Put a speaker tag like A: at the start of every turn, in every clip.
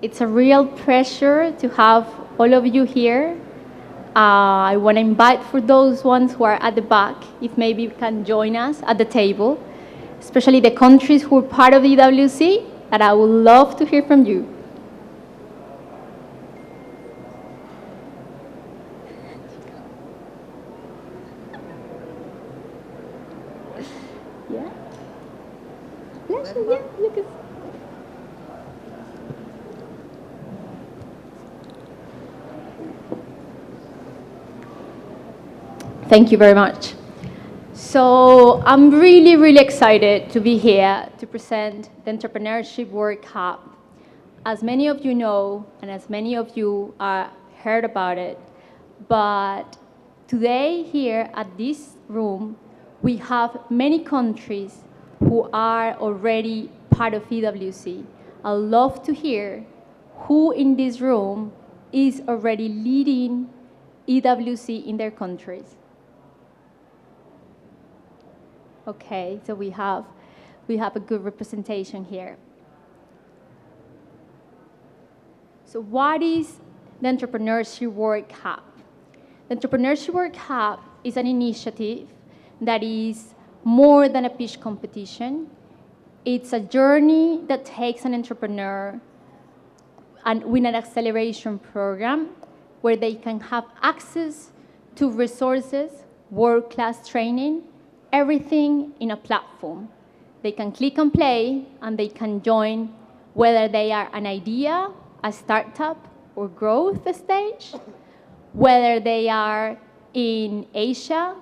A: It's a real pleasure to have all of you here. I want to invite for those ones who are at the back, if maybe you can join us at the table, especially the countries who are part of the EWC, that I would love to hear from you. Yeah? Pleasure, yeah, you can. Thank you very much. So I'm really, really excited to be here to present the Entrepreneurship World Cup. As many of you know, and as many of you heard about it, but today here at this room, we have many countries who are already part of EWC. I'd love to hear who in this room is already leading EWC in their countries. Okay, so we have a good representation here. So what is the Entrepreneurship World Cup? The Entrepreneurship World Cup is an initiative that is more than a pitch competition. It's a journey that takes an entrepreneur and with an acceleration program where they can have access to resources, world-class training, everything in a platform. They can click and play, and they can join whether they are an idea, a startup, or growth stage, whether they are in Asia,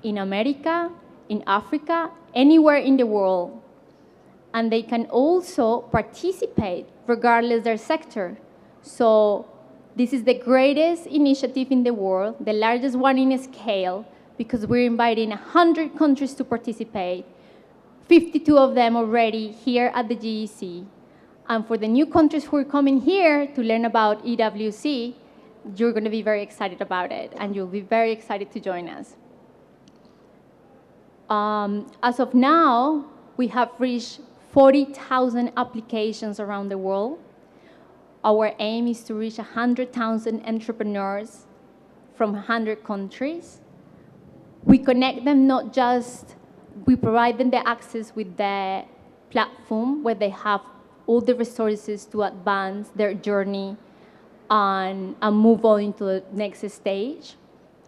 A: in America, in Africa, anywhere in the world. And they can also participate regardless their sector. So this is the greatest initiative in the world, the largest one in scale, because we're inviting 100 countries to participate, 52 of them already here at the GEC. And for the new countries who are coming here to learn about EWC, you're going to be very excited about it, and you'll be very excited to join us. As of now, we have reached 40,000 applications around the world. Our aim is to reach 100,000 entrepreneurs from 100 countries. We connect them not just, we provide them the access with the platform where they have all the resources to advance their journey and move on into the next stage.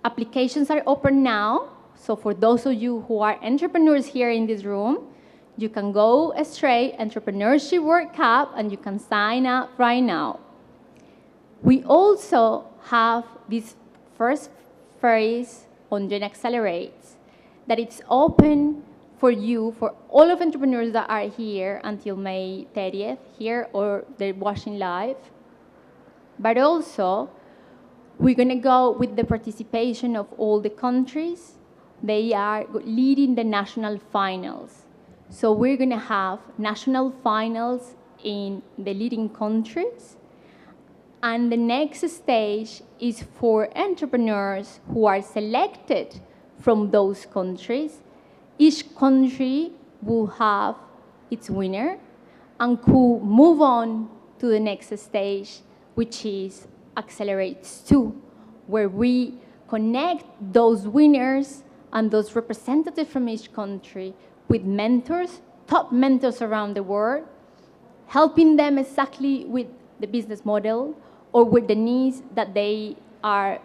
A: Applications are open now, so for those of you who are entrepreneurs here in this room, you can go straight Entrepreneurship World Cup and you can sign up right now. We also have this first phase on Gen Accelerates, that it's open for you, for all of entrepreneurs that are here until May 30th, here or they're watching live. But also, we're going to go with the participation of all the countries. They are leading the national finals. So we're going to have national finals in the leading countries. And the next stage is for entrepreneurs who are selected from those countries. Each country will have its winner and could move on to the next stage, which is Accelerates 2, where we connect those winners and those representatives from each country with mentors, top mentors around the world, helping them exactly with the business model or with the needs that they are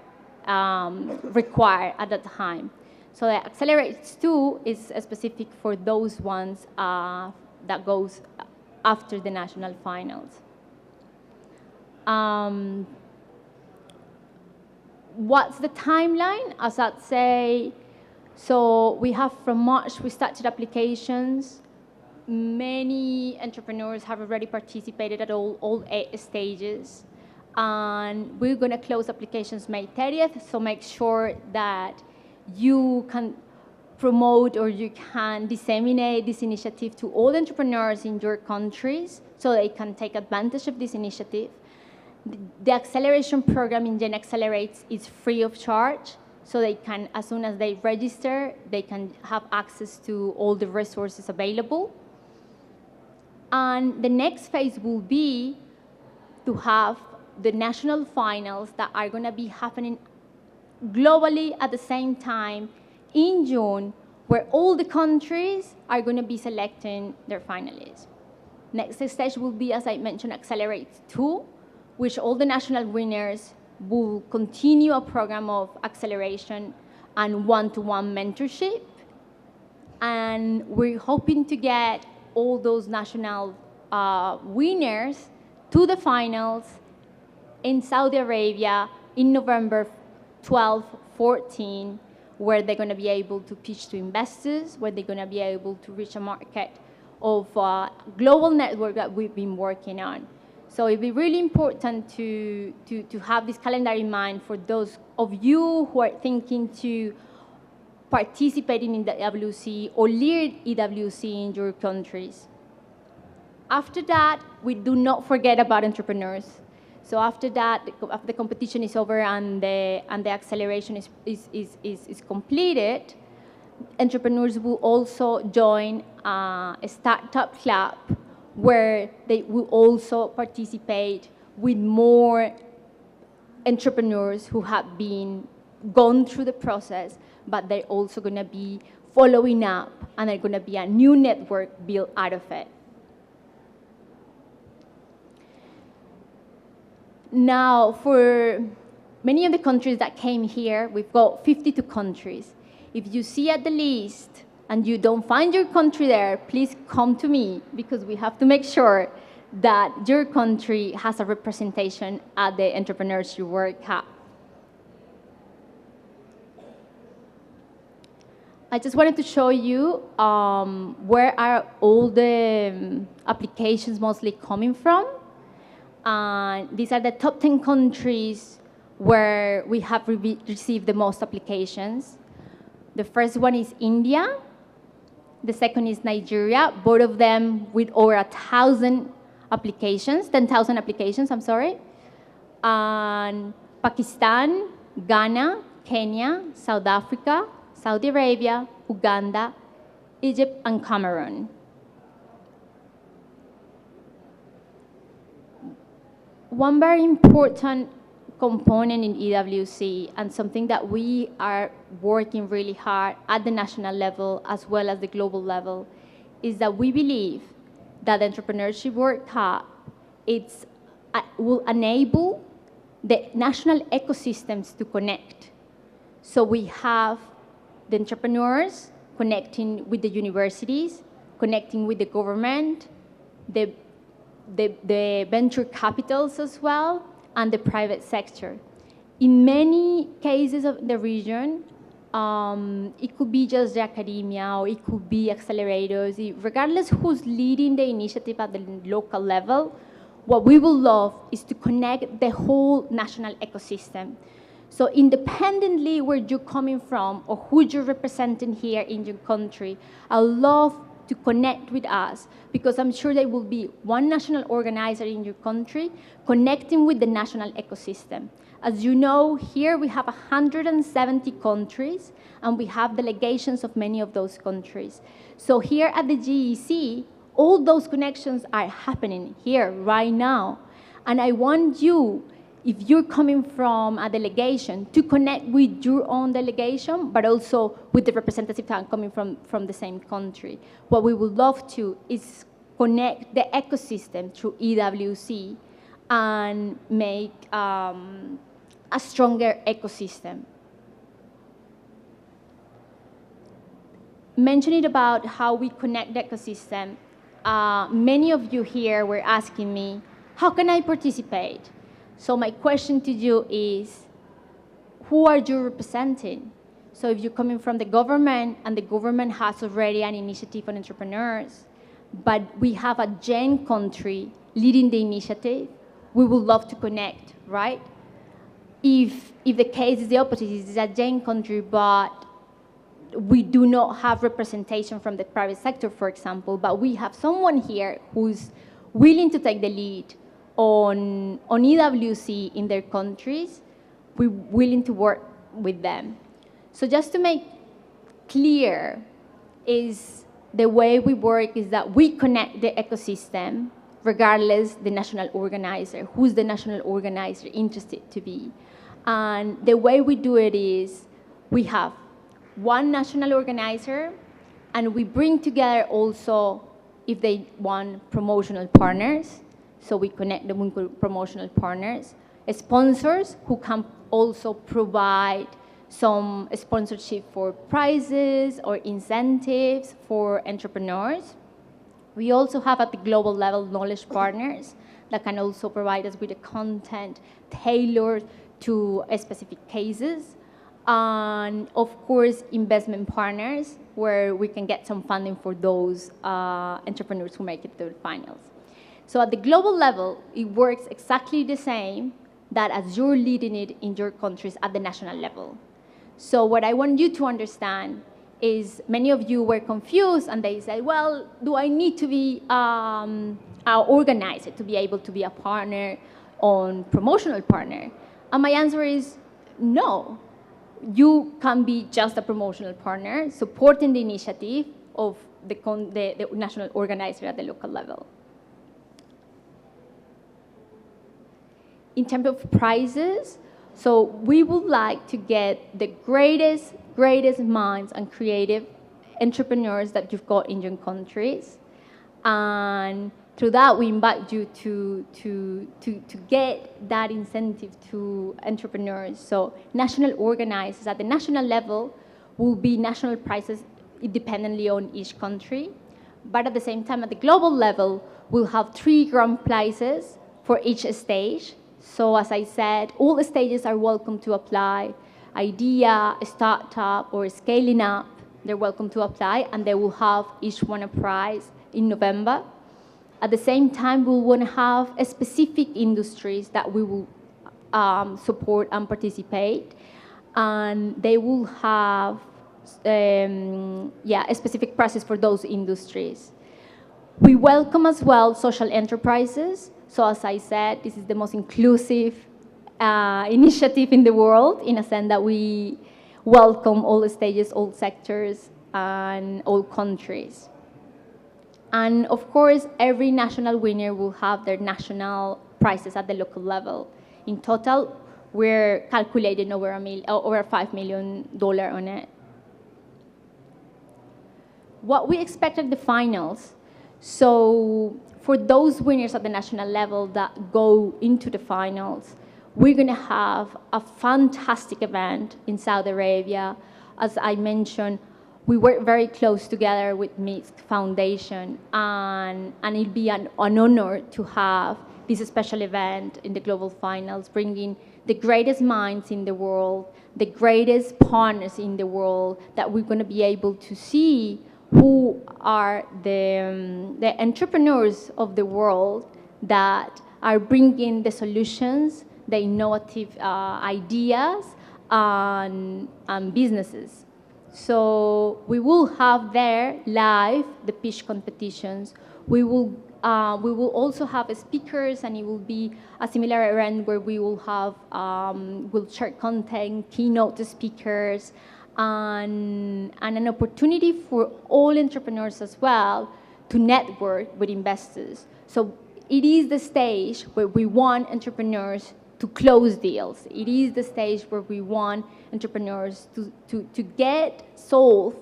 A: required at that time. So the Accelerates 2 is specific for those ones that goes after the national finals. What's the timeline? As I'd say, so we have from March, we started applications. Many entrepreneurs have already participated at all 8 stages. And we're going to close applications May 30th, so make sure that you can promote or you can disseminate this initiative to all entrepreneurs in your countries so they can take advantage of this initiative. The acceleration program in Gen Accelerates is free of charge, so they can, as soon as they register, they can have access to all the resources available. And the next phase will be to have the national finals that are going to be happening globally at the same time in June, where all the countries are going to be selecting their finalists. Next stage will be, as I mentioned, Accelerate 2, which all the national winners will continue a program of acceleration and one-to-one mentorship. And we're hoping to get all those national winners to the finals in Saudi Arabia in November 12, 14, where they're going to be able to pitch to investors, where they're going to be able to reach a market of global network that we've been working on. So it'd be really important to have this calendar in mind for those of you who are thinking to participating in the EWC or lead EWC in your countries. After that, we do not forget about entrepreneurs. So after that, after the competition is over and the acceleration is completed, entrepreneurs will also join a startup club where they will also participate with more entrepreneurs who have gone through the process, but they're also going to be following up, and there's going to be a new network built out of it. Now, for many of the countries that came here, we've got 52 countries. If you see at the list and you don't find your country there, please come to me, because we have to make sure that your country has a representation at the Entrepreneurship World Cup. I just wanted to show you where are all the applications mostly coming from. These are the top 10 countries where we have received the most applications. The first one is India. The second is Nigeria, both of them with over 1,000 applications, 10,000 applications, I'm sorry. And Pakistan, Ghana, Kenya, South Africa, Saudi Arabia, Uganda, Egypt, and Cameroon. One very important component in EWC, and something that we are working really hard at the national level as well as the global level, is that we believe that the Entrepreneurship World Cup will enable the national ecosystems to connect. So we have the entrepreneurs connecting with the universities, connecting with the government, the venture capitals as well, and the private sector. In many cases of the region, it could be just the academia, or it could be accelerators. Regardless who's leading the initiative at the local level, what we will love is to connect the whole national ecosystem. So independently where you're coming from or who you're representing here in your country, I love to connect with us, because I'm sure there will be one national organizer in your country connecting with the national ecosystem. As you know, here we have 170 countries, and we have delegations of many of those countries. So here at the GEC, all those connections are happening here right now. And I want you, if you're coming from a delegation, to connect with your own delegation, but also with the representative coming from the same country. What we would love to is connect the ecosystem through EWC and make a stronger ecosystem. Mentioning about how we connect the ecosystem, many of you here were asking me, how can I participate? So my question to you is, who are you representing? So if you're coming from the government, and the government has already an initiative on entrepreneurs, but we have a GEN country leading the initiative, we would love to connect, right? If the case is the opposite, it's a GEN country, but we do not have representation from the private sector, for example, but we have someone here who's willing to take the lead on EWC in their countries, we're willing to work with them. So just to make clear, is the way we work is that we connect the ecosystem, regardless the national organizer, who's the national organizer interested to be. And the way we do it is we have one national organizer, and we bring together also, if they want, promotional partners. So we connect them with promotional partners, sponsors who can also provide some sponsorship for prizes or incentives for entrepreneurs. We also have at the global level knowledge partners that can also provide us with the content tailored to specific cases. And of course, investment partners where we can get some funding for those entrepreneurs who make it to the finals. So at the global level, it works exactly the same that as you're leading it in your countries at the national level. So what I want you to understand is many of you were confused and they said, well, do I need to be an organizer to be able to be a partner on promotional partner? And my answer is no. You can be just a promotional partner supporting the initiative of the national organizer at the local level. In terms of prizes, so we would like to get the greatest minds and creative entrepreneurs that you've got in your countries. And through that, we invite you to get that incentive to entrepreneurs. So national organizers at the national level will be national prizes independently on each country. But at the same time, at the global level, we'll have 3 grand prizes for each stage. So as I said, all the stages are welcome to apply. Idea, startup, or scaling up, they're welcome to apply, and they will have each one a prize in November. At the same time, we want to have specific industries that we will support and participate, and they will have a specific process for those industries. We welcome as well social enterprises. So as I said, this is the most inclusive initiative in the world, in a sense that we welcome all the stages, all sectors, and all countries. And of course, every national winner will have their national prizes at the local level. In total, we're calculating over $5 million on it. What we expect at the finals, so for those winners at the national level that go into the finals, we're going to have a fantastic event in Saudi Arabia. As I mentioned, we work very close together with Misk Foundation, and it'll be an honor to have this special event in the global finals, bringing the greatest minds in the world, the greatest partners in the world, that we're going to be able to see who are the entrepreneurs of the world that are bringing the solutions, the innovative ideas, and businesses. So we will have there live the pitch competitions. We will also have speakers, and it will be a similar event where we will have we'll share content, keynote speakers, and an opportunity for all entrepreneurs as well to network with investors. So it is the stage where we want entrepreneurs to close deals. It is the stage where we want entrepreneurs to get solved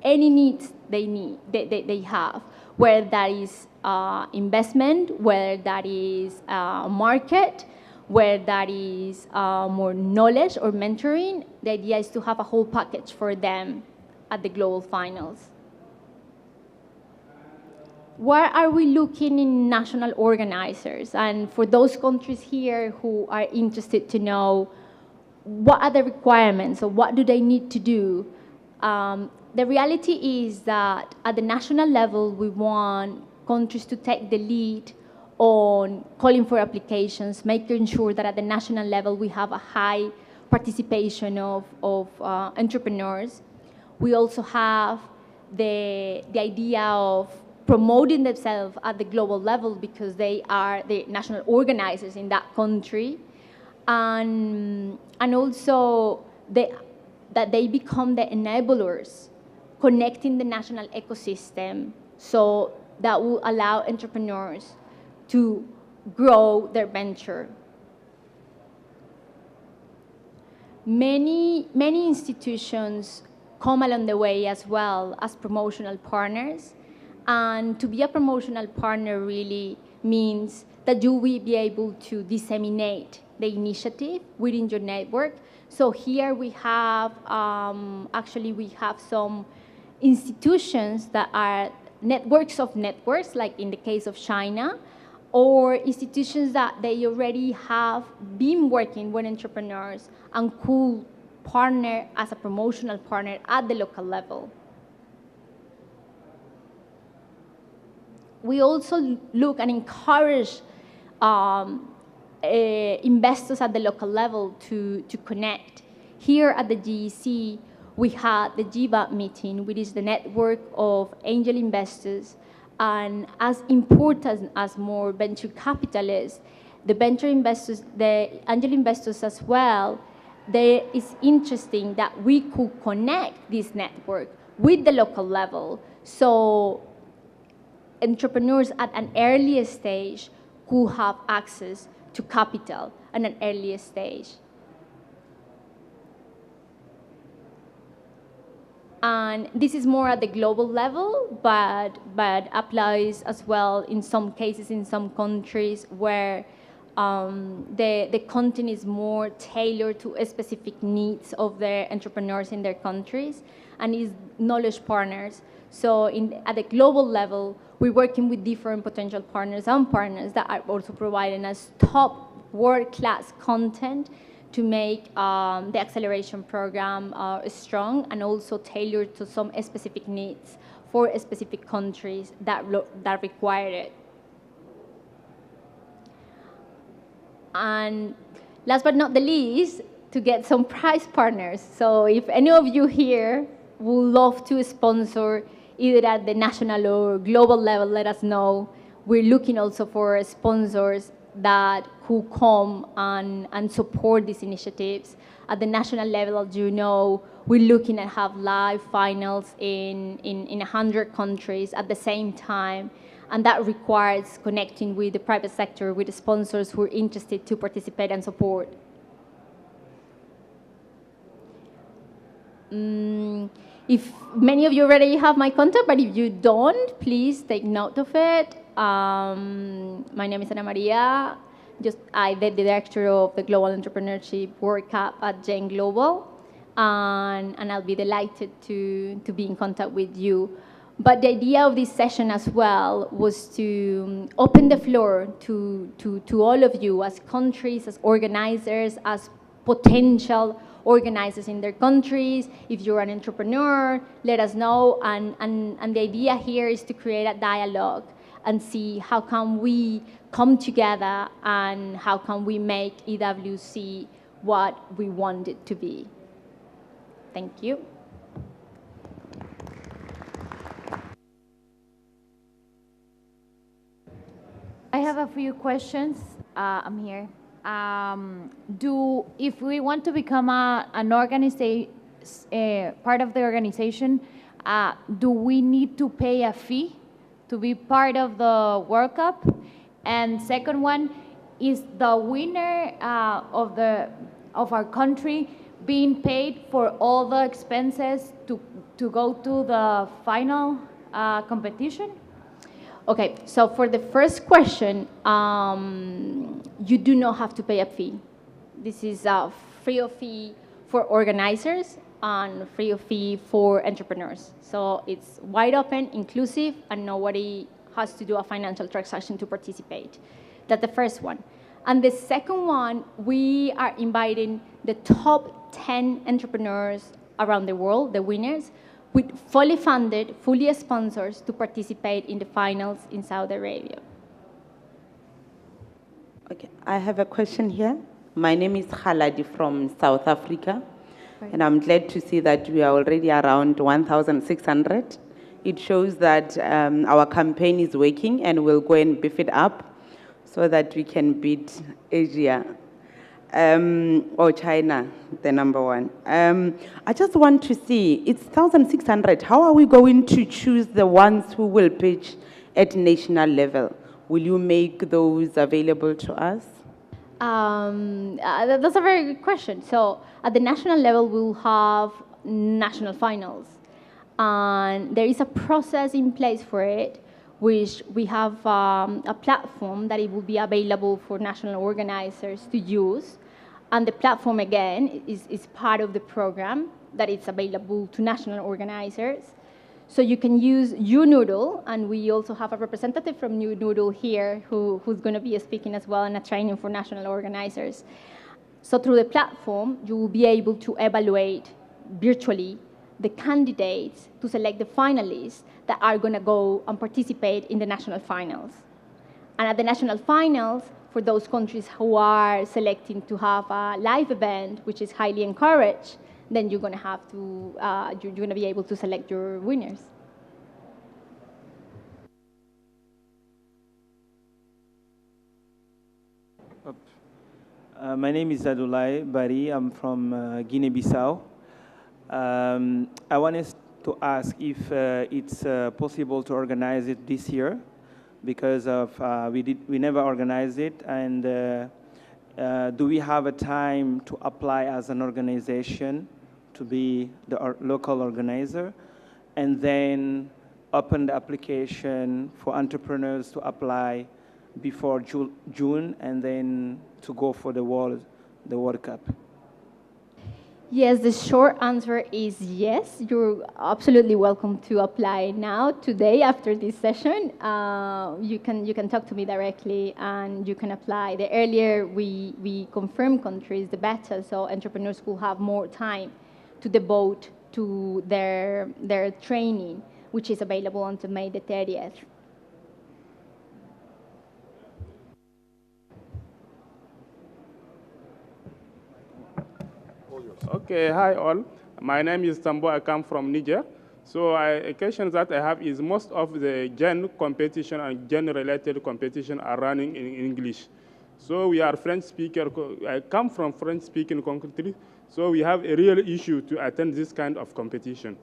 A: any needs they have, whether that is investment, whether that is market, whether that is more knowledge or mentoring. The idea is to have a whole package for them at the global finals. Where are we looking in national organizers? And for those countries here who are interested to know what are the requirements or what do they need to do, the reality is that at the national level, we want countries to take the lead on calling for applications, making sure that at the national level we have a high participation of entrepreneurs. We also have the idea of promoting themselves at the global level because they are the national organizers in that country, and also that they become the enablers connecting the national ecosystem, so that will allow entrepreneurs to grow their venture. Many institutions come along the way as well as promotional partners. And to be a promotional partner really means that you will be able to disseminate the initiative within your network. So here we have, actually we have some institutions that are networks of networks, like in the case of China, or institutions that they already have been working with entrepreneurs and could partner as a promotional partner at the local level. We also look and encourage investors at the local level to connect. Here at the GEC, we had the GBAT meeting, which is the network of angel investors. And as important as more venture capitalists, the venture investors, the angel investors as well, it's interesting that we could connect this network with the local level. So entrepreneurs at an earlier stage could have access to capital at an earlier stage. And this is more at the global level, but applies as well in some cases in some countries where the content is more tailored to specific needs of the entrepreneurs in their countries and is knowledge partners. So at the global level, we're working with different potential partners and partners that are also providing us top world-class content to make the acceleration program strong and also tailored to some specific needs for specific countries that require it. And last but not the least, to get some prize partners. So if any of you here would love to sponsor either at the national or global level, let us know. We're looking also for sponsors that could come and support these initiatives. At the national level, as you know, we're looking at have live finals in 100 countries at the same time. And that requires connecting with the private sector, with the sponsors who are interested to participate and support. If many of you already have my contact, but if you don't, please take note of it. My name is Ana Maria. I'm the director of the Global Entrepreneurship World Cup at Jane Global, and I'll be delighted to be in contact with you. But the idea of this session as well was to open the floor to all of you as countries, as organizers, as potential organizers in their countries. If you're an entrepreneur, let us know. And the idea here is to create a dialogue and see how can we come together and how can we make EWC what we want it to be. Thank you.
B: I have a few questions. I'm here. If we want to become an organization, part of the organization, do we need to pay a fee to be part of the World Cup? And second one, is the winner of our country being paid for all the expenses to go to the final competition?
A: Okay, so for the first question, you do not have to pay a fee. This is a free of fee for organizers and free of fee for entrepreneurs. So it's wide open, inclusive, and nobody has to do a financial transaction to participate. That's the first one. And the second one, we are inviting the top 10 entrepreneurs around the world, the winners, with fully funded, fully sponsors to participate in the finals in Saudi Arabia.
C: Okay, I have a question here. My name is Khaladi from South Africa, and I'm glad to see that we are already around 1,600. It shows that our campaign is working, and we'll go and beef it up so that we can beat Asia. Or China, the number one. I just want to see, it's 1,600. How are we going to choose the ones who will pitch at national level? will you make those available to us?
A: That's a very good question. So at the national level, we'll have national finals. And there is a process in place for it, which we have a platform that it will be available for national organizers to use. And the platform, again, is part of the program that it's available to national organizers. So you can use UNoodle, and we also have a representative from UNoodle here who's going to be speaking as well in a training for national organizers. So through the platform, you will be able to evaluate virtually the candidates to select the finalists that are going to go and participate in the national finals. And at the national finals, for those countries who are selecting to have a live event, which is highly encouraged, then you're going to have to, you're going to be able to select your winners.
D: My name is Adulai Bari. I'm from Guinea-Bissau. I wanted to ask if it's possible to organize it this year, because of we never organized it, and do we have a time to apply as an organization to be the local organizer, and then open the application for entrepreneurs to apply before June, and then to go for the World Cup?
A: Yes, the short answer is yes. You're absolutely welcome to apply now, today, after this session. You can talk to me directly, and you can apply. The earlier we confirm countries, the better, so entrepreneurs will have more time to devote to their training, which is available until May the 30th.
E: Okay, hi all. My name is Sambo. I come from Niger. So a question that I have is most of the gen competition and gen-related competition are running in English. So we are French speaker. I come from French-speaking country. So we have a real issue to attend this kind of competition.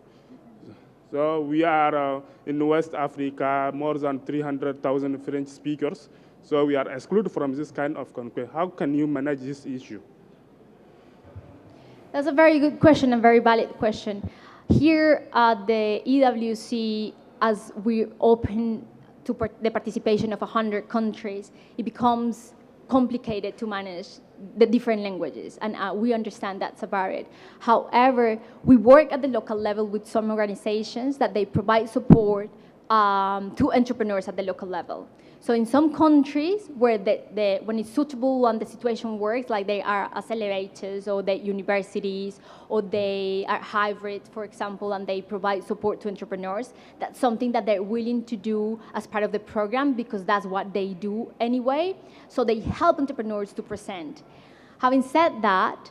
E: So we are in West Africa, more than 300,000 French speakers. So we are excluded from this kind of competition. How can you manage this issue?
A: That's a very good question, a very valid question. Here at the EWC, as we open to the participation of 100 countries, it becomes complicated to manage the different languages, and we understand that's about it. However, we work at the local level with some organizations that they provide support to entrepreneurs at the local level. So in some countries where when it's suitable and the situation works, like they are accelerators or the universities or they are hybrid, for example, and they provide support to entrepreneurs, that's something that they're willing to do as part of the program because that's what they do anyway. So they help entrepreneurs to present. Having said that,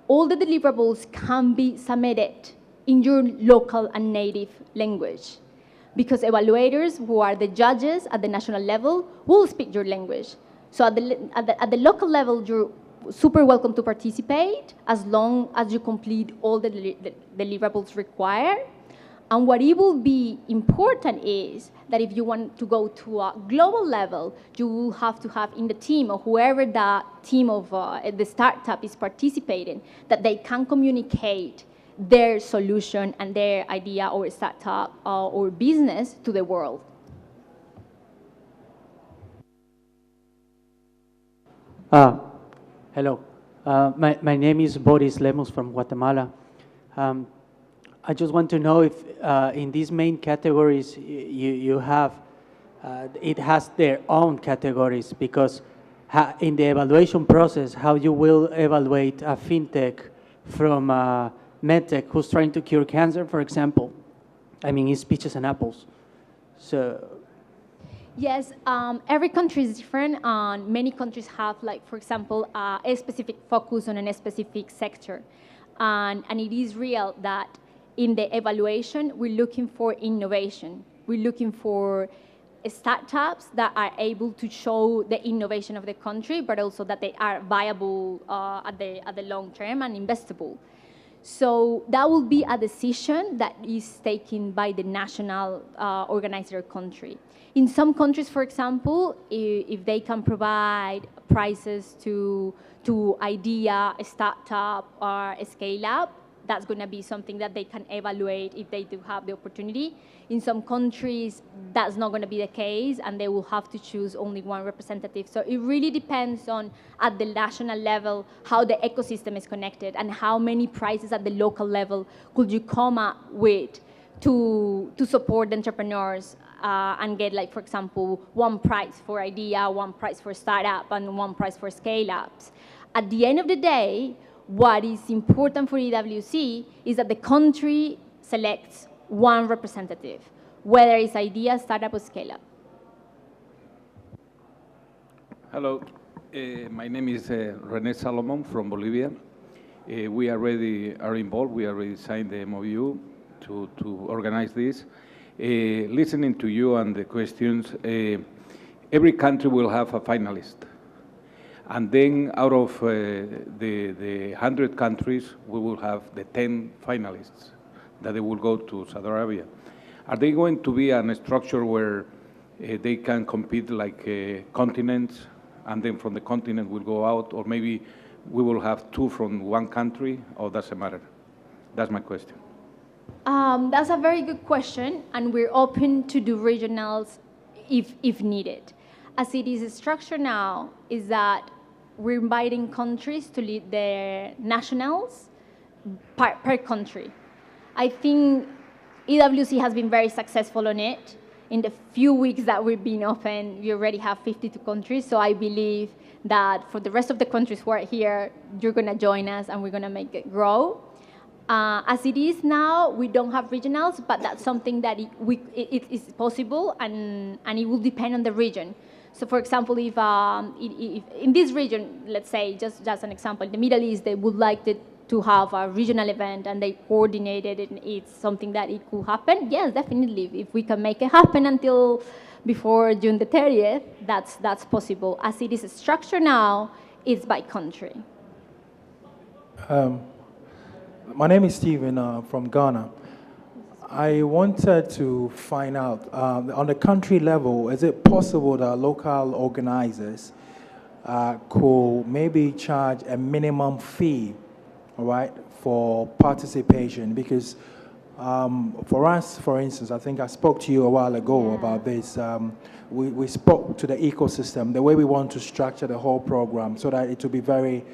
A: all the deliverables can be submitted in your local and native language, because evaluators, who are the judges at the national level, will speak your language. So at the local level, you're super welcome to participate as long as you complete all the deliverables required. And what it will be important is that if you want to go to a global level, you will have to have in the team, or whoever that team of the startup is participating, that they can communicate their solution and their idea or startup or business to the world.
F: Hello. My name is Boris Lemus from Guatemala. I just want to know if in these main categories you have, it has their own categories, because in the evaluation process, how you will evaluate a fintech from medtech who's trying to cure cancer, for example. I mean, it's peaches and apples. So.
A: Yes, every country is different, and many countries have, like, for example, a specific focus on a specific sector. And it is real that in the evaluation, we're looking for innovation. We're looking for startups that are able to show the innovation of the country, but also that they are viable at the long term and investable. So that will be a decision that is taken by the national organizer country. In some countries, for example, if they can provide prices to idea, a startup, or a scale up, that's going to be something that they can evaluate if they do have the opportunity. In some countries, that's not going to be the case, and they will have to choose only one representative. So it really depends on, at the national level, how the ecosystem is connected and how many prizes at the local level could you come up with to support the entrepreneurs and get, like, for example, one prize for idea, one prize for startup, and one prize for scale-ups. At the end of the day, what is important for EWC is that the country selects one representative, whether it's idea, startup, or scale-up.
G: Hello, my name is René Salomon from Bolivia. We already are involved. We already signed the MOU to organize this. Listening to you and the questions, every country will have a finalist. And then out of the 100 countries, we will have the 10 finalists that they will go to Saudi Arabia. Are they going to be a structure where they can compete like continents, and then from the continent will go out, or maybe we will have 2 from one country, or doesn't matter? That's my question.
A: That's a very good question, and we're open to do regionals if needed. As it is structured now, is that we're inviting countries to lead their nationals per country. I think EWC has been very successful on it. In the few weeks that we've been open, we already have 52 countries, so I believe that for the rest of the countries who are here, you're going to join us and we're going to make it grow. As it is now, we don't have regionals, but that's something that it is possible, and it will depend on the region. So, for example, if in this region, let's say, just an example, in the Middle East, they would like to have a regional event and they coordinate it, and it's something that it could happen, yes, definitely. If we can make it happen until before June the 30th, that's possible. As it is structured now, it's by country.
H: My name is Stephen from Ghana. I wanted to find out, on the country level, is it possible that local organizers could maybe charge a minimum fee, all right, for participation? Because for us, for instance, I think I spoke to you a while ago about this. We spoke to the ecosystem, the way we want to structure the whole program so that it will be very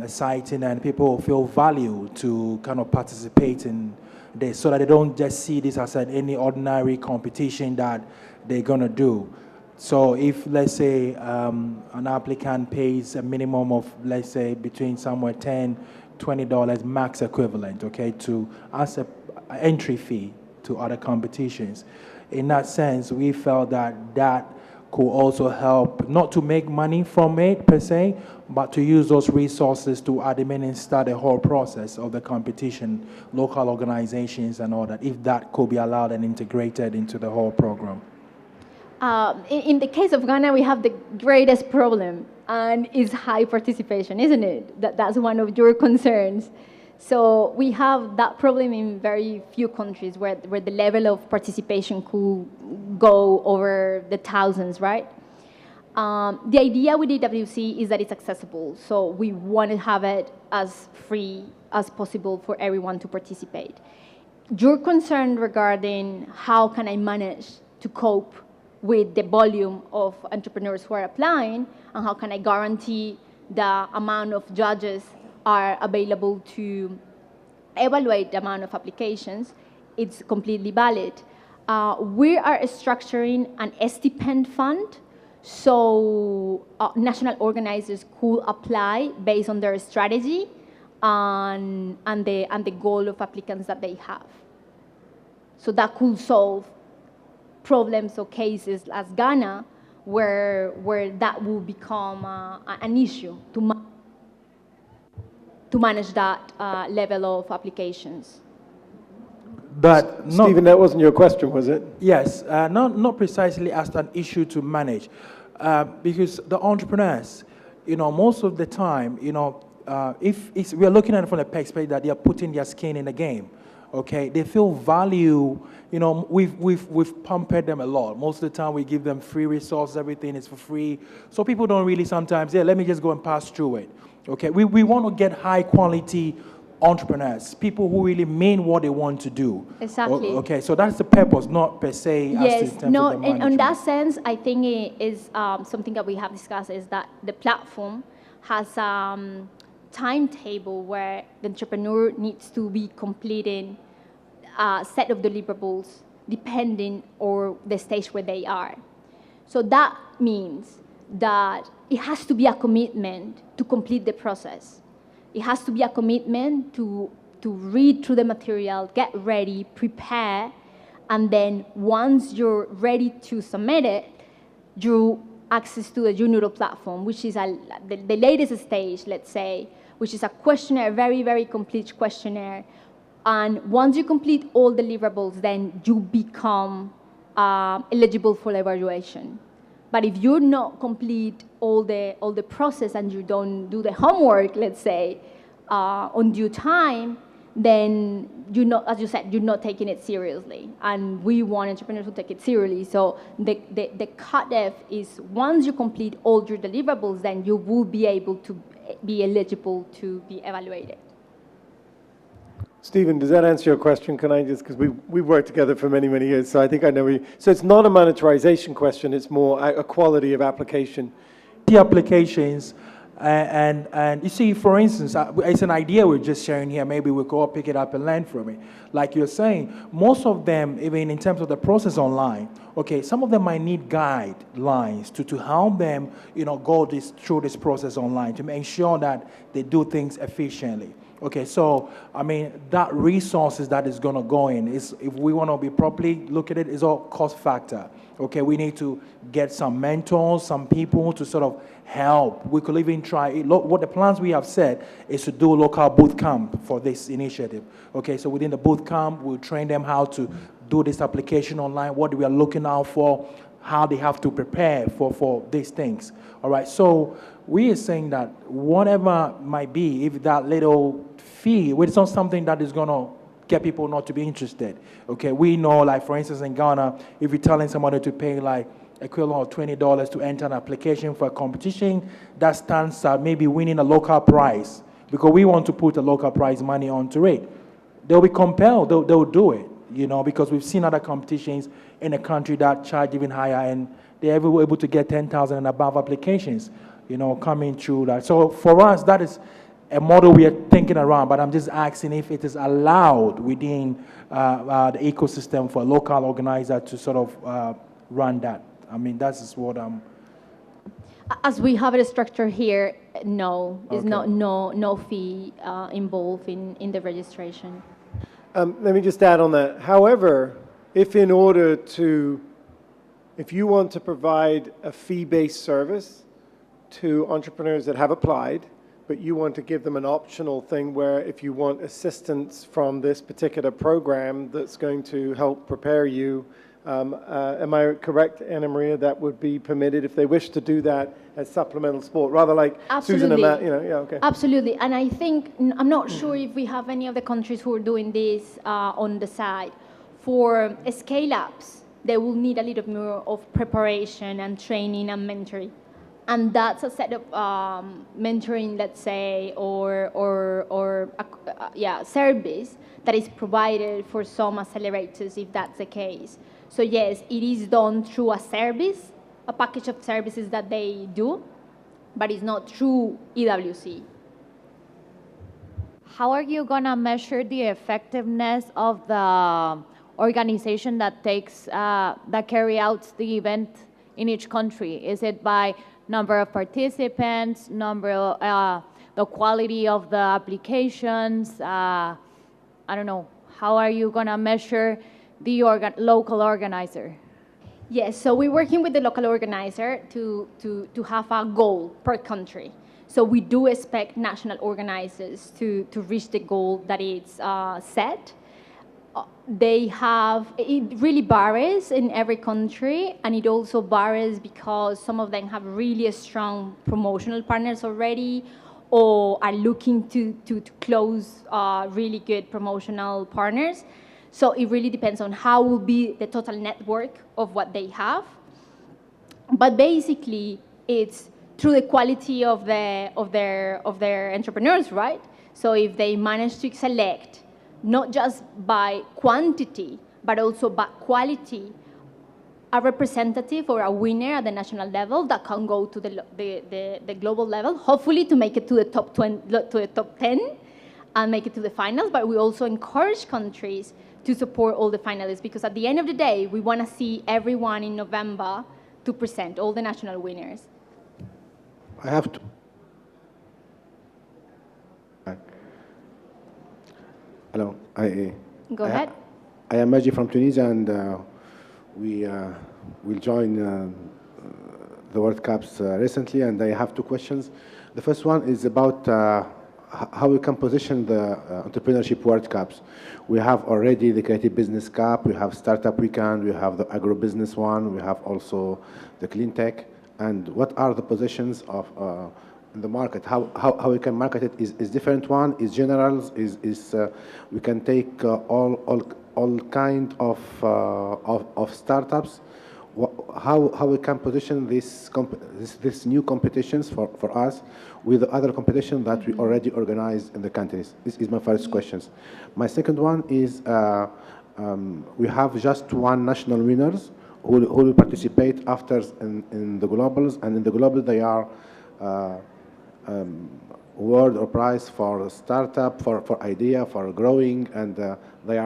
H: exciting and people will feel valued to kind of participate in this, so that they don't just see this as any ordinary competition that they're going to do. So if, let's say, an applicant pays a minimum of, let's say, between somewhere $10, $20 max equivalent, okay, as an entry fee to other competitions. In that sense, we felt that could also help, not to make money from it per se, but to use those resources to admin and start the whole process of the competition, local organizations and all that, if that could be allowed and integrated into the whole program.
A: In the case of Ghana, we have the greatest problem, and it's high participation, isn't it? That's one of your concerns. So we have that problem in very few countries where the level of participation could go over the thousands, right? The idea with EWC is that it's accessible. So we want to have it as free as possible for everyone to participate. Your concern regarding how can I manage to cope with the volume of entrepreneurs who are applying, and how can I guarantee the amount of judges are available to evaluate the amount of applications, it's completely valid. We are structuring an stipend fund, so national organizers could apply based on their strategy and the goal of applicants that they have. So that could solve problems or cases as Ghana, where that will become an issue to manage that level of applications.
H: But
I: Stephen, that wasn't your question, was it?
H: Yes, not precisely as an issue to manage, because the entrepreneurs, most of the time, if we are looking at it from the perspective that they are putting their skin in the game, okay, they feel value. You know, we've pampered them a lot. Most of the time, we give them free resources. Everything is for free. So people don't really sometimes, yeah, let me just go and pass through it. Okay, we want to get high quality entrepreneurs, people who really mean what they want to do.
A: Exactly.
H: Okay, so that's the purpose, not per se.
A: Yes,
H: as to in terms
A: no,
H: of the
A: in
H: management.
A: that sense, I think it is something that we have discussed is that the platform has timetable where the entrepreneur needs to be completing a set of deliverables depending on the stage where they are. So that means that it has to be a commitment to complete the process. It has to be a commitment to read through the material, get ready, prepare, and then once you're ready to submit it, you access to the Junior platform, which is the latest stage, let's say, which is a questionnaire, very, very complete questionnaire. And once you complete all deliverables, then you become eligible for evaluation. But if you not complete all the process and you don't do the homework, let's say, on due time, then you're not, as you said, you're not taking it seriously. And we want entrepreneurs to take it seriously. So the cutoff is once you complete all your deliverables, then you will be able to be eligible to be evaluated.
I: Stephen, does that answer your question? Can I just, because we've worked together for many, many years, so I think I know you. So it's not a monetization question, it's more a quality of application.
H: The applications, and you see, for instance, it's an idea we're just sharing here. Maybe we could all pick it up and learn from it. Like you're saying, most of them, even in terms of the process online, okay, some of them might need guidelines to help them, go through this process online to make sure that they do things efficiently. Okay, so, I mean, that resources that is going to go in, is, if we want to be properly look at it, is all cost factor. Okay, we need to get some mentors, some people to sort of help. We could even try, what the plans we have set is to do a local boot camp for this initiative. Okay, so within the boot camp, we'll train them how to do this application online, what we are looking out for, how they have to prepare for these things. All right, so we are saying that whatever might be, if that little fee, it's not something that is going to get people not to be interested. Okay, we know, like, for instance, in Ghana, if you're telling somebody to pay like equivalent of $20 to enter an application for a competition, that stands at maybe winning a local prize, because we want to put a local prize money onto it. They'll be compelled, they'll do it, because we've seen other competitions in a country that charge even higher, and they're able to get 10,000 and above applications, coming through that. So for us, that is a model we are thinking around, but I'm just asking if it is allowed within the ecosystem for a local organizer to sort of run that. I mean, that's what I'm...
A: As we have it structured here, no, there's
I: Okay.
A: no fee involved in the registration.
I: Let me just add on that. However, if you want to provide a fee-based service to entrepreneurs that have applied, but you want to give them an optional thing where if you want assistance from this particular program that's going to help prepare you, am I correct, Anna Maria, that would be permitted if they wish to do that as supplemental support, rather like Susan and Matt, yeah, okay.
A: Absolutely, and I think, I'm not sure if we have any of the countries who are doing this on the side. For scale-ups, they will need a little more of preparation and training and mentoring. And that's a set of mentoring, let's say, or service that is provided for some accelerators, if that's the case. So yes, it is done through a service, a package of services that they do, but it's not through EWC.
B: How are you going to measure the effectiveness of the organization that carry out the event in each country? Is it by number of participants, the quality of the applications? I don't know. How are you going to measure the local organizer?
A: Yes, so we're working with the local organizer to have a goal per country. So we do expect national organizers to reach the goal that is set. It really varies in every country, and it also varies because some of them have really strong promotional partners already, or are looking to close really good promotional partners. So it really depends on how will be the total network of what they have. But basically, it's through the quality of their entrepreneurs, right? So if they manage to select not just by quantity, but also by quality, a representative or a winner at the national level that can go to the global level, hopefully to make it to the top 20, to the top 10 and make it to the finals. But we also encourage countries to support all the finalists, because at the end of the day, we want to see everyone in November to present all the national winners.
J: I have to. Hello.
A: Go ahead.
J: I am Maji from Tunisia, and we will join the World Cups recently, and I have two questions. The first one is about how we can position the Entrepreneurship World Cups. We have already the Creative Business Cup, we have Startup Weekend, we have the Agro-Business one, we have also the Clean Tech. And what are the positions of in the market? How we can market it is different one, is generals, we can take all kind of startups. How we can position this new competitions for us with the other competition that we already organize in the countries? This is my first question. My second one is we have just one national winners who will participate after in the globals, and in the global they are award or prize for startup, for idea, for growing, and they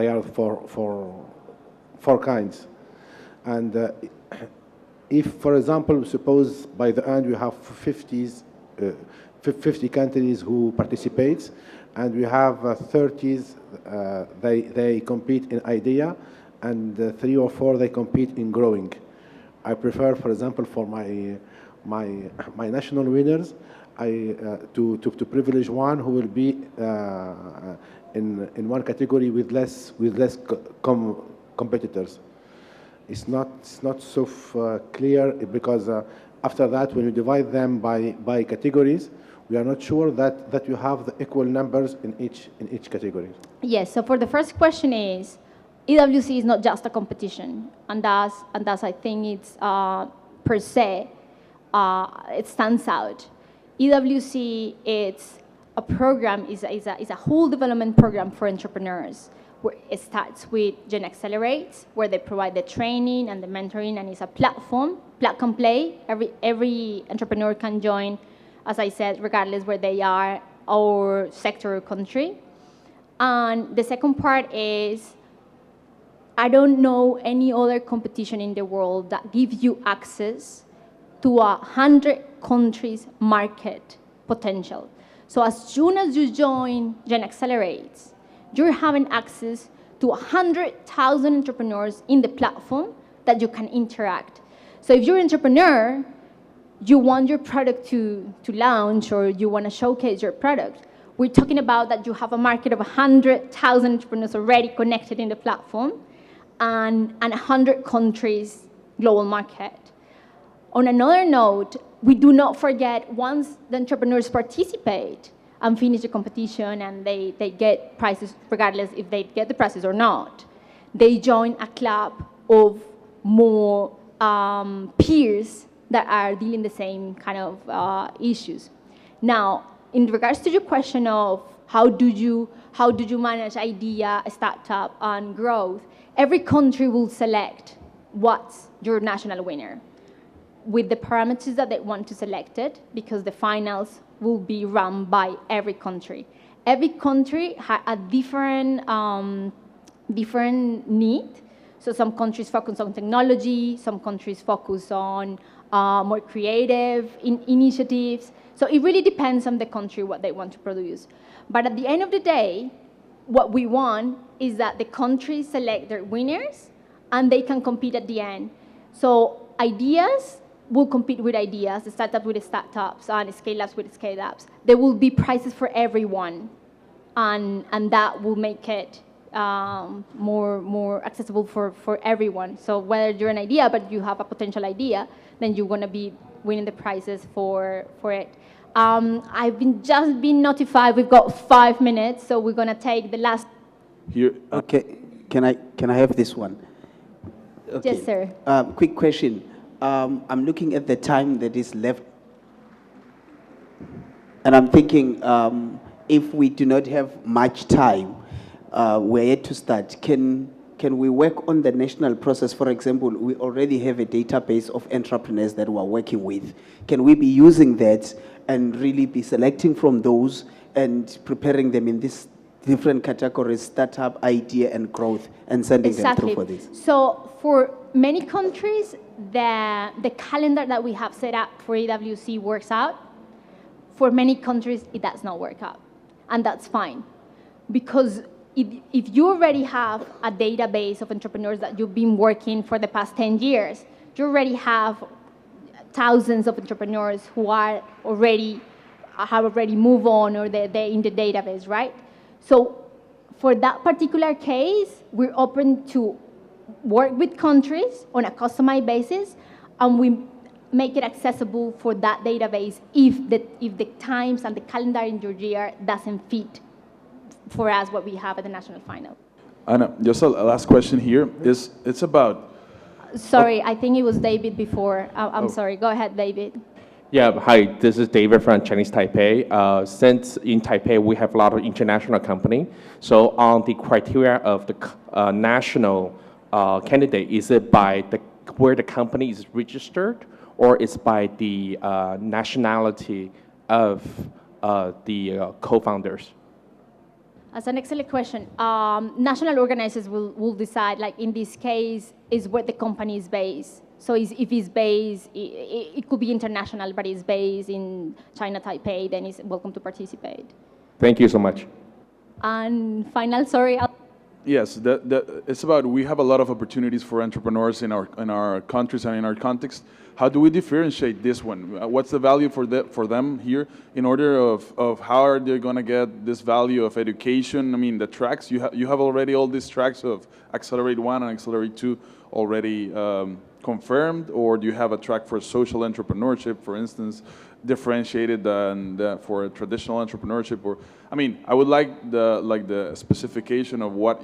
J: are for four kinds. And if, for example, suppose by the end we have 50 countries who participate, and we have 30s, they compete in idea, and 3 or 4 they compete in growing. I prefer, for example, for my national winners, to privilege one who will be in one category with less competitors. It's not so clear, because after that, when you divide them by categories, we are not sure that you have the equal numbers in each category.
A: Yes. So for the first question is, EWC is not just a competition, and that's I think it's per se it stands out. EWC, it's a program, is a whole development program for entrepreneurs. Where it starts with Gen Accelerates, where they provide the training and the mentoring, and it's a platform, plug and play. Every entrepreneur can join, as I said, regardless where they are or sector or country. And the second part is, I don't know any other competition in the world that gives you access to 100 countries' market potential. So as soon as you join Gen Accelerates, you're having access to 100,000 entrepreneurs in the platform that you can interact. So if you're an entrepreneur, you want your product to launch, or you want to showcase your product, we're talking about that you have a market of 100,000 entrepreneurs already connected in the platform, and 100 countries global market. On another note, we do not forget, once the entrepreneurs participate and finish the competition and they get prizes, regardless if they get the prizes or not, they join a club of more peers that are dealing the same kind of issues. Now, in regards to your question of how do you manage idea, startup, and growth, every country will select what's your national winner with the parameters that they want to select it, because the finals will be run by every country. Every country has a different need. So some countries focus on technology, some countries focus on more creative initiatives. So it really depends on the country what they want to produce. But at the end of the day, what we want is that the countries select their winners and they can compete at the end. So ideas will compete with ideas, the startups with the startups, and scale-ups with scale-ups. There will be prizes for everyone, and that will make it more accessible for everyone. So whether you're an idea, but you have a potential idea, then you're going to be winning the prizes for it. I've just been notified we've got 5 minutes, so we're going to take the last.
K: Here. Okay. Can I have this one? Okay.
A: Yes, sir.
K: Quick question. I'm looking at the time that is left, and I'm thinking if we do not have much time, we're yet to start. Can we work on the national process? For example, we already have a database of entrepreneurs that we're working with. Can we be using that and really be selecting from those and preparing them in these different categories, startup, idea, and growth, and sending them through for this?
A: So for many countries, the calendar that we have set up for EWC works out. For many countries, it does not work out. And that's fine. Because if you already have a database of entrepreneurs that you've been working for the past 10 years, you already have thousands of entrepreneurs who have already moved on, or they're in the database, right? So for that particular case, we're open to work with countries on a customized basis, and we make it accessible for that database if the times and the calendar in your year doesn't fit for us what we have at the national final.
L: Anna, just a last question here. It's about...
A: Sorry, I think it was David before. I'm sorry. Go ahead, David.
M: Yeah, hi, this is David from Chinese Taipei. Since in Taipei we have a lot of international company, so on the criteria of the national candidate, is it by where the company is registered, or is by the nationality of the co-founders?
A: That's an excellent question. National organizers will decide, like in this case, is where the company is based. So if it's based, it could be international, but it's based in China, Taipei, then it's welcome to participate.
M: Thank you so much.
A: And final, sorry.
L: Yes, it's about, we have a lot of opportunities for entrepreneurs in our countries and in our context. How do we differentiate this one? What's the value for them here in order of how are they going to get this value of education? I mean, the tracks, you have already all these tracks of Accelerate 1 and Accelerate 2 already confirmed, or do you have a track for social entrepreneurship, for instance, differentiated than for traditional entrepreneurship? Or, I mean, I would like the specification of what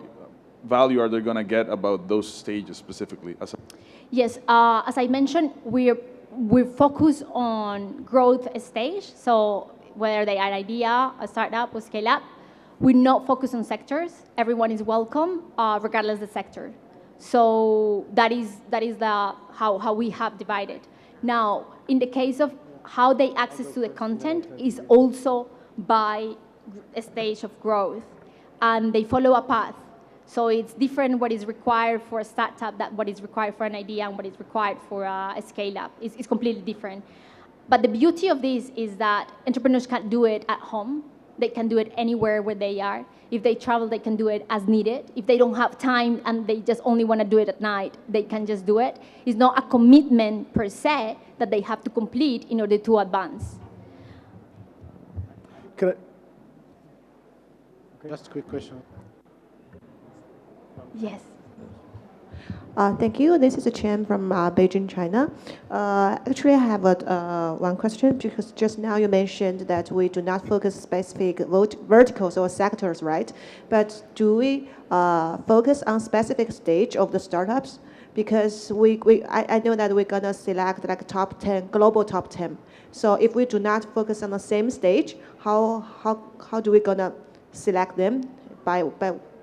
L: value are they going to get about those stages specifically.
A: Yes, as I mentioned, we're focused on growth stage. So whether they are an idea, a startup, or scale up, we're not focused on sectors. Everyone is welcome, regardless of the sector. So that is how we have divided. Now, in the case of how they access to the content is also by a stage of growth, and they follow a path. So it's different what is required for a startup than what is required for an idea and what is required for a scale-up. It's completely different. But the beauty of this is that entrepreneurs can do it at home. They can do it anywhere where they are. If they travel, they can do it as needed. If they don't have time and they just only want to do it at night, they can just do it. It's not a commitment per se that they have to complete in order to advance.
J: Just a quick question.
A: Yes.
N: Thank you. This is Chen from Beijing, China. Actually, I have one question, because just now you mentioned that we do not focus specific verticals or sectors, right? But do we focus on specific stage of the startups? Because I know that we're gonna select like top 10, global top 10. So if we do not focus on the same stage, how do we gonna select them? By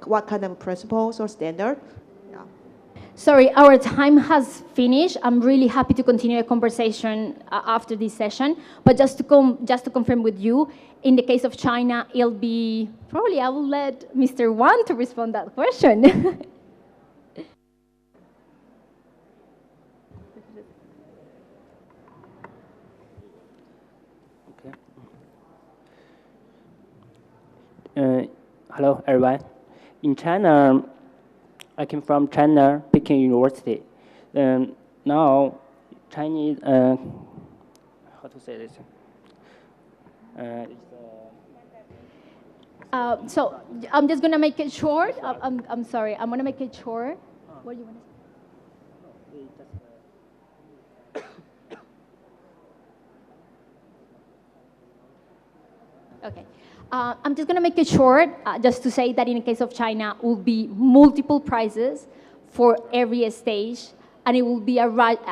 N: what kind of principles or standard?
A: Sorry, our time has finished. I'm really happy to continue a conversation after this session. But just to confirm with you, in the case of China, it'll be, probably I will let Mr. Wan to respond that question.
O: Okay. Hello, everyone. In China, I came from China, Peking University. Now, Chinese, how to say this?
A: So I'm just going to make it short. I'm sorry. I'm going to make it short. What do you want to say? Okay. I'm just going to make it short, just to say that in the case of China, will be multiple prizes for every stage, and it will be a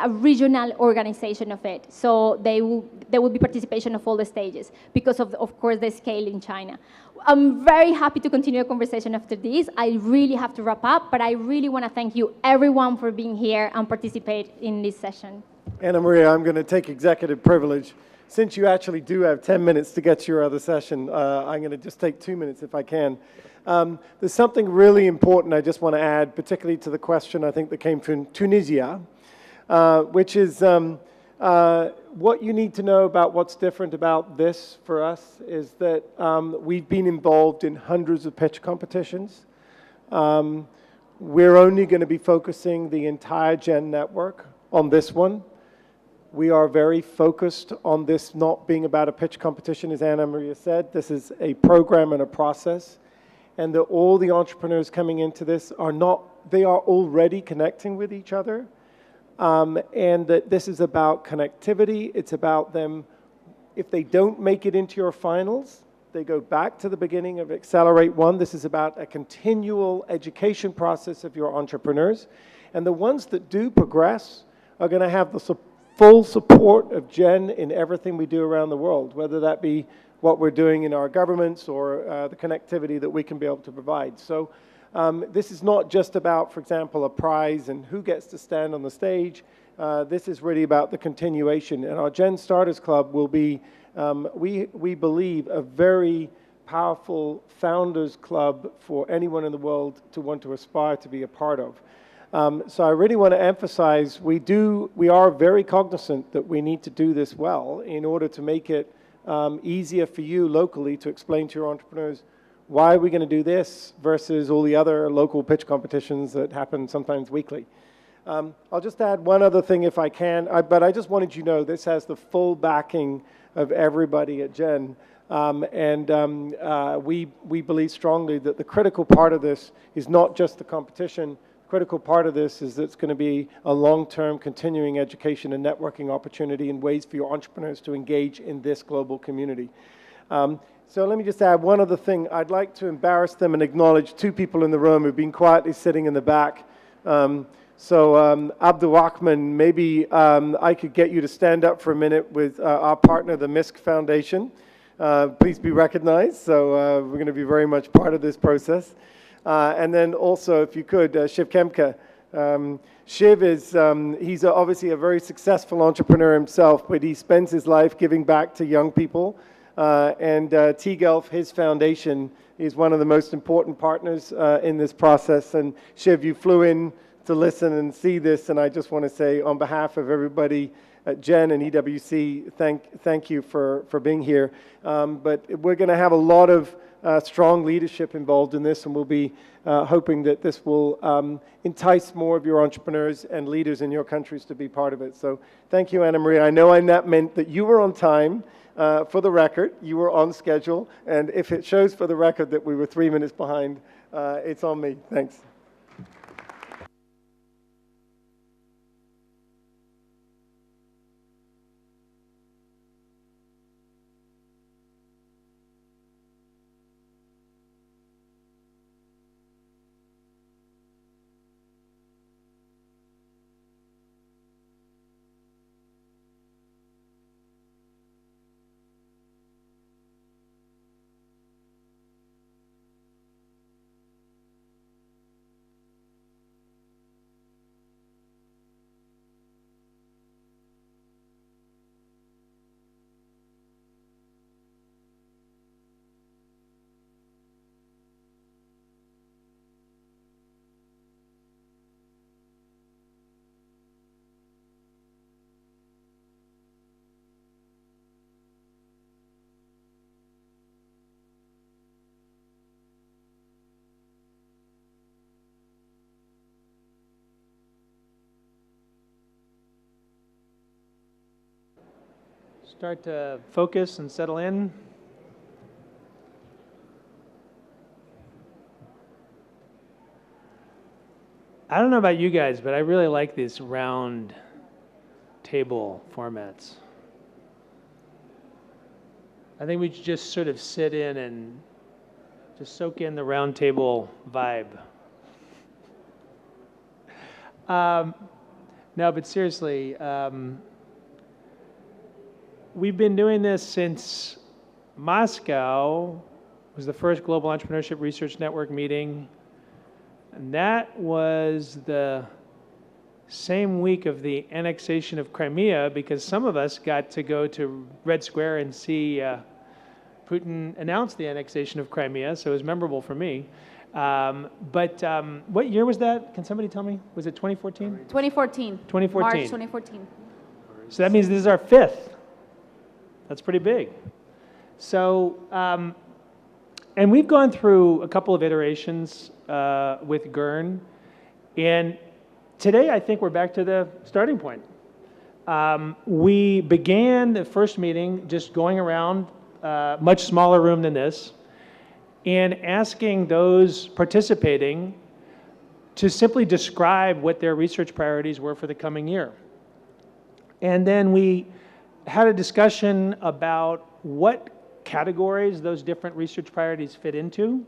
A: regional organization of it. So there will be participation of all the stages because of course, the scale in China. I'm very happy to continue a conversation after this. I really have to wrap up, but I really want to thank you, everyone, for being here and participate in this session.
I: Anna Maria, I'm going to take executive privilege. Since you actually do have 10 minutes to get to your other session, I'm going to just take 2 minutes if I can. There's something really important I just want to add, particularly to the question I think that came from Tunisia, which is what you need to know about what's different about this for us is that we've been involved in hundreds of pitch competitions. We're only going to be focusing the entire GEN network on this one. We are very focused on this not being about a pitch competition, as Anna Maria said. This is a program and a process. And that all the entrepreneurs coming into this they are already connecting with each other. And that this is about connectivity. It's about them, if they don't make it into your finals, they go back to the beginning of Accelerate 1. This is about a continual education process of your entrepreneurs. And the ones that do progress are going to have the full support of GEN in everything we do around the world, whether that be what we're doing in our governments or the connectivity that we can be able to provide. So this is not just about, for example, a prize and who gets to stand on the stage. This is really about the continuation. And our GEN Starters Club will be, we believe, a very powerful founders club for anyone in the world to want to aspire to be a part of. So I really want to emphasize we are very cognizant that we need to do this well in order to make it easier for you locally to explain to your entrepreneurs why are we going to do this versus all the other local pitch competitions that happen sometimes weekly. I'll just add one other thing if I can, but I just wanted you to know this has the full backing of everybody at GEN. We believe strongly that the critical part of this is not just the competition. Critical part of this is that it's going to be a long-term continuing education and networking opportunity and ways for your entrepreneurs to engage in this global community. So let me just add one other thing. I'd like to embarrass them and acknowledge two people in the room who've been quietly sitting in the back. Abdul Rahman, maybe I could get you to stand up for a minute with our partner, the Misk Foundation. Please be recognized. So we're going to be very much part of this process. And then also, if you could, Shiv Kemke. Shiv is, he's obviously a very successful entrepreneur himself, but he spends his life giving back to young people. T-Gelf, his foundation, is one of the most important partners in this process. And Shiv, you flew in to listen and see this, and I just want to say on behalf of everybody at GEN and EWC, thank you for being here. But we're going to have a lot of strong leadership involved in this, and we'll be hoping that this will entice more of your entrepreneurs and leaders in your countries to be part of it. So thank you, Anna Maria. I know that meant that you were on time. For the record, you were on schedule, and if it shows for the record that we were 3 minutes behind, it's on me. Thanks.
P: Start to focus and settle in. I don't know about you guys, but I really like these round table formats. I think we should just sort of sit in and just soak in the round table vibe. No, but seriously, we've been doing this since Moscow was the first Global Entrepreneurship Research Network meeting. And that was the same week of the annexation of Crimea, because some of us got to go to Red Square and see Putin announce the annexation of Crimea, so it was memorable for me. But what year was that? Can somebody tell me? Was it 2014?
B: 2014.
P: 2014.
B: March 2014.
P: So that means this is our 5th. That's pretty big. So, and we've gone through a couple of iterations with GERN, and today I think we're back to the starting point. We began the first meeting just going around, much smaller room than this, and asking those participating to simply describe what their research priorities were for the coming year. And then we had a discussion about what categories those different research priorities fit into,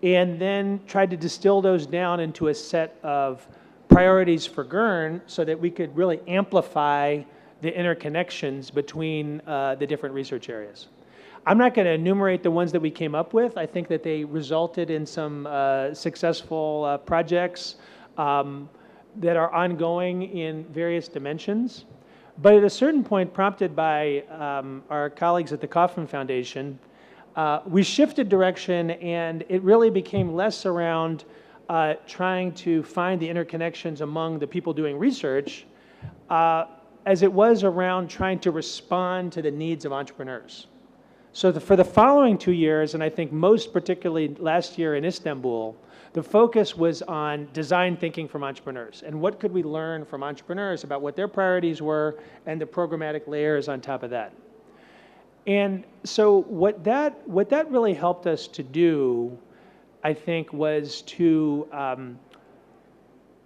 P: and then tried to distill those down into a set of priorities for GERN so that we could really amplify the interconnections between the different research areas. I'm not going to enumerate the ones that we came up with. I think that they resulted in some successful projects that are ongoing in various dimensions. But at a certain point, prompted by our colleagues at the Kauffman Foundation, we shifted direction, and it really became less around trying to find the interconnections among the people doing research, as it was around trying to respond to the needs of entrepreneurs. So for the following 2 years, and I think most particularly last year in Istanbul, the focus was on design thinking from entrepreneurs, and what could we learn from entrepreneurs about what their priorities were and the programmatic layers on top of that. And so what that really helped us to do, I think, was to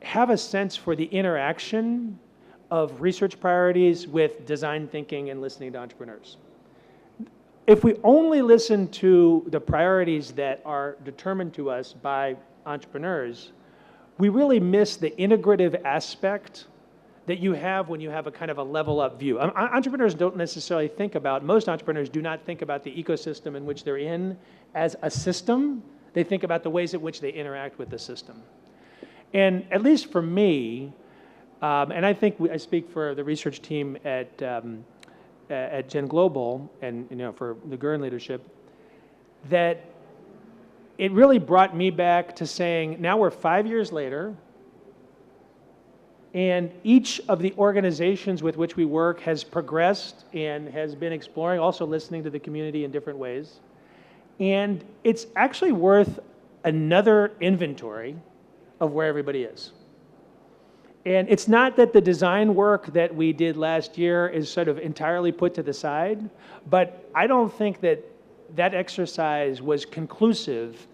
P: have a sense for the interaction of research priorities with design thinking and listening to entrepreneurs. If we only listen to the priorities that are determined to us by entrepreneurs, we really miss the integrative aspect that you have when you have a kind of a level up view. Entrepreneurs don't necessarily think about, most entrepreneurs do not think about the ecosystem in which they're in as a system. They think about the ways in which they interact with the system. And at least for me, and I think I speak for the research team at Gen Global and for the GERN leadership, that it really brought me back to saying, now we're 5 years later, and each of the organizations with which we work has progressed and has been exploring, also listening to the community in different ways. And it's actually worth another inventory of where everybody is. And it's not that the design work that we did last year is sort of entirely put to the side, but I don't think that that exercise was conclusive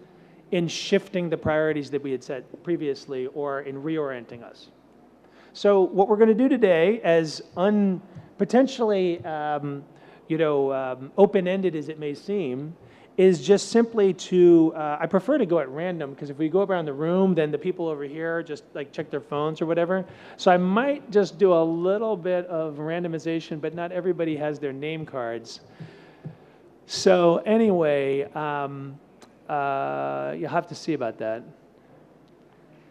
P: in shifting the priorities that we had set previously or in reorienting us. So what we're going to do today, as potentially open-ended as it may seem, is just simply to, I prefer to go at random, because if we go around the room, then the people over here just like check their phones or whatever. So I might just do a little bit of randomization, but not everybody has their name cards. So anyway, you'll have to see about that.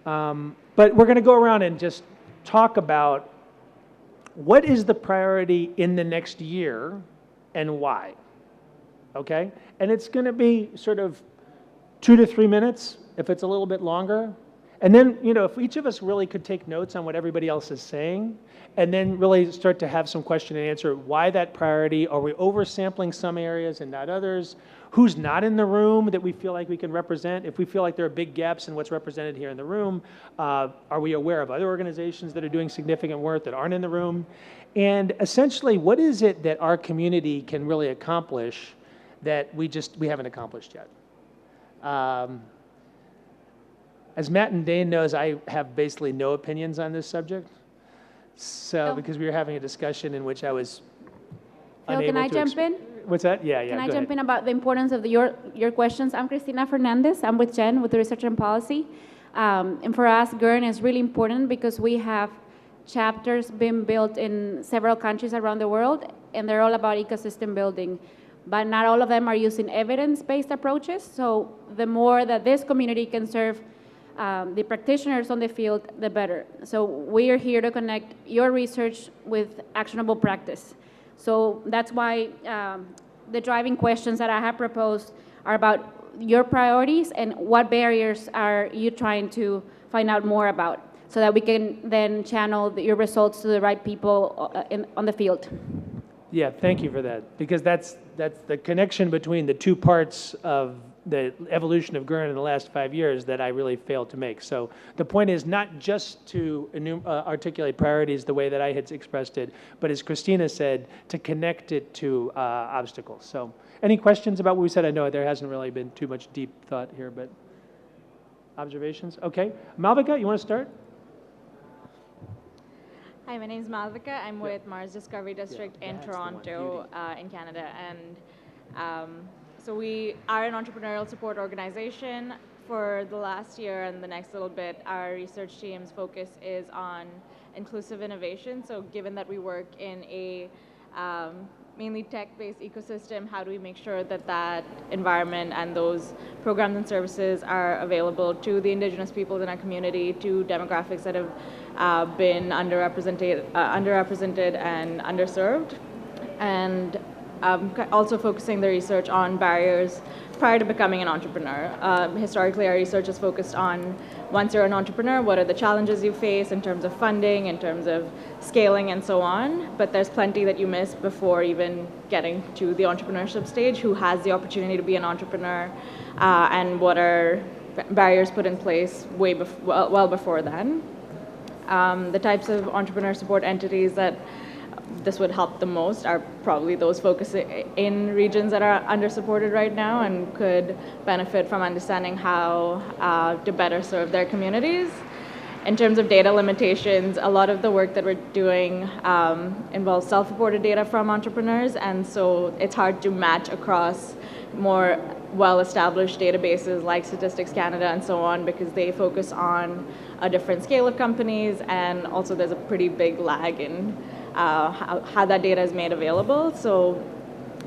P: But we're going to go around and just talk about what is the priority in the next year and why. Okay? And it's going to be sort of 2 to 3 minutes, if it's a little bit longer. And then, if each of us really could take notes on what everybody else is saying, and then really start to have some question and answer, why that priority? Are we oversampling some areas and not others? Who's not in the room that we feel like we can represent? If we feel like there are big gaps in what's represented here in the room, are we aware of other organizations that are doing significant work that aren't in the room? And essentially, what is it that our community can really accomplish that we haven't accomplished yet? As Matt and Dane knows, I have basically no opinions on this subject. So, because we were having a discussion in which I was
B: Phil, can I jump in?
P: What's that? Yeah, yeah.
Q: Can I
P: go
Q: jump
P: ahead.
Q: in about the importance of your questions? I'm Cristina Fernandez. I'm with Jen with Research and Policy. And for us, GERN is really important because we have chapters being built in several countries around the world, and they're all about ecosystem building. But not all of them are using evidence-based approaches. So the more that this community can serve the practitioners on the field, the better. So we are here to connect your research with actionable practice. So that's why the driving questions that I have proposed are about your priorities and what barriers are you trying to find out more about, so that we can then channel your results to the right people on the field.
P: Yeah, thank you for that, because that's the connection between the two parts of the evolution of GERN in the last 5 years that I really failed to make. So the point is not just to articulate priorities the way that I had expressed it, but as Christina said, to connect it to obstacles. So any questions about what we said? I know there hasn't really been too much deep thought here, but observations? Okay. Malvika, you want to start?
R: Hi, my name is Malvika. I'm with Mars Discovery District in Toronto, in Canada. And so we are an entrepreneurial support organization. For the last year and the next little bit, our research team's focus is on inclusive innovation. So given that we work in a mainly tech-based ecosystem, how do we make sure that that environment and those programs and services are available to the indigenous peoples in our community, to demographics that have been underrepresented and underserved, and also focusing the research on barriers prior to becoming an entrepreneur. Historically, our research is focused on, once you're an entrepreneur, what are the challenges you face in terms of funding, in terms of scaling, and so on. But there's plenty that you miss before even getting to the entrepreneurship stage. Who has the opportunity to be an entrepreneur, and what are barriers put in place well before then. The types of entrepreneur support entities that this would help the most are probably those focusing in regions that are under-supported right now and could benefit from understanding how to better serve their communities. In terms of data limitations, a lot of the work that we're doing involves self-reported data from entrepreneurs, and so it's hard to match across more well-established databases like Statistics Canada and so on, because they focus on a different scale of companies, and also there's a pretty big lag in how that data is made available. So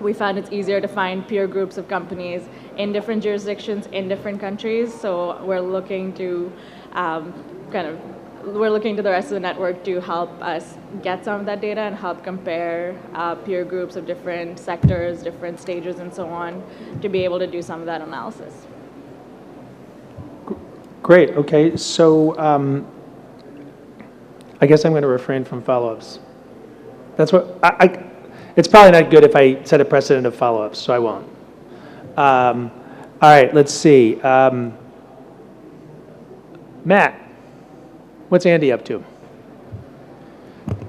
R: we found it's easier to find peer groups of companies in different jurisdictions, in different countries. So we're looking to we're looking to the rest of the network to help us get some of that data and help compare peer groups of different sectors, different stages, and so on, to be able to do some of that analysis.
P: Great. Okay. So I guess I'm going to refrain from follow-ups. That's what it's probably not good if I set a precedent of follow-ups, so I won't. All right. Let's see. Matt, what's Andy up to?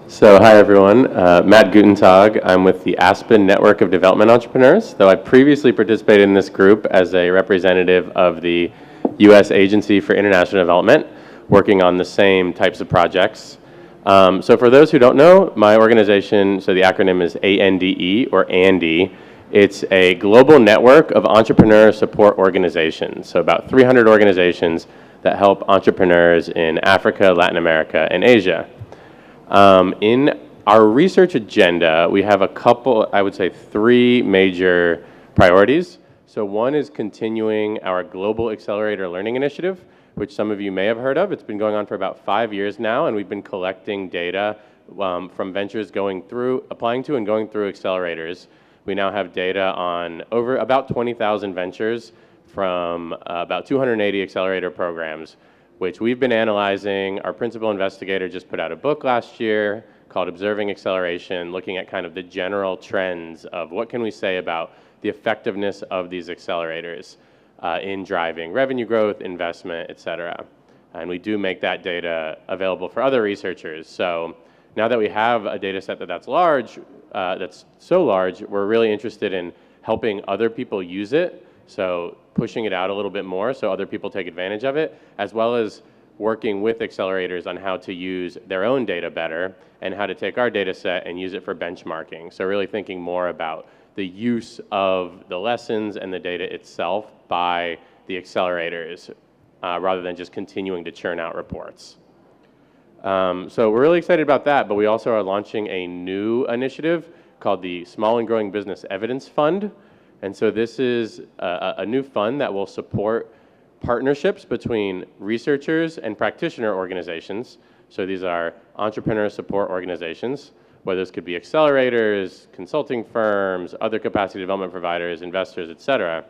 S: So hi everyone, Matt Gutentag. I'm with the Aspen Network of Development Entrepreneurs, though I previously participated in this group as a representative of the U.S. Agency for International Development, working on the same types of projects. So for those who don't know, my organization, so the acronym is ANDE, or ANDE. It's a global network of entrepreneur support organizations, so about 300 organizations that help entrepreneurs in Africa, Latin America, and Asia. In our research agenda, we have a couple, I would say 3 major priorities. So one is continuing our Global Accelerator Learning Initiative, which some of you may have heard of. It's been going on for about 5 years now, and we've been collecting data from ventures applying to and going through accelerators. We now have data on over about 20,000 ventures from about 280 accelerator programs, which we've been analyzing. Our principal investigator just put out a book last year called Observing Acceleration, looking at kind of the general trends of what can we say about the effectiveness of these accelerators in driving revenue growth, investment, et cetera. And we do make that data available for other researchers. So now that we have a data set that's large, that's so large, we're really interested in helping other people use it. So pushing it out a little bit more so other people take advantage of it, as well as working with accelerators on how to use their own data better and how to take our data set and use it for benchmarking. So really thinking more about the use of the lessons and the data itself by the accelerators rather than just continuing to churn out reports. So we're really excited about that, but we also are launching a new initiative called the Small and Growing Business Evidence Fund. And so this is a new fund that will support partnerships between researchers and practitioner organizations. So these are entrepreneur support organizations, whether this could be accelerators, consulting firms, other capacity development providers, investors, et cetera.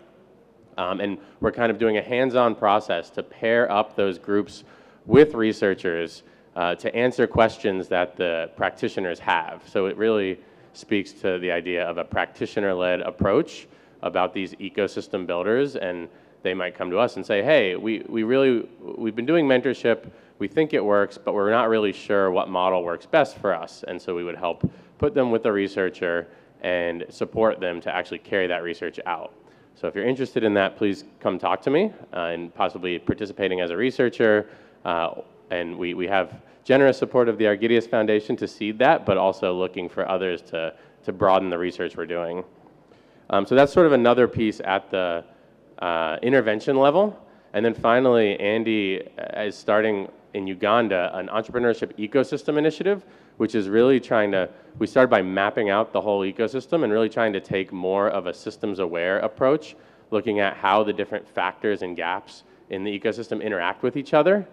S: And we're kind of doing a hands-on process to pair up those groups with researchers to answer questions that the practitioners have. So it really speaks to the idea of a practitioner-led approach about these ecosystem builders, and they might come to us and say, hey, we've been doing mentorship, we think it works, but we're not really sure what model works best for us. And so we would help put them with a researcher and support them to actually carry that research out. So if you're interested in that, please come talk to me and possibly participating as a researcher. And we have generous support of the Argyrius Foundation to seed that, but also looking for others to broaden the research we're doing. So that's sort of another piece at the intervention level. And then finally, Andy is starting in Uganda an entrepreneurship ecosystem initiative, which is really we started by mapping out the whole ecosystem and really trying to take more of a systems-aware approach, looking at how the different factors and gaps in the ecosystem interact with each other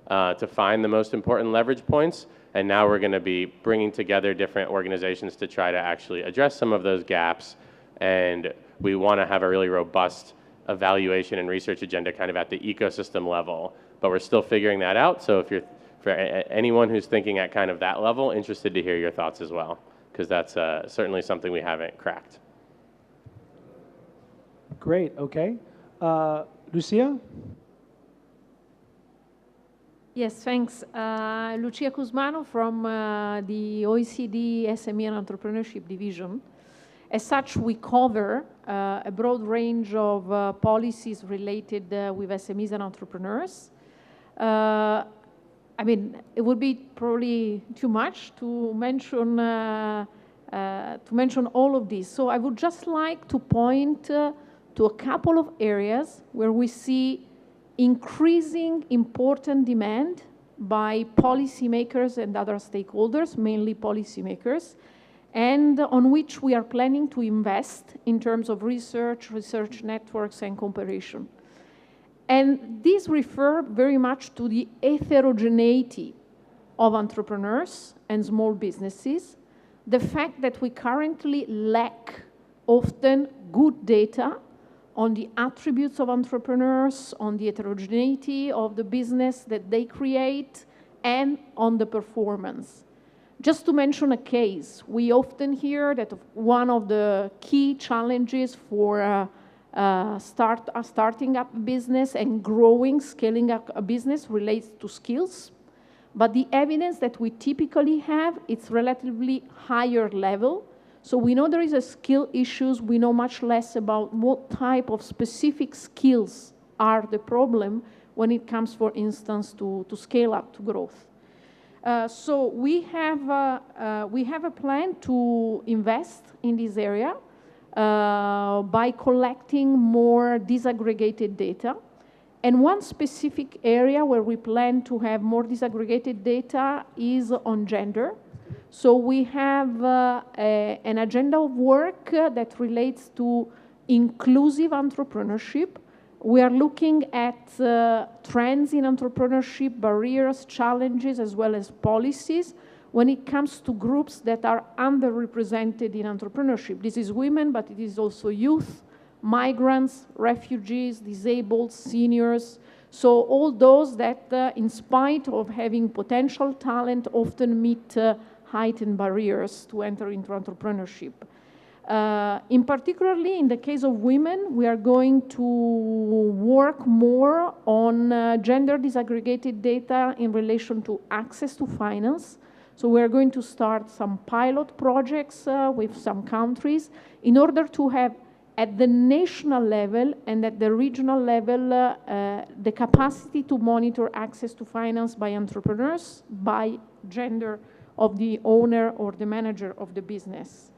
S: to find the most important leverage points. And now we're going to be bringing together different organizations to try to actually address some of those gaps. And we want to have a really robust evaluation and research agenda kind of at the ecosystem level. But we're still figuring that out. So if you're, for anyone who's thinking at kind of that level, interested to hear your thoughts as well, because that's certainly something we haven't cracked.
P: Great, okay. Lucia?
T: Yes, thanks. Lucia Cusmano from the OECD SME and Entrepreneurship Division. As such, we cover a broad range of policies related with SMEs and entrepreneurs. I mean, it would be probably too much to mention all of these. So I would just like to point to a couple of areas where we see increasing important demand by policymakers and other stakeholders, mainly policymakers, and on which we are planning to invest in terms of research networks, and cooperation. And these refer very much to the heterogeneity of entrepreneurs and small businesses, the fact that we currently lack often good data on the attributes of entrepreneurs, on the heterogeneity of the business that they create, and on the performance. Just to mention a case, we often hear that one of the key challenges for starting up a business and growing, scaling up a business relates to skills. But the evidence that we typically have, it's relatively higher level. So we know there is a skill issues. We know much less about what type of specific skills are the problem when it comes, for instance, to scale up to growth. So we have a plan to invest in this area by collecting more disaggregated data. And one specific area where we plan to have more disaggregated data is on gender. So we have an agenda of work that relates to inclusive entrepreneurship. We are looking at trends in entrepreneurship, barriers, challenges, as well as policies when it comes to groups that are underrepresented in entrepreneurship. This is women, but it is also youth, migrants, refugees, disabled, seniors. So all those that, in spite of having potential talent, often meet heightened barriers to enter into entrepreneurship. In particularly, in the case of women, we are going to work more on gender disaggregated data in relation to access to finance. So we're going to start some pilot projects with some countries in order to have at the national level and at the regional level the capacity to monitor access to finance by entrepreneurs, by gender of the owner or the manager of the business.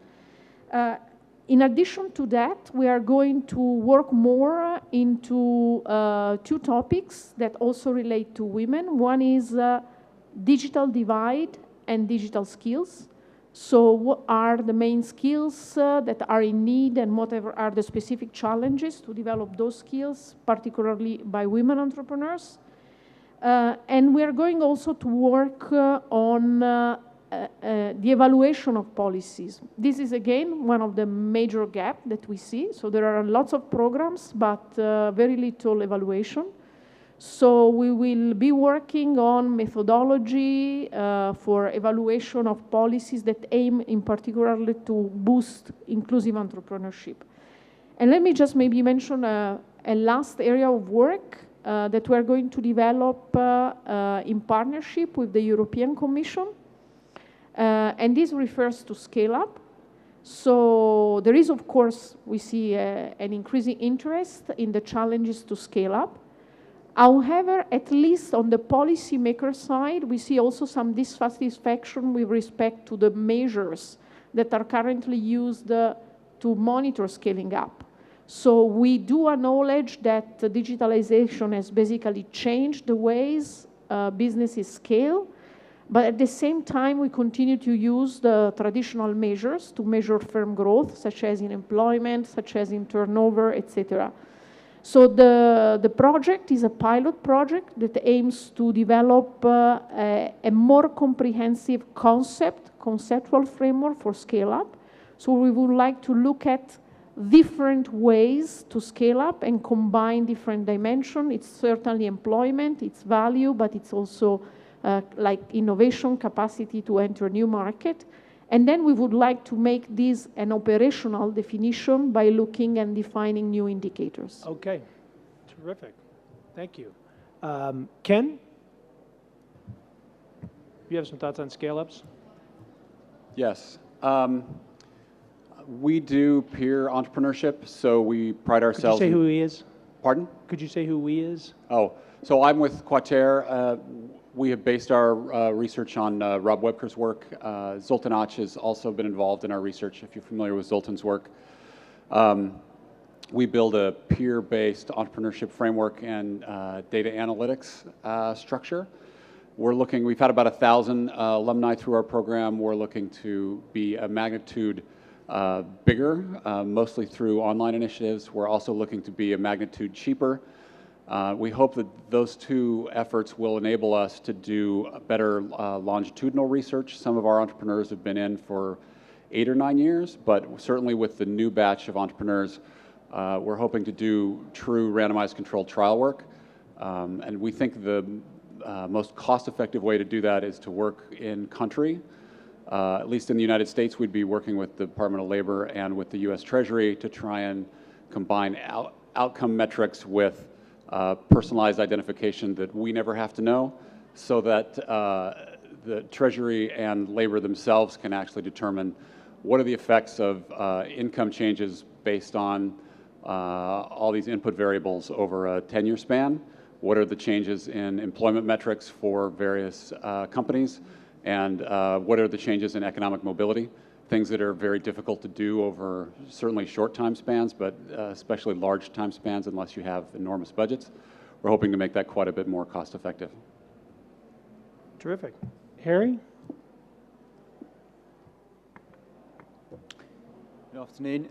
T: In addition to that, we are going to work more into two topics that also relate to women. One is digital divide and digital skills. So what are the main skills that are in need, and whatever are the specific challenges to develop those skills, particularly by women entrepreneurs. And we are going also to work on the evaluation of policies. This is, again, one of the major gaps that we see. So there are lots of programs, but very little evaluation. So we will be working on methodology for evaluation of policies that aim in particular to boost inclusive entrepreneurship. And let me just maybe mention a last area of work that we're going to develop in partnership with the European Commission. And this refers to scale up. So there is, of course, we see an increasing interest in the challenges to scale up. However, at least on the policymaker side, we see also some dissatisfaction with respect to the measures that are currently used to monitor scaling up. So we do acknowledge that digitalization has basically changed the ways businesses scale, but at the same time, we continue to use the traditional measures to measure firm growth, such as in employment, such as in turnover, etc. So the project is a pilot project that aims to develop a more comprehensive conceptual framework for scale-up. So we would like to look at different ways to scale up and combine different dimensions. It's certainly employment, it's value, but it's also like innovation, capacity to enter new market. And then we would like to make this an operational definition by looking and defining new indicators.
P: Okay, terrific. Thank you. Ken, you have some thoughts on scale-ups?
U: Yes. We do peer entrepreneurship, so we pride ourselves.
P: Could you say who he is?
U: Pardon?
P: Could you say who we is?
U: Oh, so I'm with Quater. We have based our research on Rob Webker's work. Zoltan Ach has also been involved in our research, if you're familiar with Zoltan's work. We build a peer-based entrepreneurship framework and data analytics structure. We've had about 1,000 alumni through our program. We're looking to be a magnitude bigger, mostly through online initiatives. We're also looking to be a magnitude cheaper. We hope that those two efforts will enable us to do better longitudinal research. Some of our entrepreneurs have been in for 8 or 9 years, but certainly with the new batch of entrepreneurs, we're hoping to do true randomized controlled trial work. And we think the most cost-effective way to do that is to work in country. At least in the United States, we'd be working with the Department of Labor and with the US Treasury to try and combine outcome metrics with personalized identification that we never have to know, so that the Treasury and Labor themselves can actually determine what are the effects of income changes based on all these input variables over a 10-year span, what are the changes in employment metrics for various companies, and what are the changes in economic mobility, things that are very difficult to do over certainly short time spans, but especially large time spans unless you have enormous budgets. We're hoping to make that quite a bit more cost effective.
P: Terrific. Harry?
V: Good afternoon.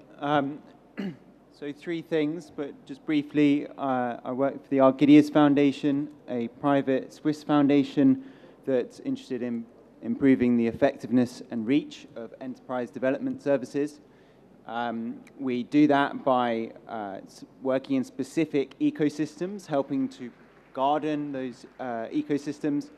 V: So 3 things, but just briefly, I work for the Argidius Foundation, a private Swiss foundation that's interested in improving the effectiveness and reach of enterprise development services. We do that by working in specific ecosystems, helping to garden those ecosystems.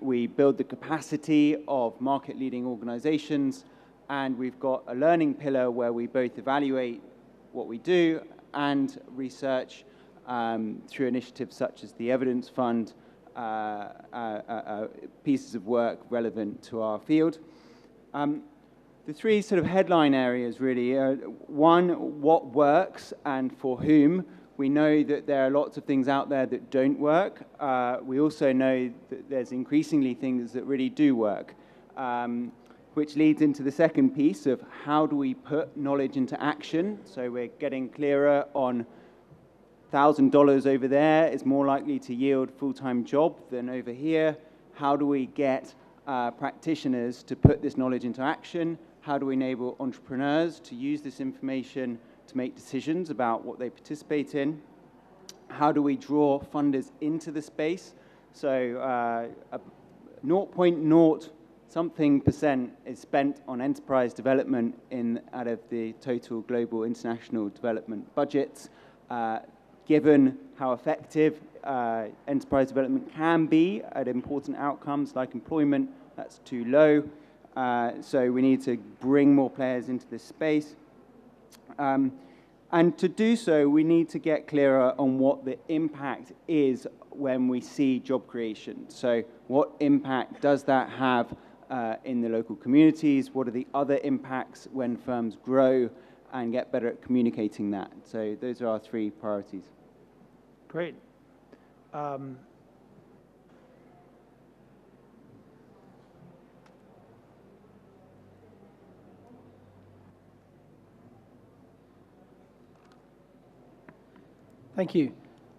V: We build the capacity of market-leading organizations, and we've got a learning pillar where we both evaluate what we do and research through initiatives such as the Evidence Fund, pieces of work relevant to our field. The 3 sort of headline areas really are, 1, what works and for whom. We know that there are lots of things out there that don't work. We also know that there's increasingly things that really do work. which leads into the second piece of how do we put knowledge into action. So we're getting clearer on $1,000 over there is more likely to yield full-time job than over here. How do we get practitioners to put this knowledge into action? How do we enable entrepreneurs to use this information to make decisions about what they participate in? How do we draw funders into the space? So 0.0 something percent is spent on enterprise development out of the total global international development budgets. Given how effective enterprise development can be at important outcomes like employment, that's too low. So we need to bring more players into this space. And to do so, we need to get clearer on what the impact is when we see job creation. So what impact does that have in the local communities? What are the other impacts when firms grow, and get better at communicating that? So those are our three priorities.
P: Great.
C: Thank you.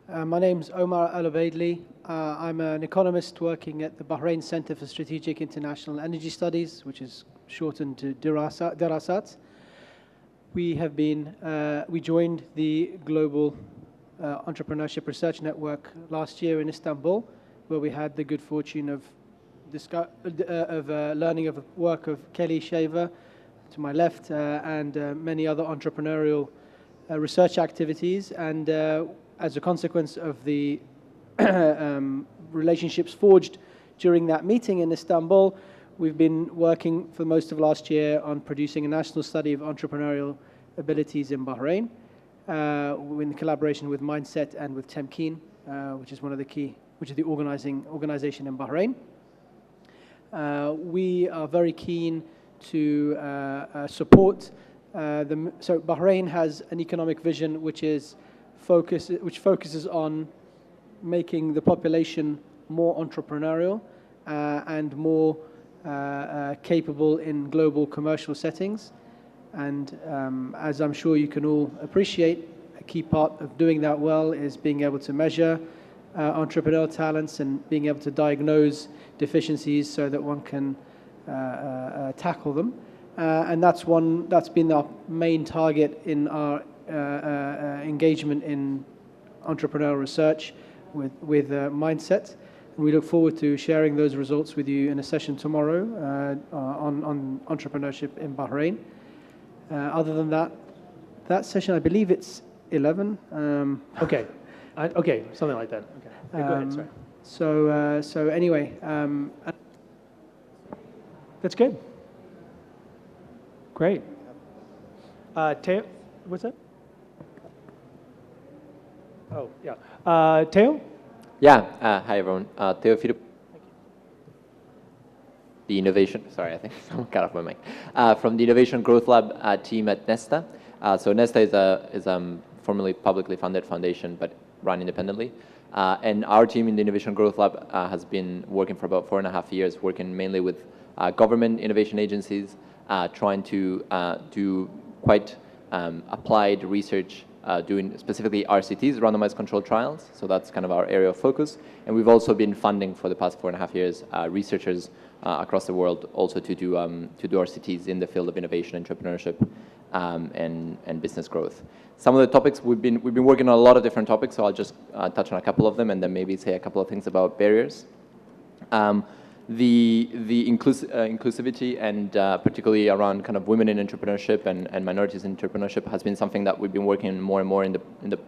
C: My name's Omar Al-Ubaidli. I'm an economist working at the Bahrain Center for Strategic International Energy Studies, which is shortened to Dirasat. We joined the Global Entrepreneurship Research Network last year in Istanbul, where we had the good fortune of learning of the work of Kelly Shaver to my left and many other entrepreneurial research activities. And as a consequence of the relationships forged during that meeting in Istanbul, we've been working for most of last year on producing a national study of entrepreneurial abilities in Bahrain, in collaboration with Mindset and with Temkeen, which is the organization in Bahrain. We are very keen to support so Bahrain has an economic vision which focuses on making the population more entrepreneurial and more capable in global commercial settings. And as I'm sure you can all appreciate, a key part of doing that well is being able to measure entrepreneurial talents and being able to diagnose deficiencies so that one can tackle them. And that's been our main target in our engagement in entrepreneurial research with Mindset. And we look forward to sharing those results with you in a session tomorrow on entrepreneurship in Bahrain. Other than that session, I believe it's 11.
P: Okay. Okay, something like that. Okay. Yeah, go ahead, sorry.
C: So anyway,
P: that's good. Great. Teo, what's that? Oh, yeah. Teo?
D: Yeah, hi everyone. Teo Filip. The innovation, sorry, I think someone cut off my mic. From the Innovation Growth Lab team at Nesta. So Nesta is a formerly publicly funded foundation, but run independently. And our team in the Innovation Growth Lab has been working for about 4.5 years, working mainly with government innovation agencies, trying to do quite applied research, doing specifically RCTs, randomized controlled trials. So that's kind of our area of focus. And we've also been funding for the past 4.5 years researchers across the world also to do RCTs in the field of innovation, entrepreneurship, and business growth. Some of the topics we've been working on a lot of different topics, so I'll just touch on a couple of them and then maybe say a couple of things about barriers. The inclusivity and particularly around kind of women in entrepreneurship and minorities in entrepreneurship has been something that we've been working more and more in the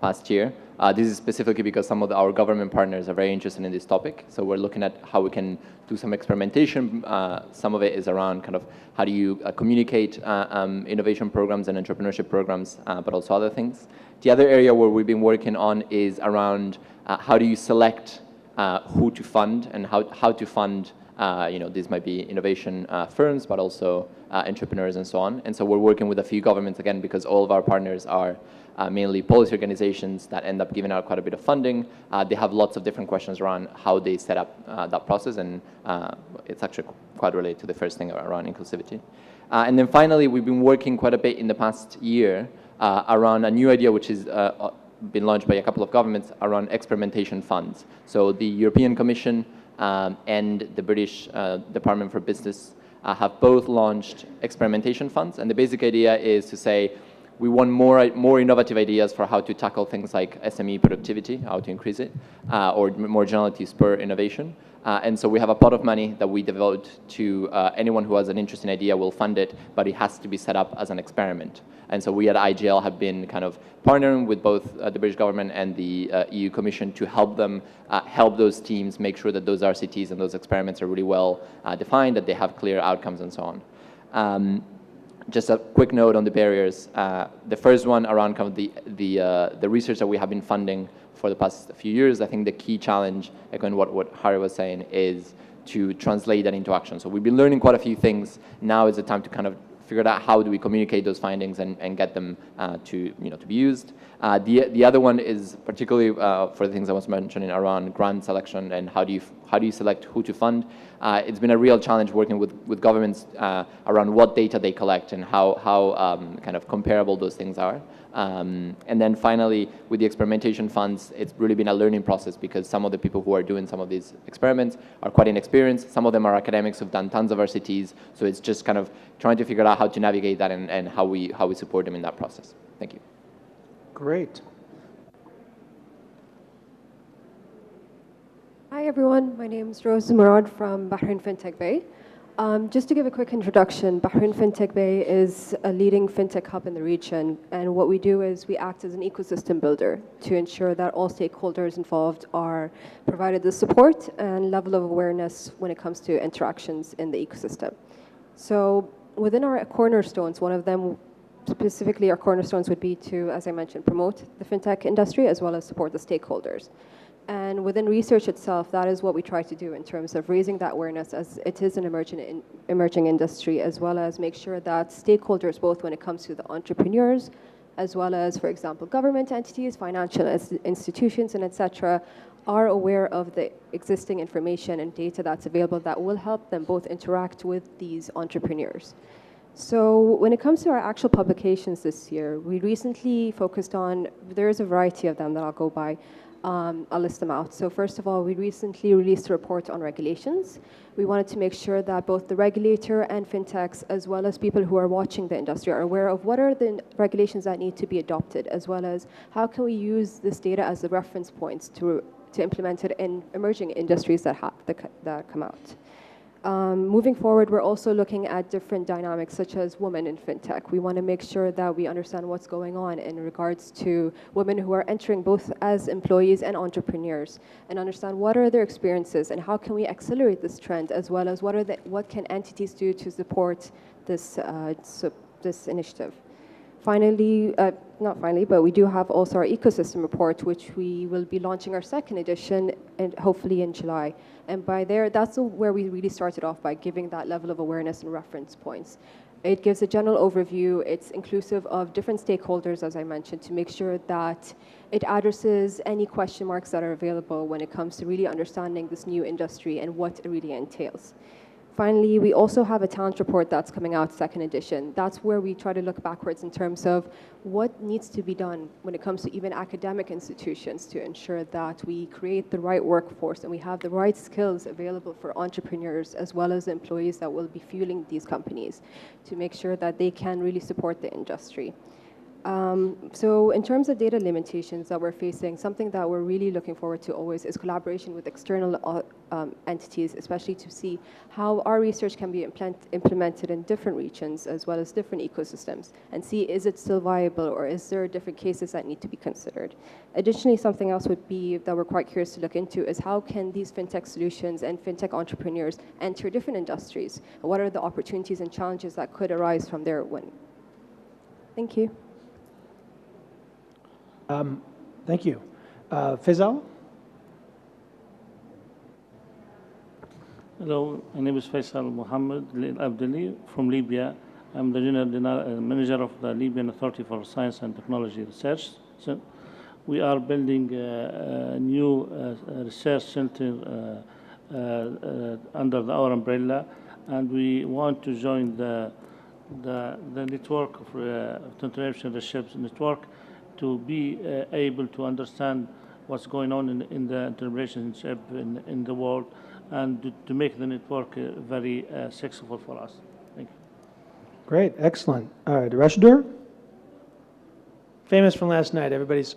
D: past year. This is specifically because some of our government partners are very interested in this topic. So we're looking at how we can do some experimentation. Some of it is around kind of how do you communicate innovation programs and entrepreneurship programs, but also other things. The other area where we've been working on is around how do you select who to fund and how to fund, these might be innovation firms, but also entrepreneurs and so on. And so we're working with a few governments, again, because all of our partners are mainly policy organizations that end up giving out quite a bit of funding. They have lots of different questions around how they set up that process, and it's actually quite related to the first thing around inclusivity. And then finally, we've been working quite a bit in the past year around a new idea which is been launched by a couple of governments around experimentation funds. So the European Commission and the British Department for Business have both launched experimentation funds, and the basic idea is to say we want more innovative ideas for how to tackle things like SME productivity, how to increase it, or more generally to spur innovation. And so we have a pot of money that we devote to anyone who has an interesting idea. Will fund it, but it has to be set up as an experiment. And so we at IGL have been kind of partnering with both the British government and the EU Commission to help them help those teams make sure that those RCTs and those experiments are really well defined, that they have clear outcomes and so on. Just a quick note on the barriers. The first one around kind of the research that we have been funding for the past few years. I think the key challenge, echoing what Harry was saying, is to translate that into action. So we've been learning quite a few things. Now is the time to kind of figure out how do we communicate those findings and get them to be used. The other one is particularly for the things I was mentioning around grant selection and how do you select who to fund. It's been a real challenge working with governments around what data they collect and how kind of comparable those things are. And then finally, with the experimentation funds, it's really been a learning process because some of the people who are doing some of these experiments are quite inexperienced. Some of them are academics who've done tons of RCTs. So it's just kind of trying to figure out how to navigate that and how we support them in that process. Thank you.
E: Great.
F: Hi, everyone. My name is Rose Murad from Bahrain FinTech Bay. Just to give a quick introduction, Bahrain FinTech Bay is a leading fintech hub in the region, and what we do is we act as an ecosystem builder to ensure that all stakeholders involved are provided the support and level of awareness when it comes to interactions in the ecosystem. So within our cornerstones, one of them, specifically our cornerstones, would be to, as I mentioned, promote the fintech industry as well as support the stakeholders. And within research itself, that is what we try to do in terms of raising that awareness, as it is an emerging industry, as well as make sure that stakeholders, both when it comes to the entrepreneurs, as well as, for example, government entities, financial institutions, and etc., are aware of the existing information and data that's available that will help them both interact with these entrepreneurs. So when it comes to our actual publications this year, we recently focused on, there's a variety of them that I'll go by. I'll list them out. So first of all, we recently released a report on regulations. We wanted to make sure that both the regulator and fintechs, as well as people who are watching the industry, are aware of what are the regulations that need to be adopted, as well as how can we use this data as the reference points to implement it in emerging industries that come out. Moving forward, we're also looking at different dynamics such as women in fintech. We want to make sure that we understand what's going on in regards to women who are entering both as employees and entrepreneurs, and understand what are their experiences and how can we accelerate this trend, as well as what can entities do to support this initiative. Finally, not finally, but we do have also our ecosystem report, which we will be launching our second edition, and hopefully in July. And by there, that's where we really started off, by giving that level of awareness and reference points. It gives a general overview. It's inclusive of different stakeholders, as I mentioned, to make sure that it addresses any question marks that are available when it comes to really understanding this new industry and what it really entails. Finally, we also have a talent report that's coming out, second edition. That's where we try to look backwards in terms of what needs to be done when it comes to even academic institutions to ensure that we create the right workforce and we have the right skills available for entrepreneurs as well as employees that will be fueling these companies to make sure that they can really support the industry. So in terms of data limitations that we're facing, something that we're really looking forward to always is collaboration with external entities, especially to see how our research can be implemented in different regions as well as different ecosystems, and see is it still viable or is there different cases that need to be considered. Additionally, something else would be that we're quite curious to look into is how can these fintech solutions and fintech entrepreneurs enter different industries? What are the opportunities and challenges that could arise from their win? Thank you.
P: Thank you. Faisal?
W: Hello, my name is Faisal Mohammed Abdali from Libya.
E: I'm the General Manager of the Libyan Authority for Science and Technology Research. So we are building a new research center under our umbrella, and we want to join the network of entrepreneurship network to be able to understand what's going on in the entrepreneurship in the world, and to make the network very successful for us. Thank you.
P: Great, excellent. All right, Rashidor? Famous from last night, everybody's.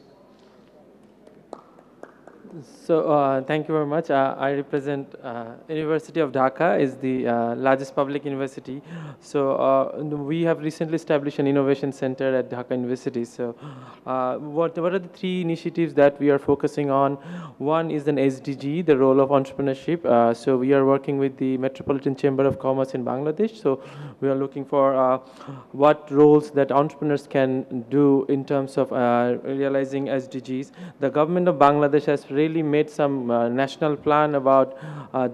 G: So thank you very much. I represent University of Dhaka, is the largest public university. So we have recently established an innovation center at Dhaka University. So what are the three initiatives that we are focusing on? One is an SDG, the role of entrepreneurship. So we are working with the Metropolitan Chamber of Commerce in Bangladesh. So we are looking for what roles that entrepreneurs can do in terms of realizing SDGs. The government of Bangladesh has really made some national plan about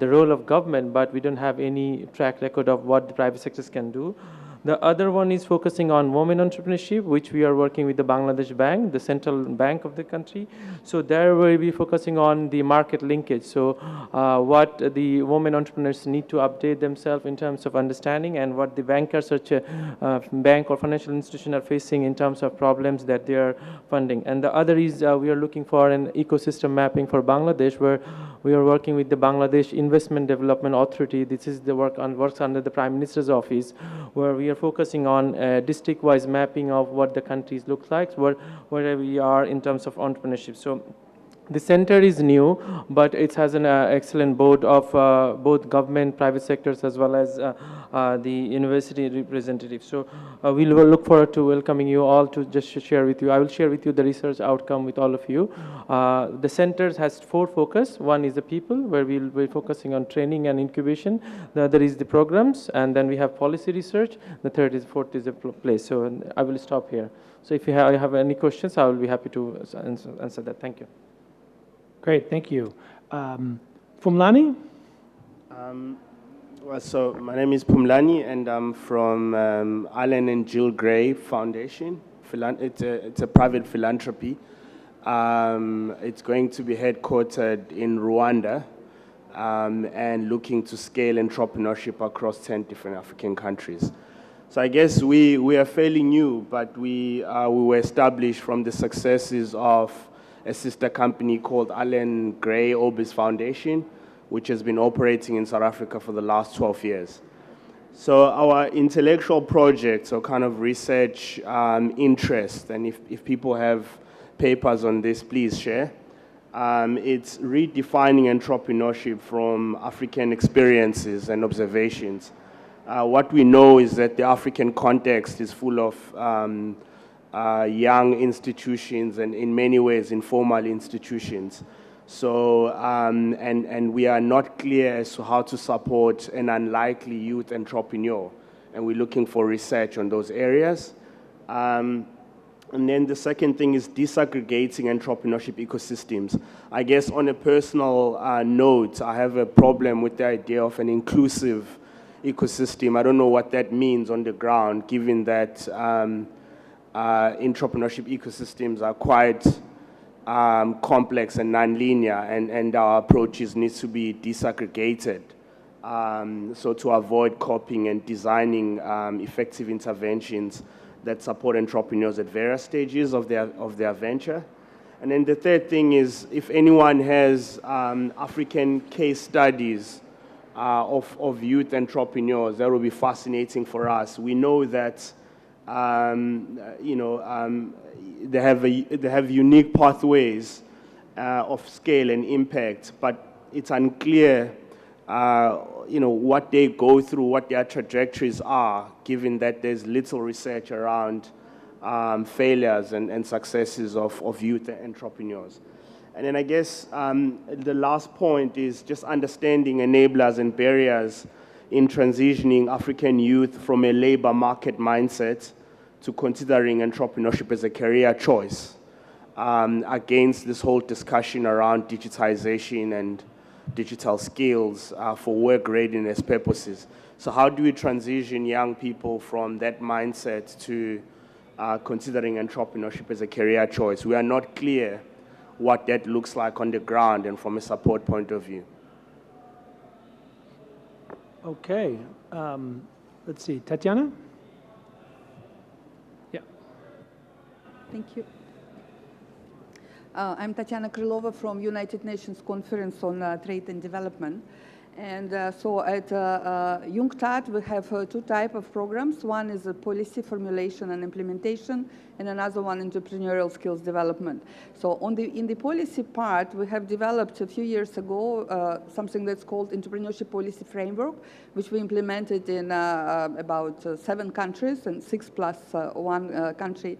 G: the role of government, but we don't have any track record of what the private sectors can do. The other one is focusing on women entrepreneurship, which we are working with the Bangladesh Bank, the central bank of the country. So there we'll be focusing on the market linkage. So what the women entrepreneurs need to update themselves in terms of understanding, and what the bankers, such a bank or financial institution, are facing in terms of problems that they are funding. And the other is we are looking for an ecosystem mapping for Bangladesh, where we are working with the Bangladesh Investment Development Authority. This is the works under the Prime Minister's office, where we are focusing on district-wise mapping of what the countries look like, where we are in terms of entrepreneurship. So the center is new, but it has an excellent board of both government, private sectors, as well as the university representatives. So we will look forward to welcoming you all to just share with you. I will share with you the research outcome with all of you. The center has 4 focus. One is the people, where we will be focusing on training and incubation. The other is the programs, and then we have policy research. The fourth is the place. So I will stop here. So if you have any questions, I will be happy to answer that. Thank you.
P: Great, thank you. Phumlani?
W: So my name is Phumlani, and I'm from Alan and Jill Gray Foundation. It's a private philanthropy. It's going to be headquartered in Rwanda, and looking to scale entrepreneurship across 10 different African countries. So I guess we are fairly new, but we were established from the successes of a sister company called Allen Gray Orbis Foundation, which has been operating in South Africa for the last 12 years. So our intellectual projects, or kind of research interest, and if people have papers on this, please share. It's redefining entrepreneurship from African experiences and observations. What we know is that the African context is full of young institutions, and in many ways informal institutions. So, and we are not clear as to how to support an unlikely youth entrepreneur, and we're looking for research on those areas. And then the second thing is disaggregating entrepreneurship ecosystems. I guess on a personal note, I have a problem with the idea of an inclusive ecosystem. I don't know what that means on the ground, given that entrepreneurship ecosystems are quite complex and nonlinear, and our approaches need to be disaggregated. So to avoid copying and designing effective interventions that support entrepreneurs at various stages of their venture. And then the third thing is, if anyone has African case studies of youth entrepreneurs, that will be fascinating for us. We know that they have unique pathways of scale and impact, but it's unclear, what they go through, what their trajectories are, given that there's little research around failures and successes of youth entrepreneurs. And then I guess the last point is just understanding enablers and barriers in transitioning African youth from a labor market mindset to considering entrepreneurship as a career choice, against this whole discussion around digitization digital skills for work readiness purposes. So how do we transition young people from that mindset to considering entrepreneurship as a career choice? We are not clear what that looks like on the ground and from a support point of view.
P: Okay, let's see, Tatiana? Yeah.
H: Thank you. I'm Tatiana Krylova from United Nations Conference on Trade and Development. And so at UNCTAD, we have two types of programs. One is a policy formulation and implementation, and another one entrepreneurial skills development. So in the policy part, we have developed a few years ago something that's called Entrepreneurship Policy Framework, which we implemented in about 7 countries and 6 plus 1 country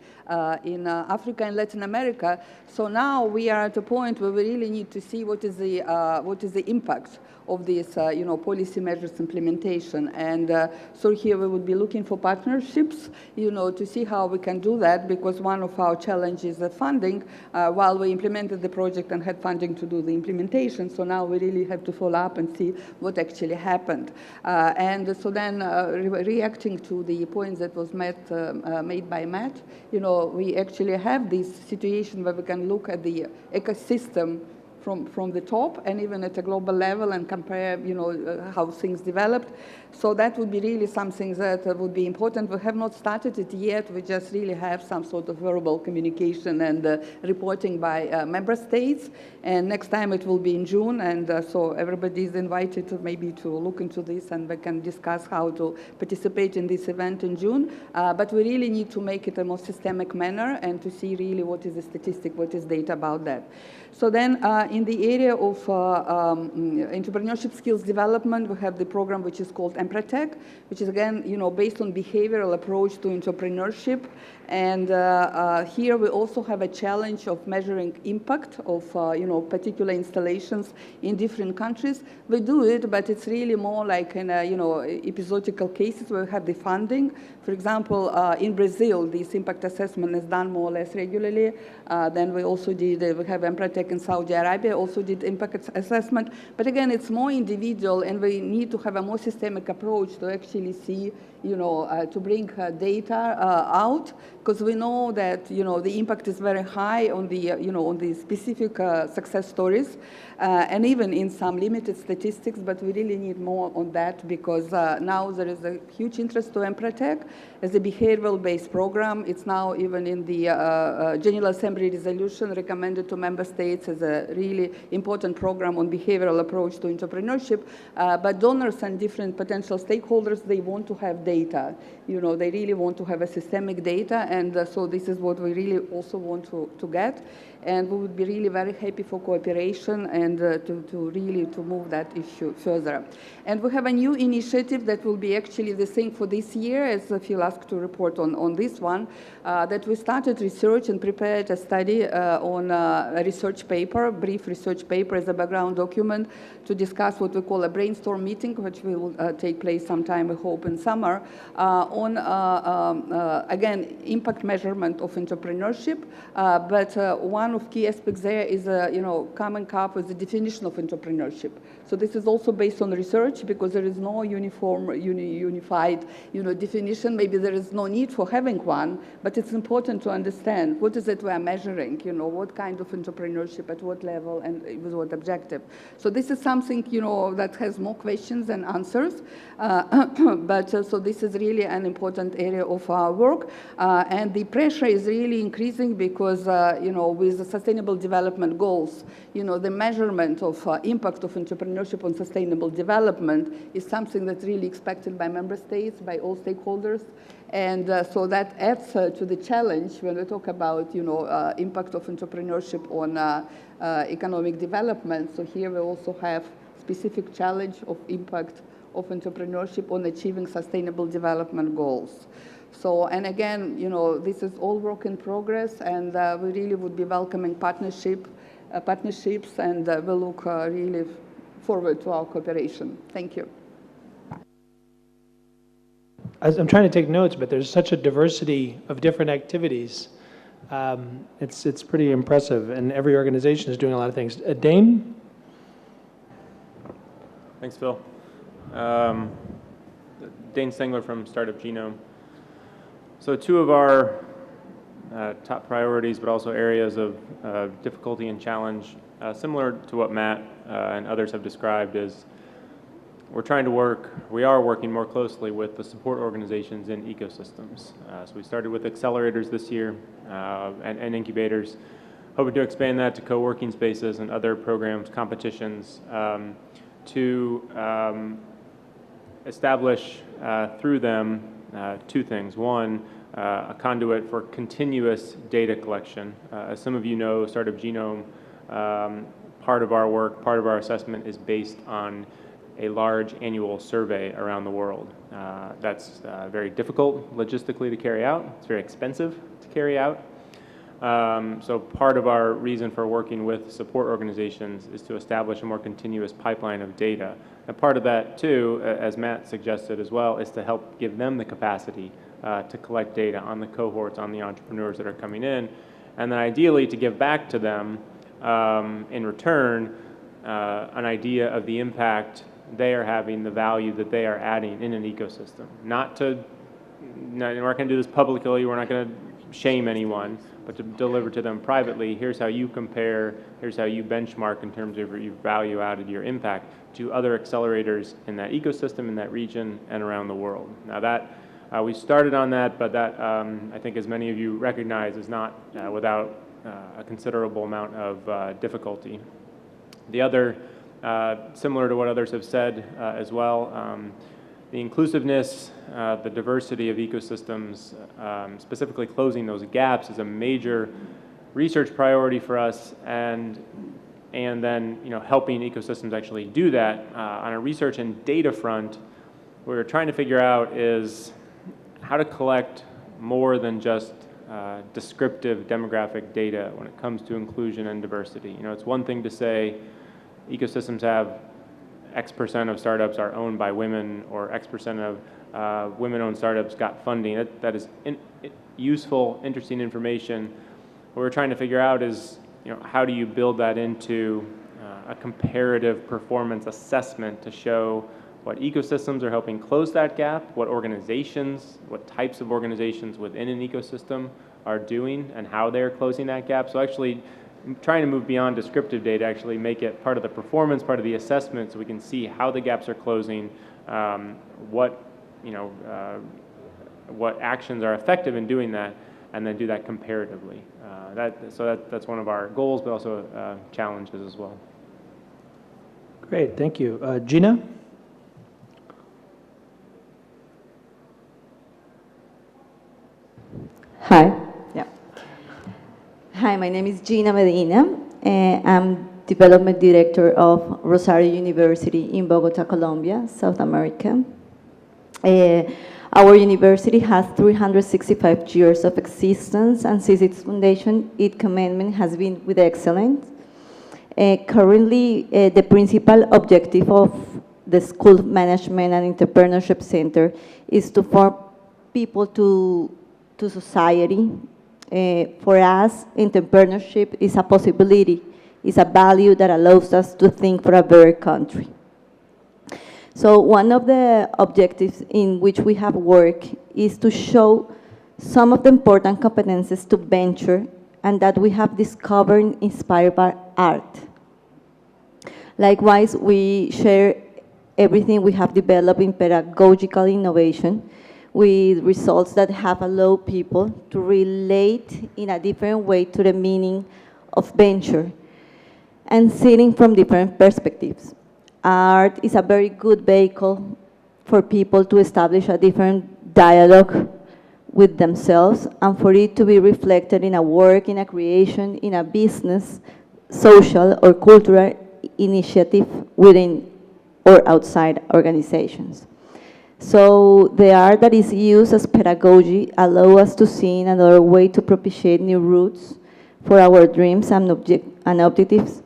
H: in Africa and Latin America. So now we are at a point where we really need to see what is the impact of this, policy measures implementation. And so here we would be looking for partnerships, to see how we can do that, because one of our challenges is funding. While we implemented the project and had funding to do the implementation, so now we really have to follow up and see what actually happened. And so then reacting to the points that was made by Matt, we actually have this situation where we can look at the ecosystem from the top and even at a global level and compare, how things developed. So that would be really something that would be important. We have not started it yet. We just really have some sort of verbal communication and reporting by member states. And next time it will be in June. And so everybody is invited to maybe to look into this, and we can discuss how to participate in this event in June. But we really need to make it a more systemic manner and to see really what is the statistic, what is data about that. So then in the area of entrepreneurship skills development, we have the program which is called Empretech, which is again, based on behavioral approach to entrepreneurship. And here we also have a challenge of measuring impact of, particular installations in different countries. We do it, but it's really more like in, episodical cases where we have the funding. For example, in Brazil, this impact assessment is done more or less regularly. Then we also did, we have Empretech in Saudi Arabia, also did impact assessment. But again, it's more individual, and we need to have a more systemic approach to actually see, to bring data out, because we know that, the impact is very high on the, on the specific success stories, and even in some limited statistics, but we really need more on that, because now there is a huge interest to Empretech as a behavioral-based program. It's now even in the General Assembly resolution recommended to member states as a really important program on behavioral approach to entrepreneurship. But donors and different potential stakeholders, they want to have data. They really want to have a systemic data, and so this is what we really also want to get. And we would be really very happy for cooperation and to really move that issue further. And we have a new initiative that will be actually the same for this year, as I feel asked to report on this one, that we started research and prepared a study on a research paper, brief research paper as a background document to discuss what we call a brainstorm meeting, which will take place sometime, we hope, in summer, on, again, impact measurement of entrepreneurship. But one of key aspects there is, coming up with the definition of entrepreneurship. So this is also based on research, because there is no unified, definition. Maybe there is no need for having one, but it's important to understand what is it we are measuring, what kind of entrepreneurship, at what level, and with what objective. So this is something, that has more questions than answers. But so this is really an important area of our work. And the pressure is really increasing because, with the Sustainable Development Goals, the measurement of impact of entrepreneurship on sustainable development is something that's really expected by member states, by all stakeholders. And so that adds to the challenge when we talk about, impact of entrepreneurship on economic development. So here we also have specific challenge of impact of entrepreneurship on achieving sustainable development goals. So, and again, this is all work in progress, and we really would be welcoming partnerships, and we look really forward to our cooperation. Thank you.
P: I'm trying to take notes, but there's such a diversity of different activities. It's pretty impressive, and every organization is doing a lot of things. Dane?
K: Thanks, Phil. Dane Stengler from Startup Genome. So two of our top priorities, but also areas of difficulty and challenge, similar to what Matt and others have described, is we are working more closely with the support organizations in ecosystems. So we started with accelerators this year and incubators, hoping to expand that to co-working spaces and other programs, competitions, to establish through them two things. One, a conduit for continuous data collection. As some of you know, Startup Genome, part of our work, part of our assessment is based on a large annual survey around the world. That's very difficult logistically to carry out. It's very expensive to carry out. So part of our reason for working with support organizations is to establish a more continuous pipeline of data. And part of that too, as Matt suggested as well, is to help give them the capacity to collect data on the cohorts, on the entrepreneurs that are coming in, and then ideally to give back to them in return an idea of the impact they are having, the value that they are adding in an ecosystem. We're not going to do this publicly, we're not going to shame anyone, but to deliver to them privately, here's how you compare, here's how you benchmark in terms of your value added, your impact to other accelerators in that ecosystem, in that region, and around the world. Now that, we started on that, but that, I think as many of you recognize, is not without a considerable amount of difficulty. The other, similar to what others have said as well, the inclusiveness, the diversity of ecosystems, specifically closing those gaps, is a major research priority for us, and then helping ecosystems actually do that. On a research and data front, what we're trying to figure out is how to collect more than just descriptive demographic data when it comes to inclusion and diversity. It's one thing to say ecosystems have X% of startups are owned by women, or X% of women-owned startups got funding. That is useful, interesting information. What we're trying to figure out is, how do you build that into a comparative performance assessment to show what ecosystems are helping close that gap, what organizations, what types of organizations within an ecosystem are doing, and how they're closing that gap. So actually, trying to move beyond descriptive data, actually make it part of the performance, part of the assessment, so we can see how the gaps are closing, what actions are effective in doing that, and then do that comparatively. That's one of our goals, but also challenges as well.
P: Great, thank you. Gina?
L: Hi. Yeah. Hi, my name is Gina Medina. I'm Development Director of Rosario University in Bogota, Colombia, South America. Our university has 365 years of existence, and since its foundation, its commitment has been with excellence. Currently, the principal objective of the School Management and Entrepreneurship Center is to form people to society. For us, entrepreneurship is a possibility, is a value that allows us to think for a better country. So one of the objectives in which we have worked is to show some of the important competences to venture and that we have discovered inspired by art. Likewise, we share everything we have developed in pedagogical innovation with results that have allowed people to relate in a different way to the meaning of venture and seeing from different perspectives. Art is a very good vehicle for people to establish a different dialogue with themselves and for it to be reflected in a work, in a creation, in a business, social or cultural initiative within or outside organizations. So the art that is used as pedagogy allows us to see another way to propitiate new routes for our dreams and objectives.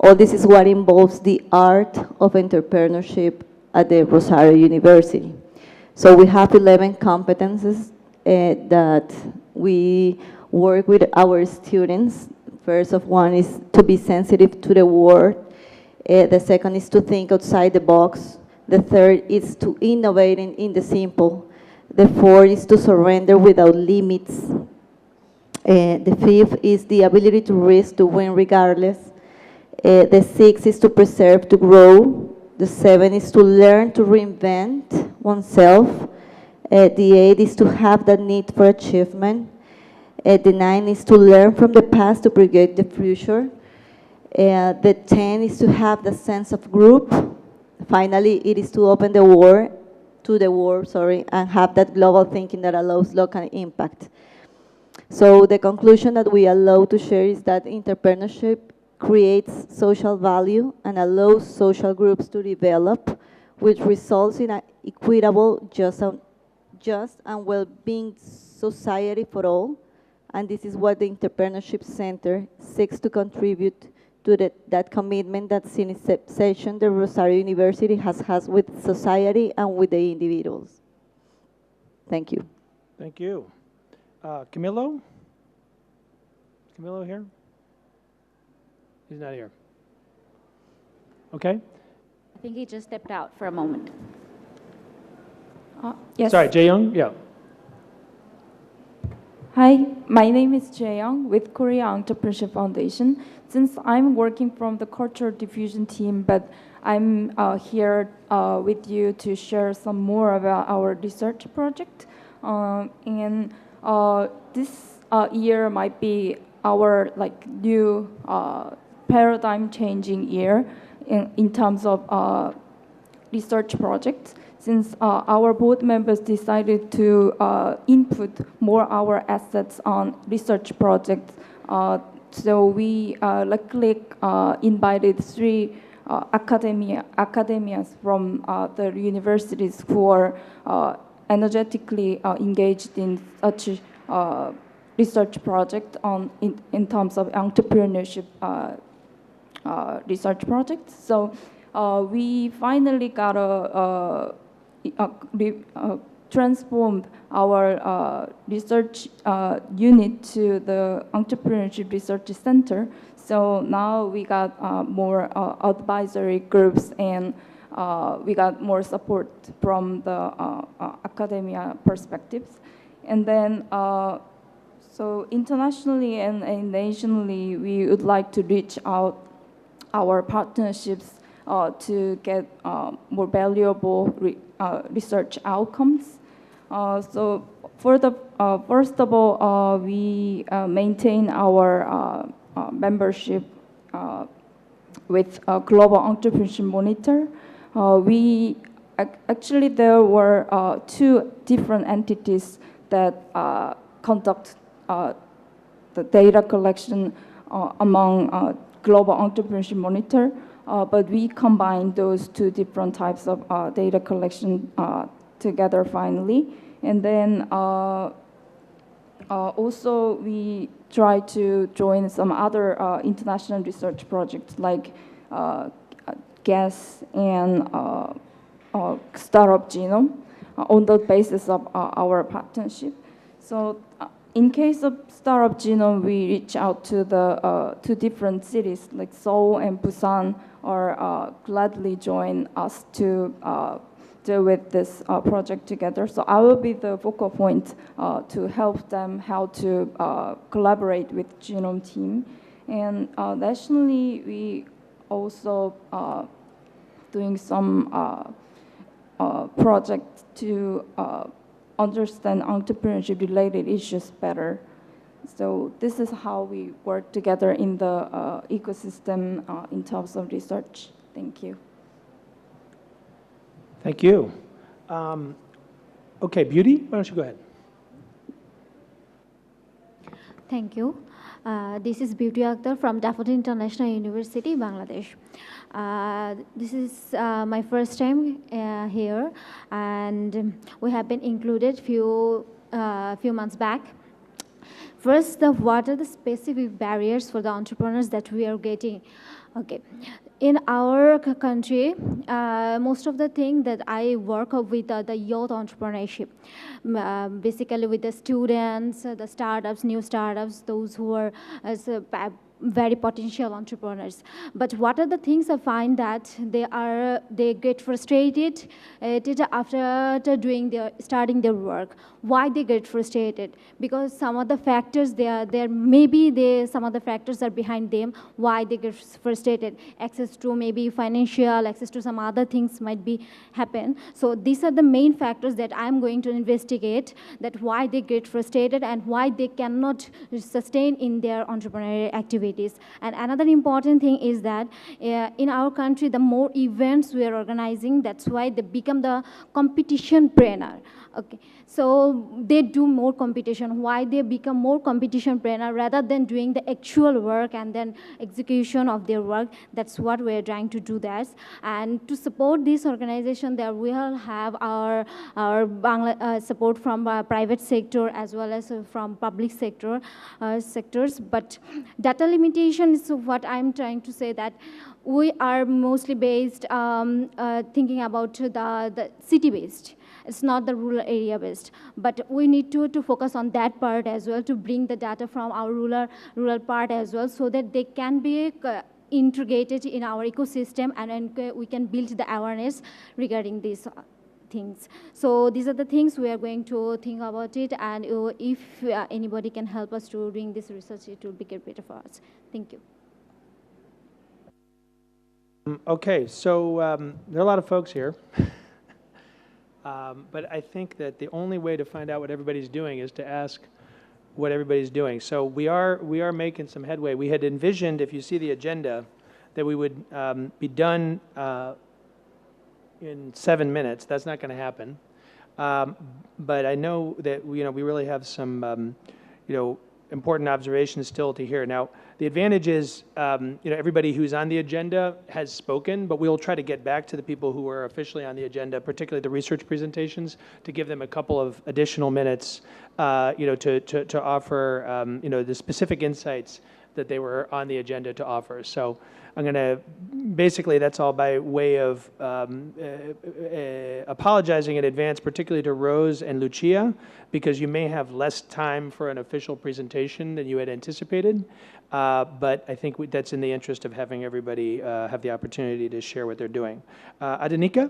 L: All this is what involves the art of entrepreneurship at the Rosario University. So we have 11 competences that we work with our students. First of one is to be sensitive to the world The second is to think outside the box. The third is to innovate in the simple. The fourth is to surrender without limits. The fifth is the ability to risk to win regardless. The sixth is to preserve to grow. The seventh is to learn to reinvent oneself. The eighth is to have that need for achievement. The ninth is to learn from the past to predict the future. The 10 is to have the sense of group. Finally, it is to open the world to the world, and have that global thinking that allows local impact. So the conclusion that we allow to share is that entrepreneurship creates social value and allows social groups to develop, which results in an equitable, just and well-being society for all. And this is what the Entrepreneurship Center seeks to contribute to that commitment that since inception the Rosario University has with society and with the individuals. Thank you.
P: Thank you. Camilo? Camilo here? He's not here. Okay.
Q: I think he just stepped out for a moment.
J: Yes.
P: Sorry, Jae Young? Yeah.
J: Hi, my name is Jae Young with Korea Entrepreneurship Foundation. Since I'm working from the cultural diffusion team, but I'm here with you to share some more about our research project. And this year might be our new paradigm-changing year in terms of research projects. Since our board members decided to input more our assets on research projects, so we luckily invited 3 academias from the universities who are energetically engaged in such research project in terms of entrepreneurship research projects. So we finally got transformed our research unit to the Entrepreneurship Research Center. So now we got more advisory groups, and we got more support from the academia perspectives. And then, so internationally and nationally, we would like to reach out our partnerships to get more valuable research outcomes. So for the first of all, we maintain our membership with Global Entrepreneurship Monitor. We actually there were 2 different entities that conduct the data collection among Global Entrepreneurship Monitor. But we combined those 2 different types of data collection together finally. And then also we try to join some other international research projects like GAS and Startup Genome on the basis of our partnership. So in case of Startup Genome, we reach out to the 2 different cities like Seoul and Busan are gladly join us to deal with this project together. So I will be the focal point to help them how to collaborate with Genome team. And nationally, we also doing some projects to understand entrepreneurship-related issues better. So this is how we work together in the ecosystem in terms of research. Thank you.
P: Thank you. Okay, Beauty, why don't you go ahead?
M: Thank you. This is Beauty Akhtar from Daffodil International University, Bangladesh. This is my first time here, and we have been included few months back. First, what are the specific barriers for the entrepreneurs that we are getting? Okay, in our country, most of the thing that I work with the youth entrepreneurship, basically with the students, the startups, new startups, those who are very potential entrepreneurs. But what are the things I find that they get frustrated after starting their work. Why they get frustrated? Because some of the factors some of the factors are behind them why they get frustrated. Access to maybe financial, access to some other things might be happen. So these are the main factors that I'm going to investigate, that why they get frustrated and why they cannot sustain in their entrepreneurial activities. And another important thing is that in our country, the more events we are organizing, that's why they become the competition trainer. Okay, so they do more competition. Why they become more competition trainer rather than doing the actual work and then execution of their work? That's what we're trying to do that. And to support this organization, there will have our support from private sector as well as from public sectors. But data limitation is what I'm trying to say, that we are mostly based thinking about the city-based. It's not the rural area based, but we need to focus on that part as well, to bring the data from our rural part as well, so that they can be integrated in our ecosystem, and then we can build the awareness regarding these things. So these are the things we are going to think about it, and if anybody can help us to doing this research, it will be better for us. Thank you.
P: Okay, so there are a lot of folks here. But I think that the only way to find out what everybody's doing is to ask what everybody's doing. So we are making some headway. We had envisioned, if you see the agenda, that we would be done in 7 minutes. That's not going to happen. But I know that we really have some important observations still to hear. Now, the advantage is everybody who's on the agenda has spoken, but we'll try to get back to the people who are officially on the agenda, particularly the research presentations, to give them a couple of additional minutes to offer the specific insights that they were on the agenda to offer. So I'm going to, basically that's all by way of apologizing in advance, particularly to Rose and Lucia, because you may have less time for an official presentation than you had anticipated. But I think that's in the interest of having everybody have the opportunity to share what they're doing. Adenika?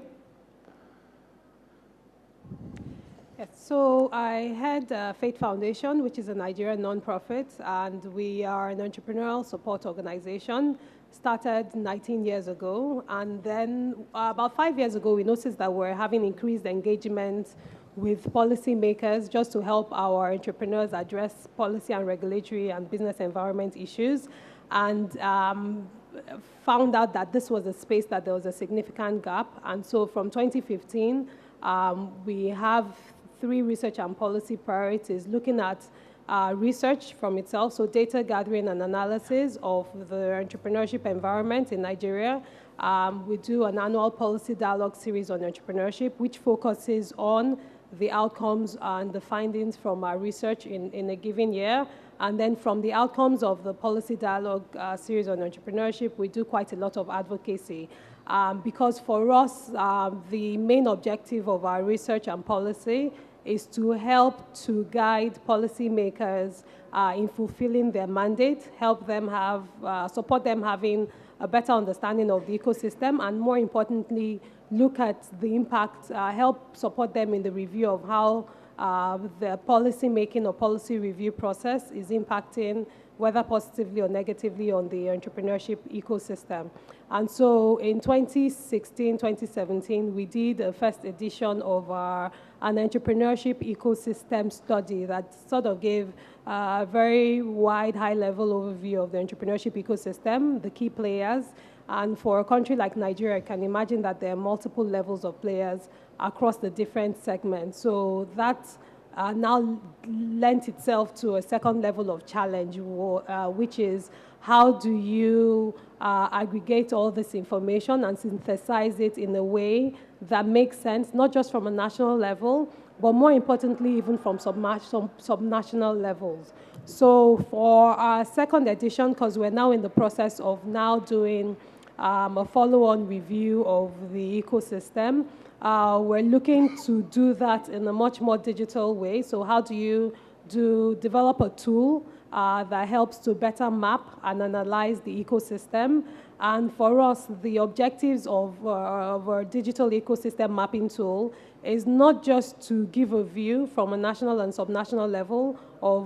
A: Yes, so I had Faith Foundation, which is a Nigerian nonprofit, and we are an entrepreneurial support organization. Started 19 years ago, and then about 5 years ago, we noticed that we're having increased engagement with policymakers just to help our entrepreneurs address policy and regulatory and business environment issues, and found out that this was a space that there was a significant gap. And so from 2015, we have 3 research and policy priorities looking at research from itself, so data gathering and analysis of the entrepreneurship environment in Nigeria. We do an annual policy dialogue series on entrepreneurship, which focuses on the outcomes and the findings from our research in a given year. And then from the outcomes of the policy dialogue series on entrepreneurship, we do quite a lot of advocacy. Because for us, the main objective of our research and policy is to help to guide policymakers in fulfilling their mandate, help them have, support them having a better understanding of the ecosystem, and more importantly, look at the impact, help support them in the review of how the policy making or policy review process is impacting, whether positively or negatively, on the entrepreneurship ecosystem. And so in 2016, 2017, we did a first edition of an entrepreneurship ecosystem study that sort of gave a very wide, high-level overview of the entrepreneurship ecosystem, the key players. And for a country like Nigeria, I can imagine that there are multiple levels of players across the different segments. So that now lent itself to a second level of challenge, which is how do you aggregate all this information and synthesize it in a way that makes sense, not just from a national level, but more importantly, even from subnational levels. So for our second edition, because we're now in the process of now doing a follow-on review of the ecosystem, we're looking to do that in a much more digital way. So how do you develop a tool that helps to better map and analyze the ecosystem. And for us, the objectives of our digital ecosystem mapping tool is not just to give a view from a national and subnational level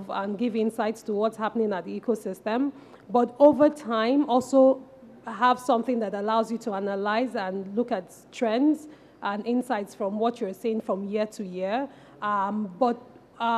A: and give insights to what's happening at the ecosystem, but over time also have something that allows you to analyze and look at trends and insights from what you're seeing from year to year, but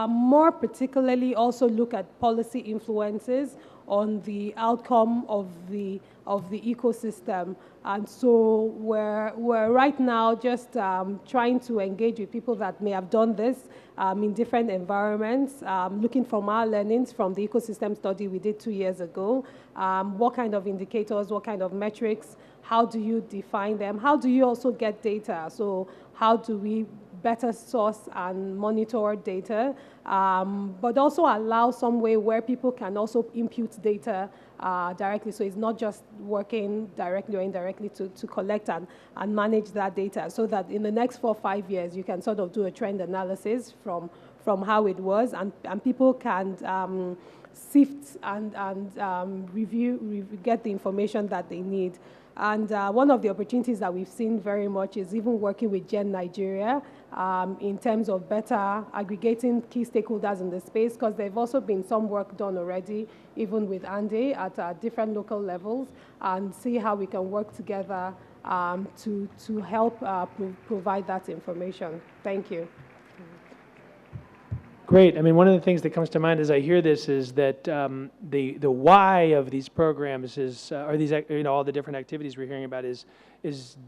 A: more particularly also look at policy influences on the outcome of the ecosystem. And so we're right now just trying to engage with people that may have done this in different environments, looking from our learnings from the ecosystem study we did 2 years ago. What kind of indicators, what kind of metrics, how do you define them? How do you also get data? So how do we better source and monitor data, but also allow some way where people can also impute data directly. So it's not just working directly or indirectly to collect and manage that data, so that in the next 4 or 5 years, you can sort of do a trend analysis from how it was, and people can sift and get the information that they need. And one of the opportunities that we've seen very much is even working with Gen Nigeria in terms of better aggregating key stakeholders in the space, because there's also been some work done already, even with Andy at different local levels, and see how we can work together to help provide that information. Thank you.
P: Great. I mean, one of the things that comes to mind as I hear this is that the why of these programs is, or these, all the different activities we're hearing about is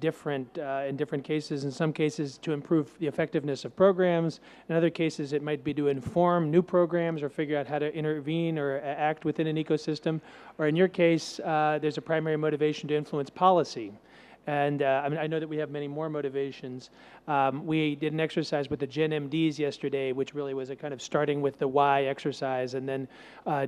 P: different in different cases. In some cases, to improve the effectiveness of programs. In other cases, it might be to inform new programs or figure out how to intervene or act within an ecosystem. Or in your case, there's a primary motivation to influence policy. And I know that we have many more motivations. We did an exercise with the Gen MDs yesterday, which really was a kind of starting with the why exercise and then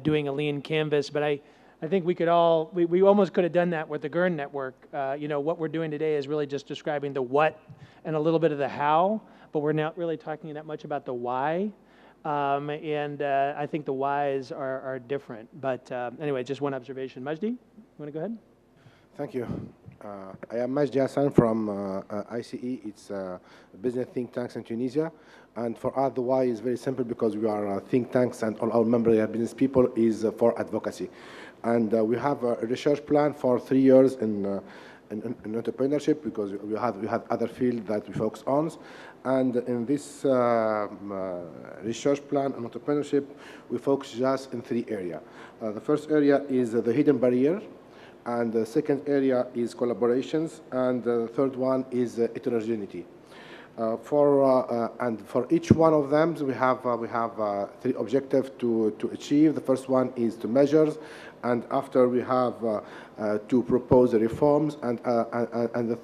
P: doing a lean canvas. But I think we almost could have done that with the GERN network. What we're doing today is really just describing the what and a little bit of the how, but we're not really talking that much about the why. I think the whys are different. But anyway, just one observation. Majdi, you want to go ahead?
I: Thank you. I am Majdi Hassan from ICE. It's business think tanks in Tunisia. And for us, the why is very simple, because we are think tanks and all our members are business people is for advocacy. And we have a research plan for 3 years in entrepreneurship, because we have other fields that we focus on. And in this research plan on entrepreneurship, we focus just in 3 areas. The first area is the hidden barrier. And the second area is collaborations, and the third one is heterogeneity. For each one of them, we have 3 objectives to achieve. The first one is to measure, and after we have to propose the reforms, and the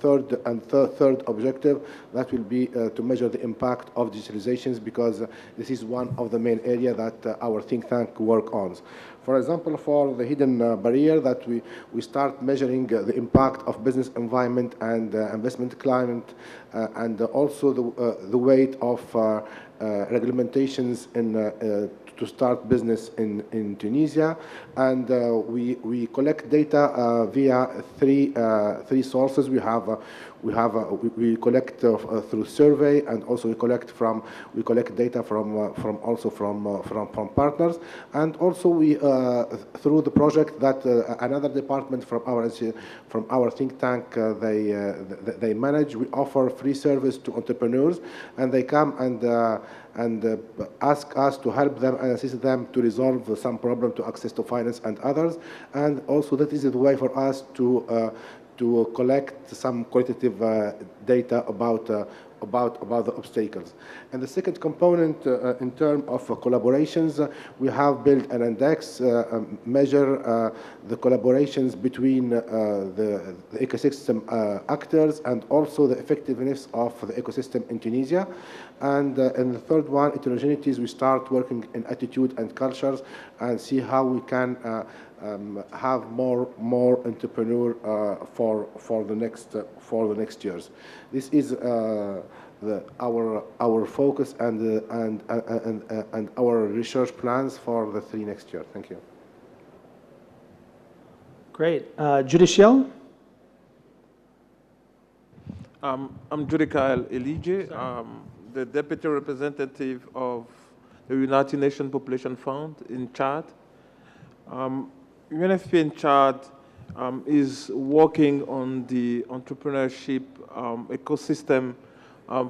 I: third objective that will be to measure the impact of digitalizations, because this is one of the main areas that our think tank work on. For example, for the hidden barrier, that we start measuring the impact of business environment and investment climate, and also the weight of regulations to start business in Tunisia. And we collect data via three sources. We collect through survey, and also we collect data from partners, and also we through the project that another department from our think tank they manage. We offer free service to entrepreneurs, and they come and ask us to help them and assist them to resolve some problem, to access to finance and others. And also that is the way for us to collect some qualitative data about the obstacles. And the second component, in terms of collaborations, we have built an index, measure the collaborations between the ecosystem actors, and also the effectiveness of the ecosystem in Tunisia. And the third one, heterogeneities, we start working in attitude and cultures, and see how we can have more entrepreneur for the next years. This is our focus and our research plans for the 3 next year. Thank you.
P: Great. Judicial?
B: I'm Judikael Elige, the Deputy Representative of the United Nations Population Fund in Chad. UNFP in Chad is working on the entrepreneurship ecosystem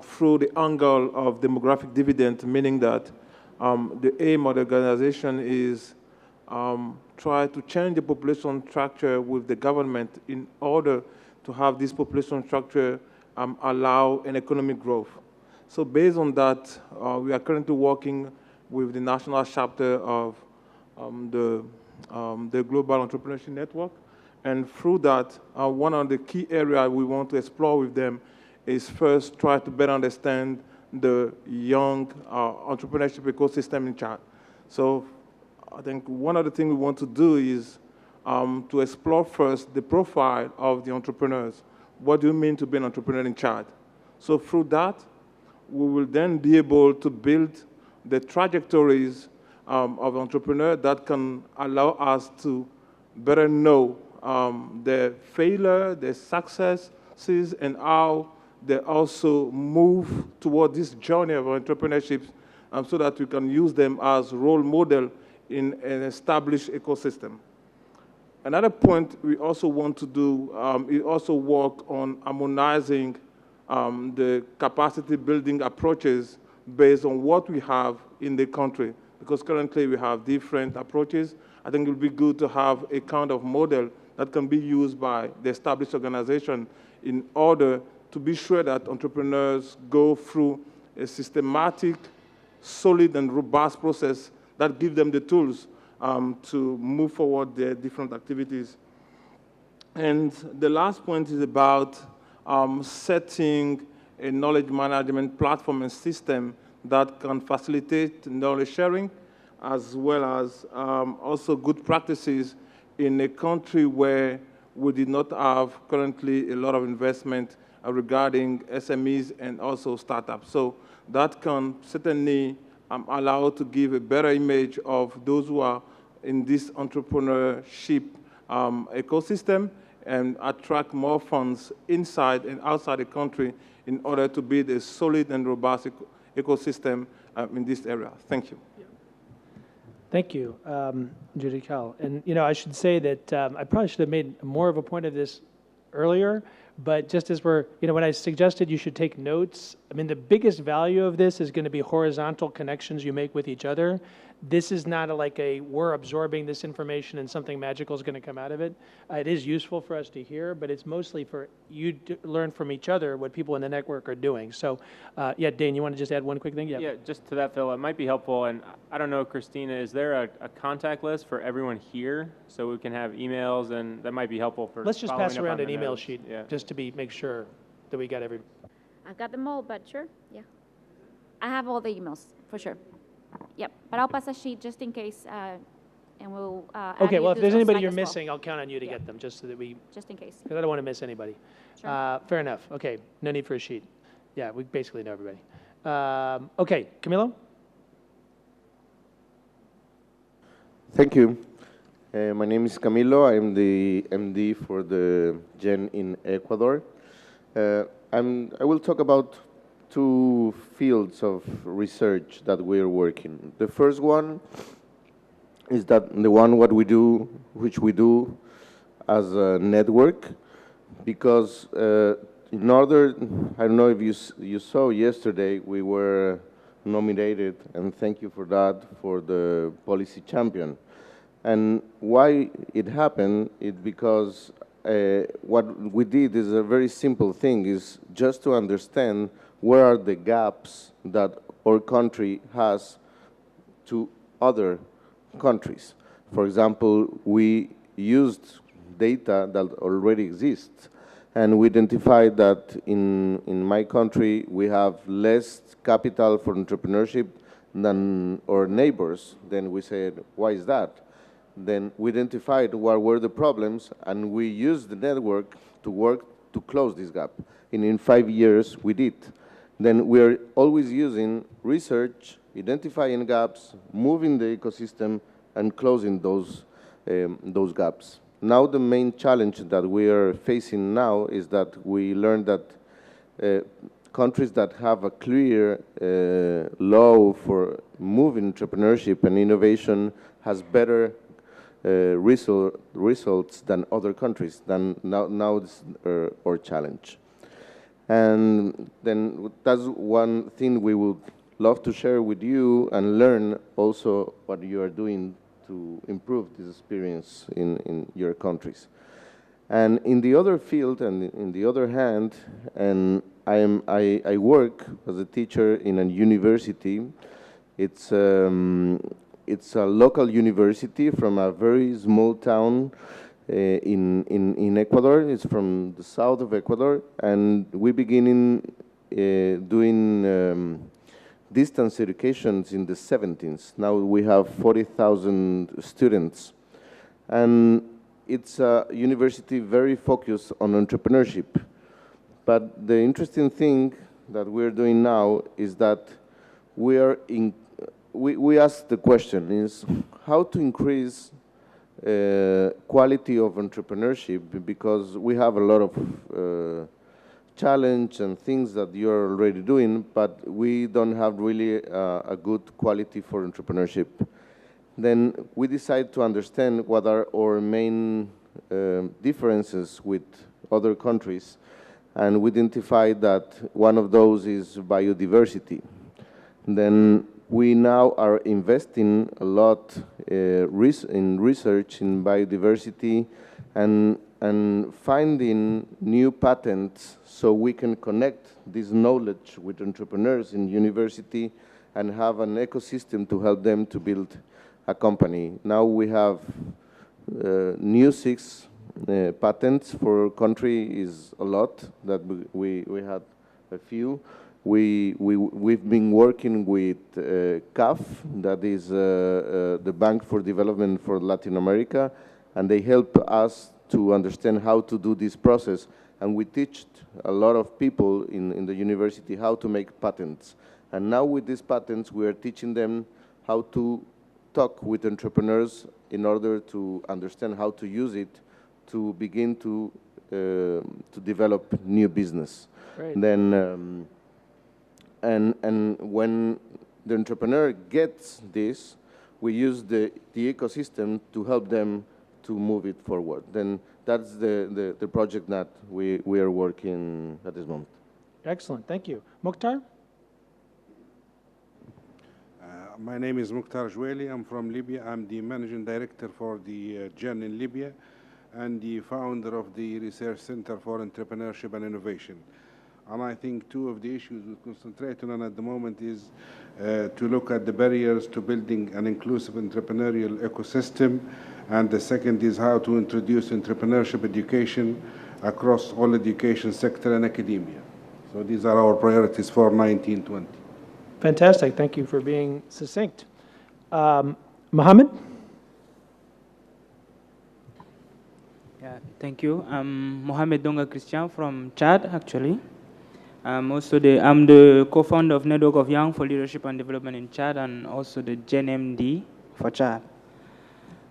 B: through the angle of demographic dividend, meaning that the aim of the organization is try to change the population structure with the government in order to have this population structure allow an economic growth. So based on that, we are currently working with the national chapter of the Global Entrepreneurship Network. And through that, one of the key areas we want to explore with them is first try to better understand the young entrepreneurship ecosystem in Chad. So I think one of the things we want to do is to explore first the profile of the entrepreneurs. What do you mean to be an entrepreneur in Chad? So through that, we will then be able to build the trajectories of entrepreneurs that can allow us to better know their failure, their successes, and how they also move toward this journey of entrepreneurship so that we can use them as role model in an established ecosystem. Another point we also want to do is also work on harmonizing the capacity building approaches based on what we have in the country. Because currently we have different approaches. I think it would be good to have a kind of model that can be used by the established organization in order to be sure that entrepreneurs go through a systematic, solid, and robust process that gives them the tools to move forward their different activities. And the last point is about setting a knowledge management platform and system that can facilitate knowledge sharing, as well as also good practices in a country where we did not have currently a lot of investment regarding SMEs and also startups. So that can certainly allow to give a better image of those who are in this entrepreneurship ecosystem and attract more funds inside and outside the country in order to build a solid and robust ecosystem in this area. Thank you.
P: Thank you, Judy Cal. And, you know, I should say that I probably should have made more of a point of this earlier, but just as we're, you know, when I suggested you should take notes, I mean, the biggest value of this is going to be horizontal connections you make with each other. This is not like we're absorbing this information and something magical is going to come out of it. It is useful for us to hear, but it's mostly for you to learn from each other what people in the network are doing. So, yeah, Dane, you want to just add one quick thing?
K: Yeah, just to that, Phil, it might be helpful, and I don't know, Christina, is there a contact list for everyone here so we can have emails, and that might be helpful for
P: Let's just pass around an email
K: notes.
P: sheet
K: Yeah.
P: just to make sure that we got every.
Q: I've got them all, but sure, yeah. I have all the emails, for sure. Yep, but I'll pass a sheet just in case, and we'll add
P: Okay,
Q: you
P: well,
Q: to
P: if there's
Q: the
P: anybody
Q: Slack
P: you're
Q: as well.
P: missing, I'll count on you to get them, just so that we...
Q: Just in case.
P: Because I don't want to miss anybody.
Q: Sure.
P: Fair enough. Okay, no need for a sheet. Yeah, we basically know everybody. Okay, Camilo?
N: Thank you. My name is Camilo. I'm the MD for the GEN in Ecuador. I will talk about two fields of research that we're working. The first one is that the one which we do as a network, because in order, I don't know if you saw yesterday, we were nominated, and thank you for that, for the policy champion. And why it happened is because what we did is a very simple thing, is just to understand where are the gaps that our country has to other countries. For example, we used data that already exists, and we identified that in my country we have less capital for entrepreneurship than our neighbors. Then we said, why is that? then we identified what were the problems, and we used the network to work to close this gap. And in 5 years, we did. Then we're always using research, identifying gaps, moving the ecosystem, and closing those gaps. Now the main challenge that we are facing now is that we learned that countries that have a clear law for moving entrepreneurship and innovation has better results than other countries. Now this is our challenge. And then that's one thing we would love to share with you and learn also what you are doing to improve this experience in your countries. And in the other field, and in the other hand, and I work as a teacher in a university. It's a local university from a very small town in Ecuador. It's from the south of Ecuador, and we begin doing distance educations in the 70s. Now we have 40,000 students, and it's a university very focused on entrepreneurship. But the interesting thing that we're doing now is that we ask the question is how to increase quality of entrepreneurship, because we have a lot of challenge and things that you're already doing, but we don't have really a good quality for entrepreneurship. Then we decide to understand what are our main differences with other countries, and we identify that one of those is biodiversity. Then we now are investing a lot in research in biodiversity and finding new patents so we can connect this knowledge with entrepreneurs in university and have an ecosystem to help them to build a company. Now we have new 6 patents for country is a lot, that we had a few. We've been working with CAF, that is the Bank for Development for Latin America, and they help us to understand how to do this process. And we teach a lot of people in the university how to make patents. And now with these patents, we are teaching them how to talk with entrepreneurs in order to understand how to use it to begin to develop new business.
P: Great.
N: Then, and when the entrepreneur gets this, we use the ecosystem to help them to move it forward. Then that's the project that we are working at this moment.
P: Excellent, thank you. Mukhtar?
O: My name is Mukhtar Joueli. I'm from Libya. I'm the managing director for the GEN in Libya and the founder of the Research Center for Entrepreneurship and Innovation. And I think 2 of the issues we're concentrating on at the moment is to look at the barriers to building an inclusive entrepreneurial ecosystem. And the second is how to introduce entrepreneurship education across all education sector and academia. So these are our priorities for 1920.
P: Fantastic, thank you for being succinct. Mohammed?
R: Yeah, thank you. I'm Mohamed Donga Christian from Chad, actually. I'm the co-founder of Network of Young for Leadership and Development in Chad, and also the GenMD for Chad.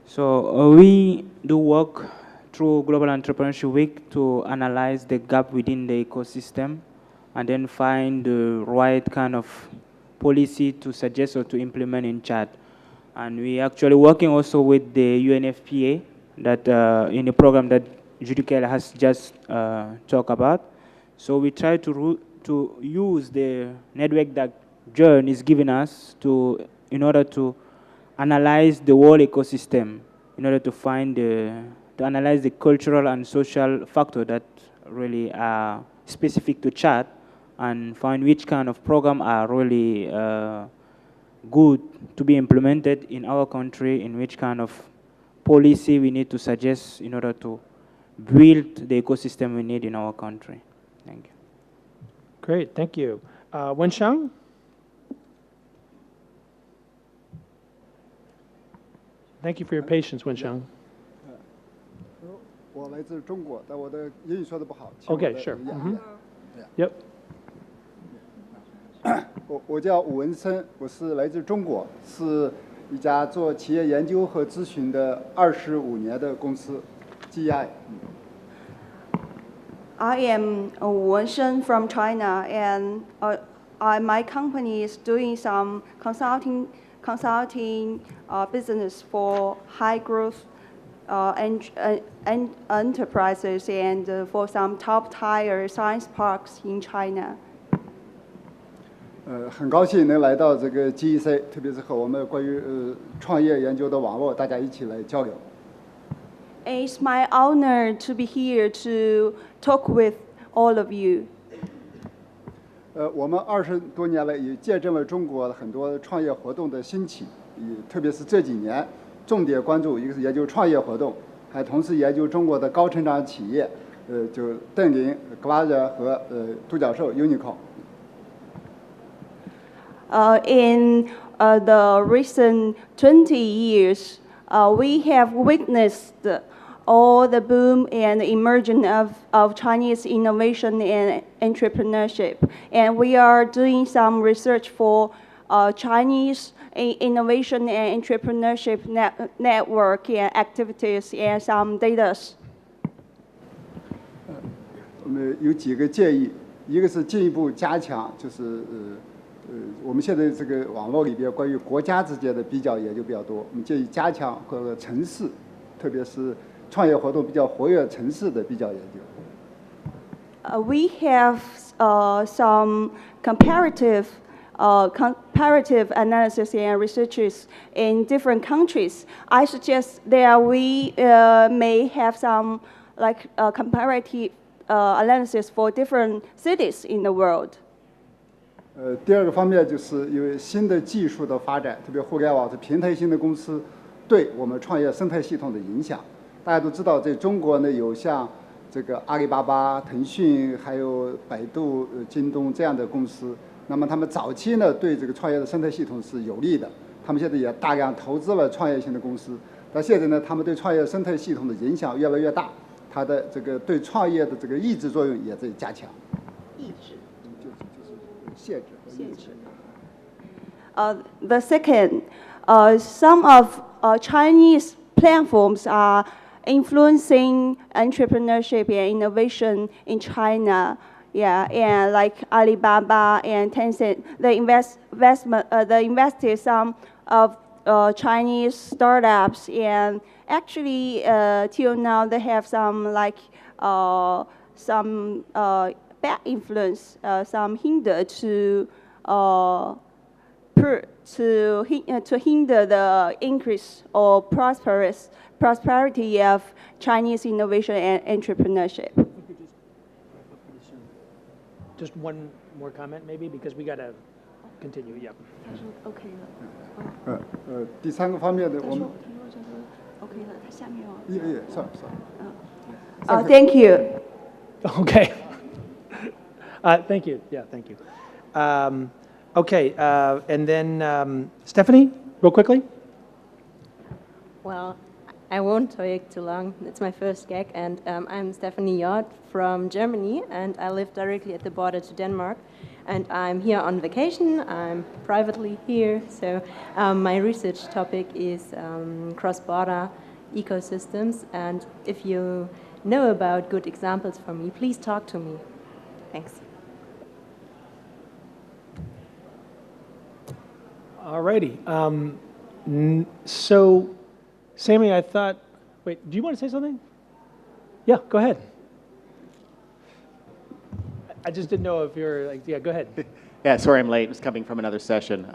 R: So we do work through Global Entrepreneurship Week to analyze the gap within the ecosystem and then find the right kind of policy to suggest or to implement in Chad. And we actually working also with the UNFPA that in a program that Judicael has just talked about. So we try to use the network that John is giving us in order to analyze the whole ecosystem, in order to to analyze the cultural and social factor that really are specific to Chad, and find which kind of program are really good to be implemented in our country, in which kind of policy we need to suggest in order to build the ecosystem we need in our country. Thank you.
P: Great, thank you. Wenshang? Thank you for your patience, Wensheng.
S: 我来自中国，但我的英语说的不好。
P: Okay, sure. Yep.
S: 我叫武文森，我是来自中国，是一家做企业研究和咨询的25年的公司 ，GI。I
T: am Wu Wensheng from China, and my company is doing some consulting business for high growth enterprises and for some top tier science parks in China.
S: 很高兴能来到这个 GEC， 特别是和我们关于创业研究的网络，大家一起来交流。
T: It's my honor to be here to talk with all of you.
S: 我们20多年来也见证了中国很多创业活动的兴起，特别是这几年，重点关注一个是研究创业活动，还同时研究中国的高成长企业，就邓林、格瓦热和独角兽 Unicorn。In
T: the recent 20 years, we have witnessed all the boom and emergence of Chinese innovation and entrepreneurship. And we are doing some research for Chinese innovation and entrepreneurship network and activities and some data.
S: 我们有几个建议，一个是进一步加强，就是我们现在这个网络里边关于国家之间的比较研究比较多，我们建议加强和城市，特别是创业活动比较活跃城市的比较研究。
T: We have some comparative analysis and researches in different countries. I suggest that we may have some comparative analysis for different cities in the world.
S: 第二个方面就是因为新的技术的发展，特别互联网是平台型的公司对我们创业生态系统的影响。大家都知道，在中国呢有像这个阿里巴巴、腾讯，还有百度、京东这样的公司。那么他们早期呢对这个创业的生态系统是有利的，他们现在也大量投资了创业型的公司。但现在呢，他们对创业生态系统的影响越来越大，它的这个对创业的这个抑制作用也在加强。
T: 抑制。
S: 限制。
T: The second, some of Chinese platforms are influencing entrepreneurship and innovation in China. Yeah, and like Alibaba and Tencent, they invested some of Chinese startups, and actually till now they have some bad influence, some hinder to hinder the increase or prosperity of Chinese innovation and entrepreneurship.
P: Just one more comment, maybe, because we got to continue. Yeah.
T: OK
S: 第三个方面呢，我们
T: OK 了，他下面哦。
S: 算。
T: Thank you.
P: Okay. Thank you. Yeah, thank you. Okay, and then Stephanie, real quickly.
U: Well, I won't take too long. It's my first gag, and I'm Stephanie Jod from Germany, and I live directly at the border to Denmark. And I'm here on vacation. I'm privately here, so my research topic is cross-border ecosystems. And if you know about good examples for me, please talk to me. Thanks.
P: All righty. So, Sammy, I thought, wait, do you want to say something? Yeah, go ahead. I just didn't know if you're yeah, go ahead.
X: Yeah, sorry I'm late. I was coming from another session.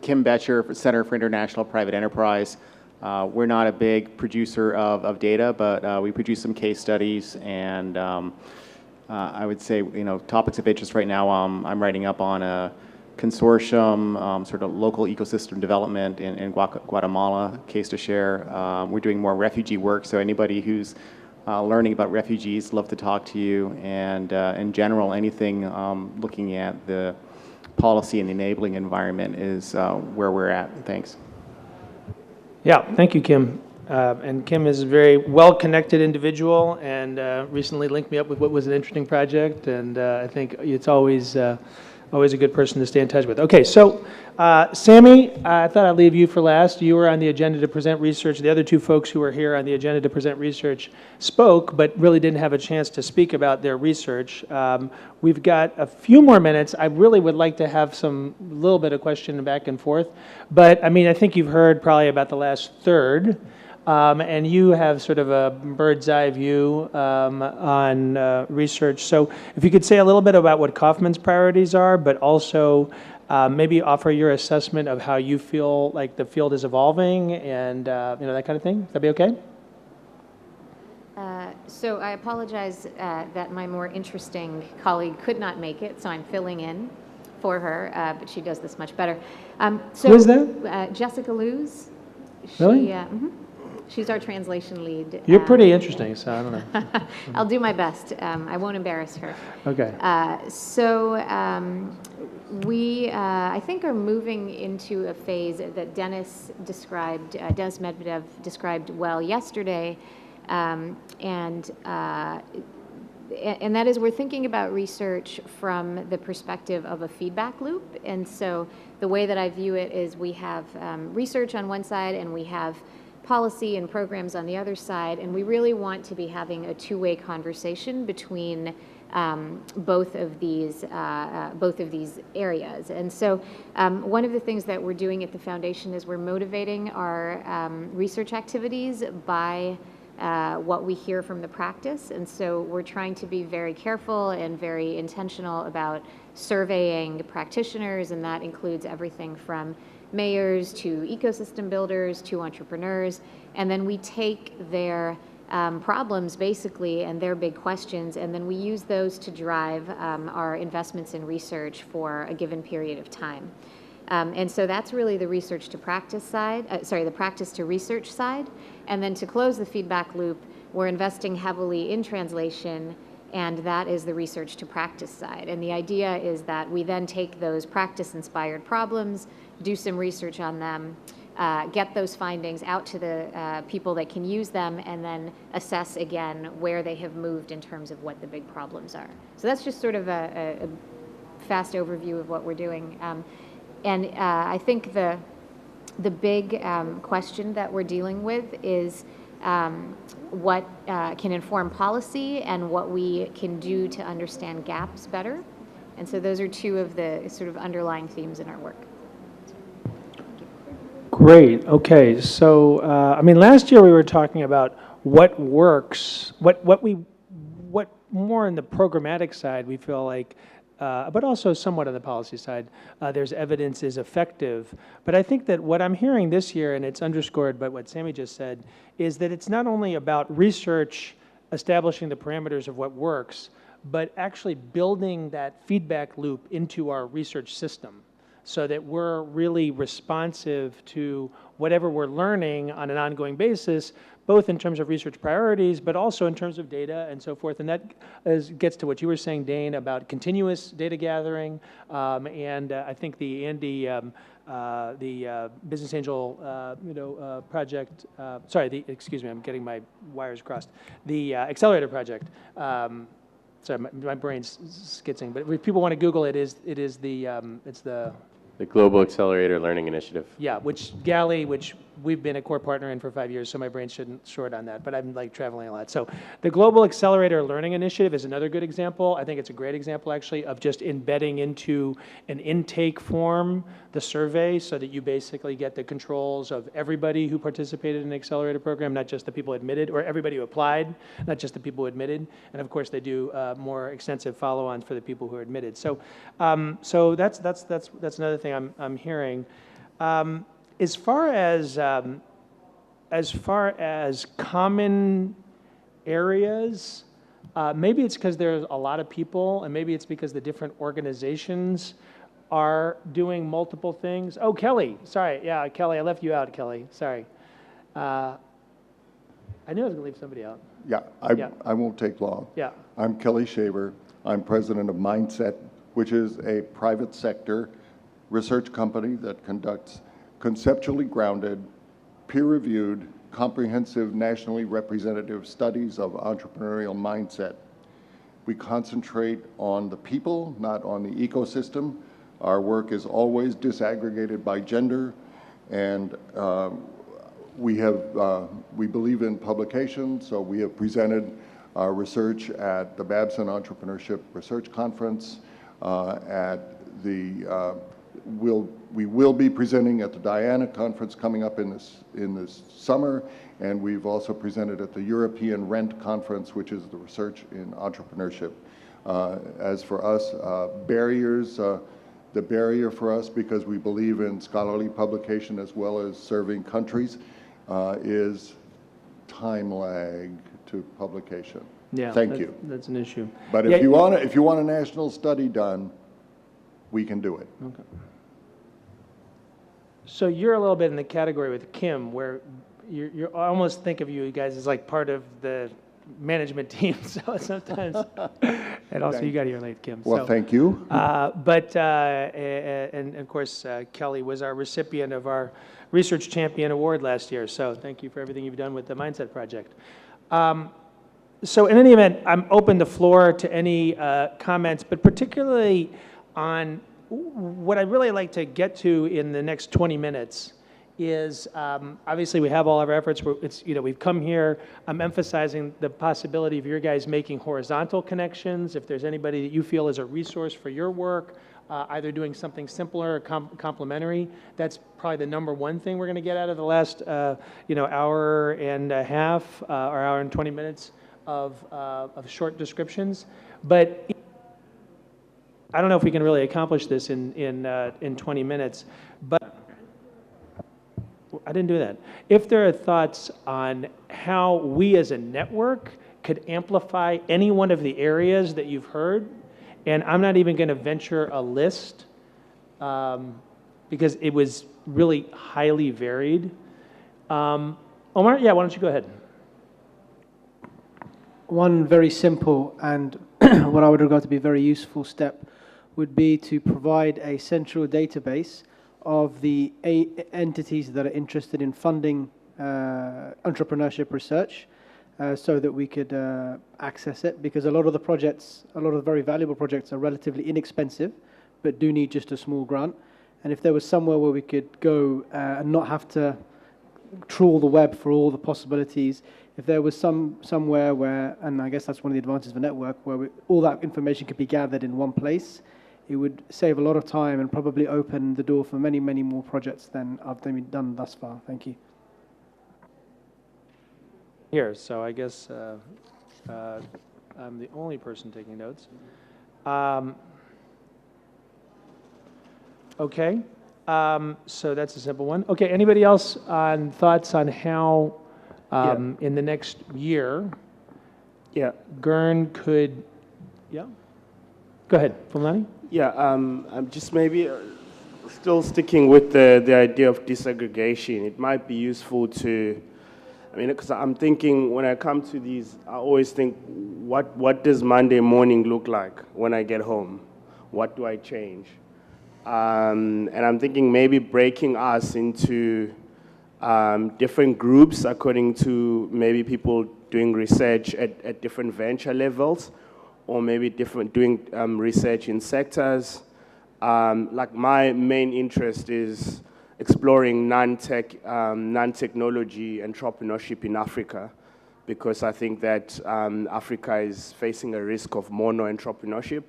X: Kim Betcher, Center for International Private Enterprise. We're not a big producer of data, but we produce some case studies, and I would say, topics of interest right now, I'm writing up on a consortium, sort of local ecosystem development in Guatemala, case to share. We're doing more refugee work, so anybody who's learning about refugees, love to talk to you. And in general, anything looking at the policy and enabling environment is where we're at. Thanks.
P: Yeah, thank you, Kim. And Kim is a very well-connected individual and recently linked me up with what was an interesting project, and I think it's always always a good person to stay in touch with. Okay, so Sammy, I thought I'd leave you for last. You were on the agenda to present research. The other two folks who were here on the agenda to present research spoke, but really didn't have a chance to speak about their research. We've got a few more minutes. I really would like to have some little bit of question back and forth, but I mean, I think you've heard probably about the last third. And you have sort of a bird's eye view on research. So if you could say a little bit about what Kaufman's priorities are, but also maybe offer your assessment of how you feel like the field is evolving and you know, that kind of thing. That'd be okay?
C: So I apologize that my more interesting colleague could not make it, so I'm filling in for her, but she does this much better.
P: Who is that?
C: Jessica Luz.
P: Really?
C: She's our translation lead.
P: You're pretty interesting, so I don't know.
C: I'll do my best. I won't embarrass her.
P: Okay.
C: We, I think, are moving into a phase that Dennis described, Dennis Medvedev described well yesterday, and that is we're thinking about research from the perspective of a feedback loop. And so the way that I view it is we have research on one side and we have policy and programs on the other side, and we really want to be having a two-way conversation between both of these areas. And so one of the things that we're doing at the foundation is we're motivating our research activities by what we hear from the practice. And so we're trying to be very careful and very intentional about surveying practitioners, and that includes everything from mayors to ecosystem builders to entrepreneurs, and then we take their problems basically and their big questions, and then we use those to drive our investments in research for a given period of time. And so that's really the research to practice side, the practice to research side. And then to close the feedback loop, we're investing heavily in translation, and that is the research to practice side. And the idea is that we then take those practice-inspired problems, do some research on them, get those findings out to the people that can use them, and then assess again where they have moved in terms of what the big problems are. So that's just sort of a fast overview of what we're doing. And I think the big question that we're dealing with is what can inform policy and what we can do to understand gaps better. And so those are two of the sort of underlying themes in our work.
P: Great. Okay. So, I mean, last year we were talking about what works, what more on the programmatic side we feel like, but also somewhat on the policy side, there's evidence is effective. But I think that what I'm hearing this year, and it's underscored by what Sammy just said, is that it's not only about research establishing the parameters of what works, but actually building that feedback loop into our research system, so that we're really responsive to whatever we're learning on an ongoing basis, both in terms of research priorities, but also in terms of data and so forth. And that gets to what you were saying, Dane, about continuous data gathering. And I think the Andy, the Business Angel, project, excuse me, I'm getting my wires crossed. The Accelerator project. Sorry, my brain's skitzing, but if people want to Google it, it's the
D: Global Accelerator Learning Initiative.
P: Yeah, which GALI, which we've been a core partner in for 5 years, so my brain shouldn't short on that, but I'm like traveling a lot. So the Global Accelerator Learning Initiative is another good example. I think it's a great example, actually, of just embedding into an intake form the survey, so that you basically get the controls of everybody who participated in the accelerator program, not just the people admitted, or everybody who applied, not just the people who admitted. And of course, they do more extensive follow-ons for the people who are admitted. So, so that's another thing I'm hearing. As far as common areas, maybe it's because there's a lot of people, and maybe it's because the different organizations are doing multiple things. Oh, Kelly, sorry, yeah, Kelly, I left you out, Kelly, sorry. I knew I was gonna leave somebody out.
F: Yeah, I won't take long.
P: Yeah.
F: I'm Kelly Shaver. I'm president of Mindset, which is a private sector research company that conducts conceptually grounded, peer-reviewed, comprehensive, nationally representative studies of entrepreneurial mindset. We concentrate on the people, not on the ecosystem. Our work is always disaggregated by gender, and we believe in publication, so we have presented our research at the Babson Entrepreneurship Research Conference, we will be presenting at the Diana Conference coming up in this summer, and we've also presented at the European Rent Conference, which is the research in entrepreneurship. As for us, barriers, the barrier for us, because we believe in scholarly publication as well as serving countries, is time lag to publication.
P: Yeah,
F: Thank you.
P: That's an issue.
F: But
P: Yeah,
F: if you want a national study done, we can do it.
P: Okay. So you're a little bit in the category with Kim, where I almost think of you guys as like part of the management team. So sometimes, and also you got here late, Kim.
F: Well, thank you.
P: And of course, Kelly was our recipient of our Research Champion Award last year. So thank you for everything you've done with the Mindset Project. So in any event, I'm open the floor to any comments, but particularly on what I'd really like to get to in the next 20 minutes is obviously we have all of our efforts. We've come here. I'm emphasizing the possibility of your guys making horizontal connections. If there's anybody that you feel is a resource for your work, either doing something simpler or complementary, that's probably the number one thing we're going to get out of the last hour and a half or hour and 20 minutes of short descriptions. But I don't know if we can really accomplish this in 20 minutes, but I didn't do that. If there are thoughts on how we as a network could amplify any one of the areas that you've heard, and I'm not even going to venture a list because it was really highly varied. Omar, yeah, why don't you go ahead?
E: One very simple and what I would regard to be a very useful step would be to provide a central database of the entities that are interested in funding entrepreneurship research so that we could access it, because a lot of the projects, a lot of the very valuable projects are relatively inexpensive but do need just a small grant. And if there was somewhere where we could go and not have to trawl the web for all the possibilities, if there was somewhere where, and I guess that's one of the advantages of a network, where all that information could be gathered in one place, it would save a lot of time and probably open the door for many, many more projects than I've done thus far. Thank you.
P: Here, so I guess I'm the only person taking notes. Okay, so that's a simple one. Okay, anybody else on thoughts on how in the next year, GERN could, go ahead, Fulani.
G: Yeah, I'm just maybe still sticking with the idea of disaggregation. It might be useful to, because I'm thinking when I come to these, I always think, what does Monday morning look like when I get home? What do I change? And I'm thinking maybe breaking us into different groups according to maybe people doing research at different venture levels, or maybe doing research in sectors. Like my main interest is exploring non-technology entrepreneurship in Africa, because I think that Africa is facing a risk of mono-entrepreneurship.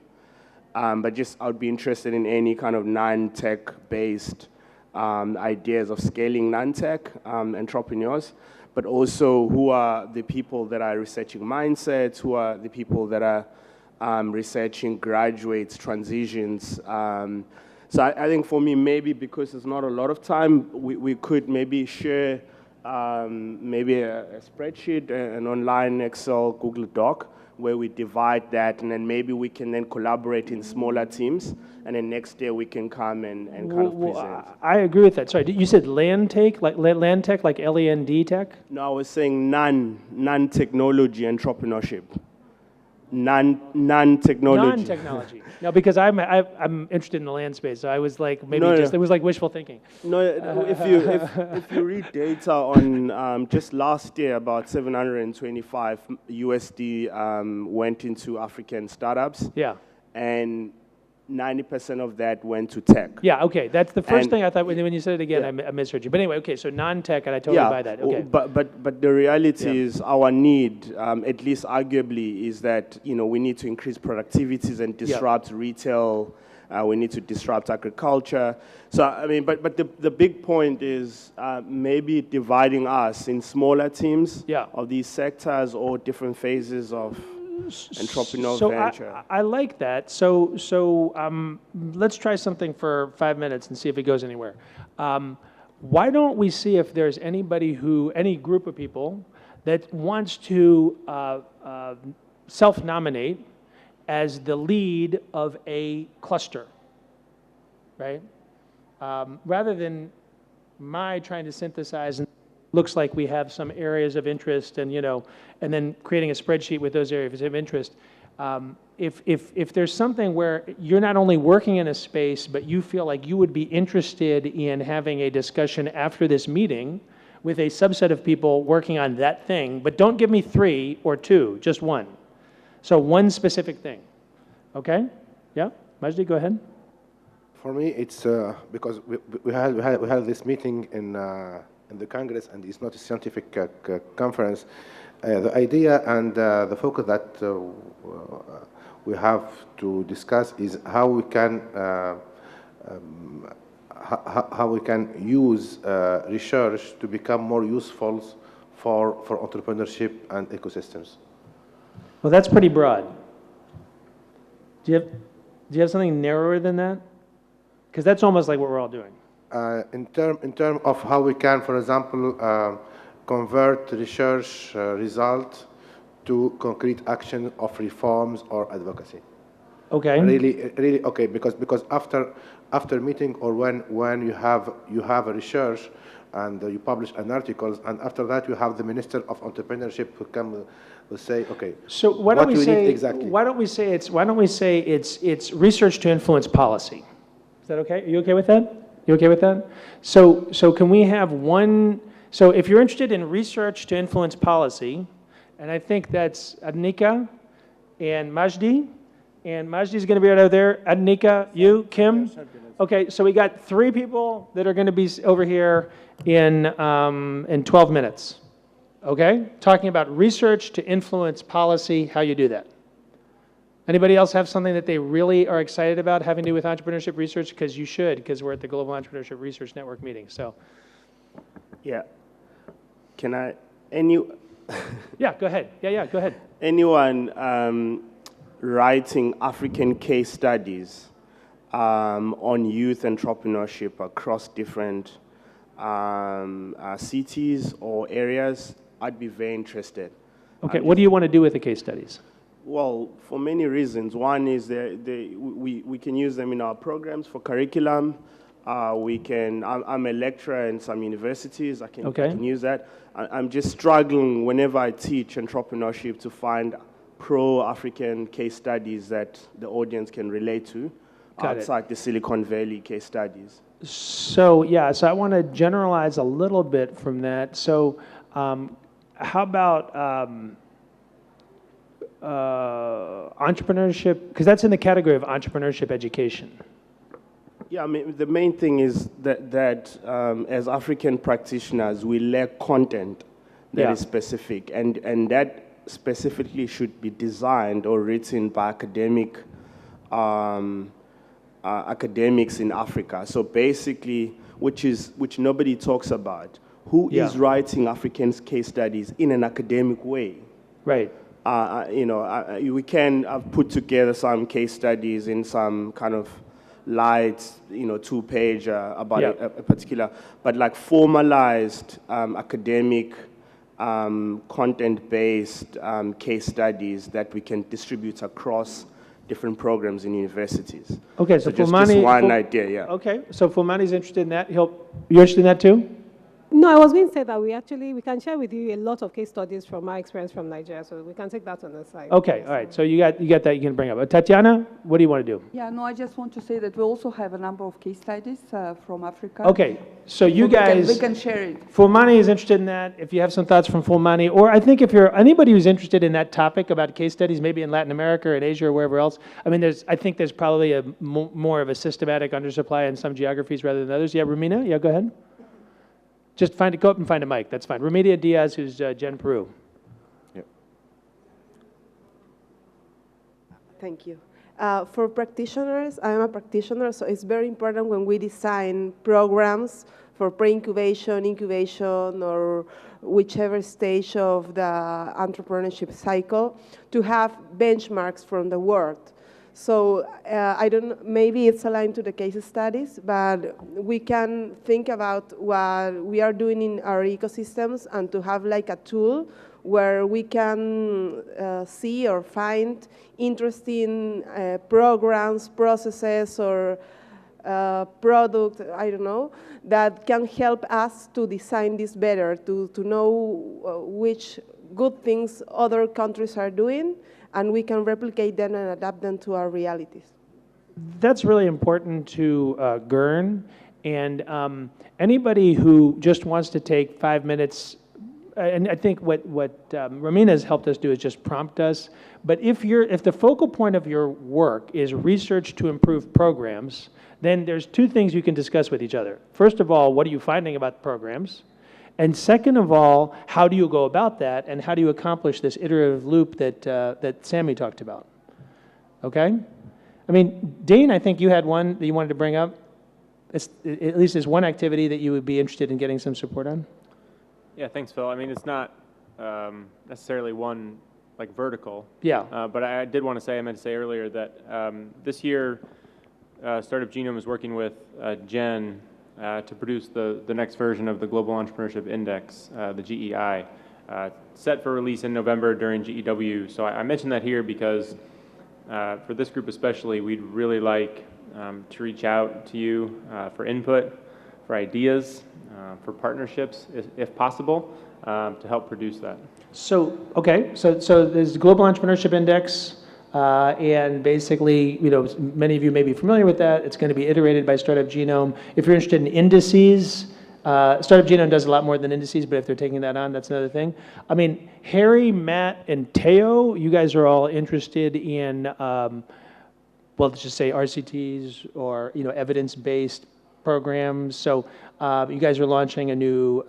G: But just I would be interested in any kind of non-tech based ideas of scaling non-tech entrepreneurs, but also who are the people that are researching mindsets, who are the people that are researching graduates, transitions. So I think for me, maybe because there's not a lot of time, we could maybe share maybe a spreadsheet, an online Excel, Google Doc, where we divide that, and then maybe we can then collaborate in smaller teams, and then next year we can come and kind of present.
P: I agree with that. Sorry, you said land tech, like land tech, like LAND tech?
G: No, I was saying non-technology entrepreneurship. non-technology.
P: Non-technology. No, because I'm interested in the land space, so I was like, maybe it was like wishful thinking.
G: No, if you read data on just last year, about 725 USD went into African startups.
P: Yeah.
G: And 90% of that went to tech.
P: Yeah, okay. That's the first thing I thought when you said it again, I misheard you. But anyway, okay, so non-tech, and I totally buy that. Okay.
G: But the reality is our need, at least arguably, is that we need to increase productivities and disrupt retail. We need to disrupt agriculture. So I mean, but the big point is maybe dividing us in smaller teams of these sectors or different phases of entrepreneurial venture.
P: I like that. So let's try something for 5 minutes and see if it goes anywhere. Why don't we see if there's any group of people that wants to self-nominate as the lead of a cluster, right? Rather than my trying to synthesize and looks like we have some areas of interest and and then creating a spreadsheet with those areas of interest. If there's something where you're not only working in a space, but you feel like you would be interested in having a discussion after this meeting with a subset of people working on that thing, but don't give me 3 or 2, just one. So one specific thing. Okay? Yeah? Majdi, go ahead.
I: For me, it's because we had this meeting in the Congress, and it's not a scientific conference. The idea and the focus that we have to discuss is how we can use research to become more useful for entrepreneurship and ecosystems.
P: Well, that's pretty broad. Do you have something narrower than that? Because that's almost like what we're all doing.
I: In terms of how we can, for example, convert research result to concrete action of reforms or advocacy.
P: Okay.
I: Really, okay. Because after meeting or when you have a research and you publish an article, and after that you have the Minister of Entrepreneurship who will say, okay.
P: So why don't we say it's research to influence policy? Is that okay? Are you okay with that? You okay with that? So can we have one? So if you're interested in research to influence policy, and I think that's Adnika and Majdi, and Majdi's going to be right over there. Adnika, you, Kim. Okay, so we got 3 people that are going to be over here in 12 minutes. Okay, talking about research to influence policy, how you do that. Anybody else have something that they really are excited about having to do with entrepreneurship research? Because you should, because we're at the Global Entrepreneurship Research Network meeting. So,
G: yeah,
P: yeah, go ahead. Yeah, go ahead.
G: Anyone writing African case studies on youth entrepreneurship across different cities or areas, I'd be very interested.
P: Okay, what do you want to do with the case studies?
G: Well, for many reasons. One is we can use them in our programs for curriculum. I'm a lecturer in some universities. I can use that. I'm just struggling whenever I teach entrepreneurship to find pro-African case studies that the audience can relate to outside the Silicon Valley case studies.
P: So I want to generalize a little bit from that. So how about entrepreneurship, because that's in the category of entrepreneurship education.
G: Yeah, I mean, the main thing is that as African practitioners, we lack content that is specific, and that specifically should be designed or written by academics in Africa. So basically, which nobody talks about, who is writing African case studies in an academic way.
P: Right.
G: We can put together some case studies in some kind of light, 2-page about a particular, but like formalized academic content-based case studies that we can distribute across different programs in universities.
P: Okay, so
G: just one idea, yeah.
P: Okay, so Fulmani's interested in that. You're interested in that too?
A: No, I was going to say that we can share with you a lot of case studies from my experience from Nigeria, so we can take that on the side.
P: Okay, all right. So you got that you can bring up. Tatiana, what do you want to do?
H: Yeah, no, I just want to say that we also have a number of case studies from Africa.
P: Okay, so you guys,
H: we can share it.
P: Full Money is interested in that. If you have some thoughts from Full Money, or I think if you're anybody who's interested in that topic about case studies, maybe in Latin America or in Asia or wherever else. I mean, I think there's probably a more of a systematic undersupply in some geographies rather than others. Yeah, Romina, yeah, go ahead. Just go up and find a mic. That's fine. Romina Diaz, who's Gen Peru.
L: Yep. Thank you. For practitioners, I'm a practitioner, so it's very important when we design programs for pre-incubation, incubation, or whichever stage of the entrepreneurship cycle to have benchmarks from the world. So I don't, maybe it's aligned to the case studies, but we can think about what we are doing in our ecosystems and to have like a tool where we can see or find interesting programs, processes, or product, I don't know, that can help us to design this better, to know which good things other countries are doing, and we can replicate them and adapt them to our realities.
P: That's really important to GERN, and anybody who just wants to take 5 minutes, and I think what Romina has helped us do is just prompt us, but if the focal point of your work is research to improve programs, then there's two things you can discuss with each other. First of all, what are you finding about programs? And second of all, how do you go about that, and how do you accomplish this iterative loop that Sammy talked about? Okay? I mean, Dean, I think you had one that you wanted to bring up. At least there's one activity that you would be interested in getting some support on.
K: Yeah, thanks, Phil. I mean, it's not necessarily one like vertical.
P: Yeah.
K: But I meant to say earlier that this year, Startup Genome is working with Jen to produce the next version of the Global Entrepreneurship Index, the GEI, set for release in November during GEW. So I mentioned that here because for this group especially, we'd really like to reach out to you for input, for ideas, for partnerships, if possible, to help produce that.
P: So, okay, so there's the Global Entrepreneurship Index, and basically, many of you may be familiar with that. It's going to be iterated by Startup Genome. If you're interested in indices, Startup Genome does a lot more than indices, but if they're taking that on, that's another thing. I mean, Harry, Matt, and Teo, you guys are all interested in, well, let's just say RCTs or, evidence-based programs. So you guys are launching a new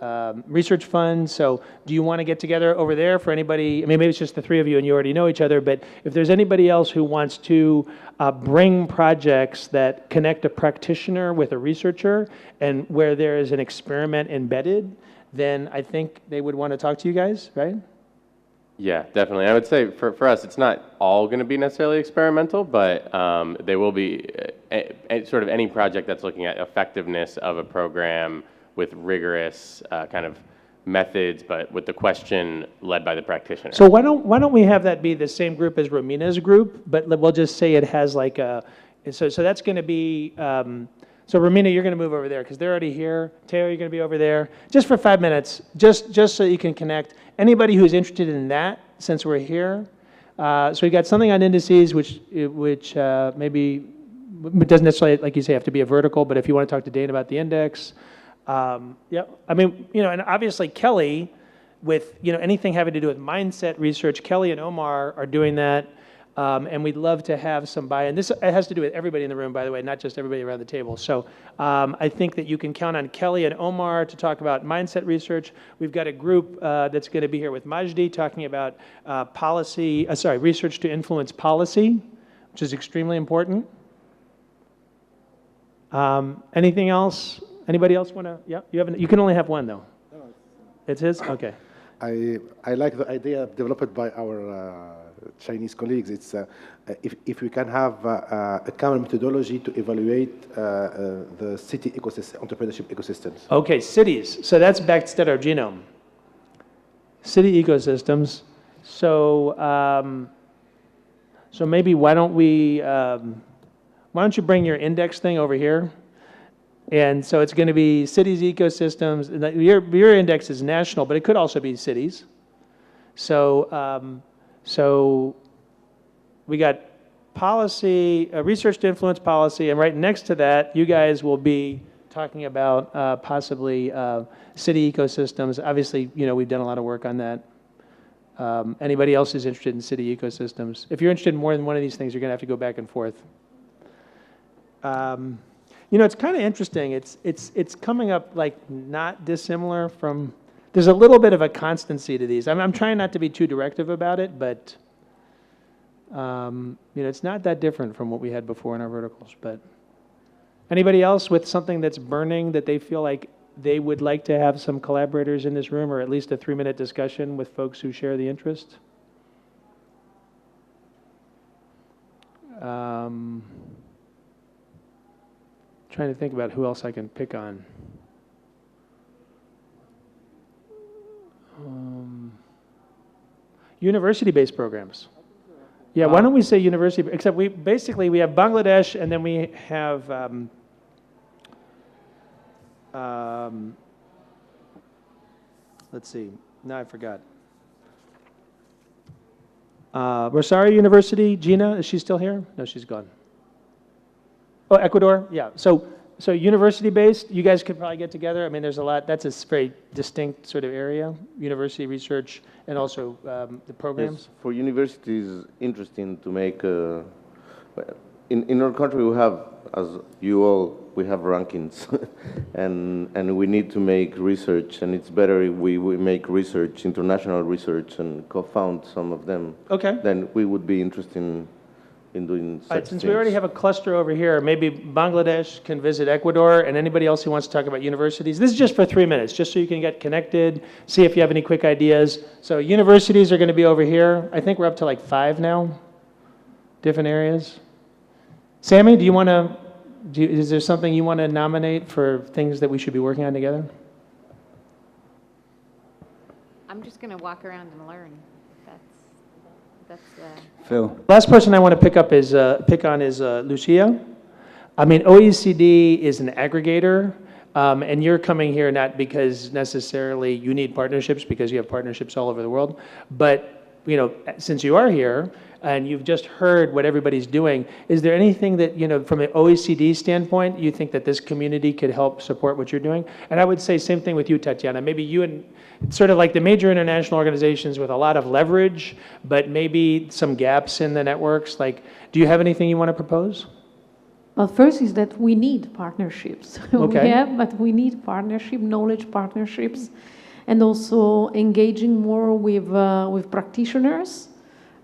P: research fund. So do you want to get together over there for anybody? I mean, maybe it's just the three of you and you already know each other, but if there's anybody else who wants to bring projects that connect a practitioner with a researcher and where there is an experiment embedded, then I think they would want to talk to you guys, right?
D: Yeah, definitely. I would say for us, it's not all going to be necessarily experimental, but there will be sort of any project that's looking at effectiveness of a program with rigorous kind of methods, but with the question led by the practitioner.
P: So why don't we have that be the same group as Romina's group, but we'll just say it has like a, so that's going to be, so Romina, you're going to move over there because they're already here. Teo, you're going to be over there just for 5 minutes, just so you can connect. Anybody who's interested in that, since we're here. So we got something on indices, which maybe it doesn't necessarily, like you say, have to be a vertical, but if you want to talk to Dane about the index. Yeah, I mean, and obviously Kelly, with anything having to do with mindset research, Kelly and Omar are doing that. And we'd love to have some buy-in. This has to do with everybody in the room, by the way, not just everybody around the table. So I think that you can count on Kelly and Omar to talk about mindset research. We've got a group that's going to be here with Majdi talking about research to influence policy, which is extremely important. Anything else? Anybody else want to? Yeah, you can only have one, though. It's his? Okay.
I: I like the idea developed by our Chinese colleagues. It's if we can have a common methodology to evaluate the city ecosystem, entrepreneurship ecosystems.
P: Okay, cities. So that's back to Startup Genome. City ecosystems. So so maybe why don't you bring your index thing over here? And so it's going to be cities, ecosystems. And your index is national, but it could also be cities. So, so we got policy, research to influence policy, and right next to that, you guys will be talking about possibly city ecosystems. Obviously, you know, we've done a lot of work on that. Anybody else who's interested in city ecosystems? If you're interested in more than one of these things, you're going to have to go back and forth. You know, it's kind of interesting. It's coming up like not dissimilar from. There's a little bit of a constancy to these. I'm trying not to be too directive about it, but you know, it's not that different from what we had before in our verticals. But anybody else with something that's burning that they feel like they would like to have some collaborators in this room, or at least a 3-minute discussion with folks who share the interest? Trying to think about who else I can pick on. University-based programs. Yeah, why don't we say university, except we have Bangladesh, and then we have let's see, now I forgot. Rosario University, Gina, is she still here? No, she's gone. Oh, Ecuador, yeah. So university-based, you guys could probably get together. I mean, there's a lot, that's a very distinct sort of area, university research, and also the programs.
N: Yes, for universities, interesting to make, in our country we have, as you all, we have rankings, and we need to make research, and it's better if we make research, international research, and co-found some of them.
P: Okay.
N: Then we would be interested in doing such
P: Since
N: things.
P: we already have a cluster over here, maybe Bangladesh can visit Ecuador, and anybody else who wants to talk about universities. This is just for 3 minutes, just so you can get connected, see if you have any quick ideas. So universities are going to be over here. I think we're up to like 5 now, different areas. Sammy, do you want to, is there something you want to nominate for things that we should be working on together?
C: I'm just going to walk around and learn. That's
P: Phil. Last person I want to pick on is Lucia. I mean, OECD is an aggregator, and you're coming here not because necessarily you need partnerships, because you have partnerships all over the world, but you know, since you are here and you've just heard what everybody's doing, is there anything that, you know, from an OECD standpoint, you think that this community could help support what you're doing? And I would say same thing with you, Tatiana. Maybe you and sort of like the major international organizations with a lot of leverage, but maybe some gaps in the networks. Like, do you have anything you want to propose?
J: Well, first is that we need partnerships.
P: Okay.
J: We have, but we need partnership, knowledge partnerships, and also engaging more with practitioners.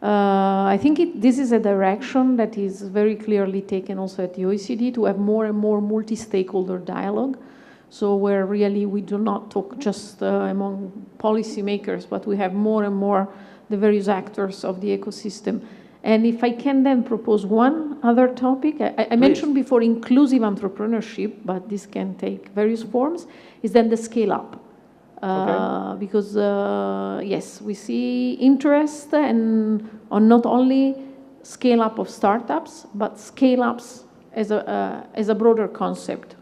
J: I think this is a direction that is very clearly taken also at the OECD, to have more and more multi-stakeholder dialogue. So where really we do not talk just among policymakers, but we have more and more the various actors of the ecosystem. And if I can then propose one other topic, I mentioned before inclusive entrepreneurship, but this can take various forms, is then the scale up. Because yes, we see interest on not only scale up of startups, but scale ups as a broader concept.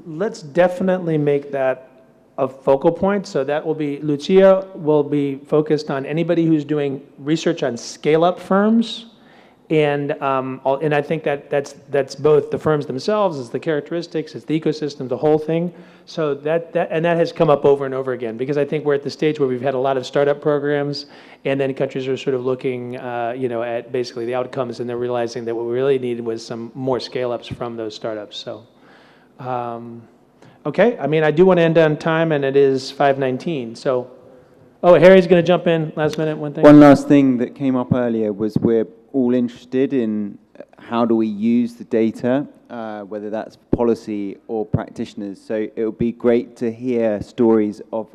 P: Let's definitely make that a focal point. So that will be, Lucia will be focused on anybody who's doing research on scale-up firms. And I think that's both the firms themselves, it's the characteristics, it's the ecosystem, the whole thing. So that has come up over and over again, because I think we're at the stage where we've had a lot of startup programs, and then countries are sort of looking, you know, at basically the outcomes, and they're realizing that what we really needed was some more scale-ups from those startups. So, okay. I mean, I do want to end on time, and it is 5:19. So, oh, Harry's going to jump in last minute. One thing.
M: One last thing that came up earlier was we're all interested in how do we use the data, whether that's policy or practitioners. So it would be great to hear stories of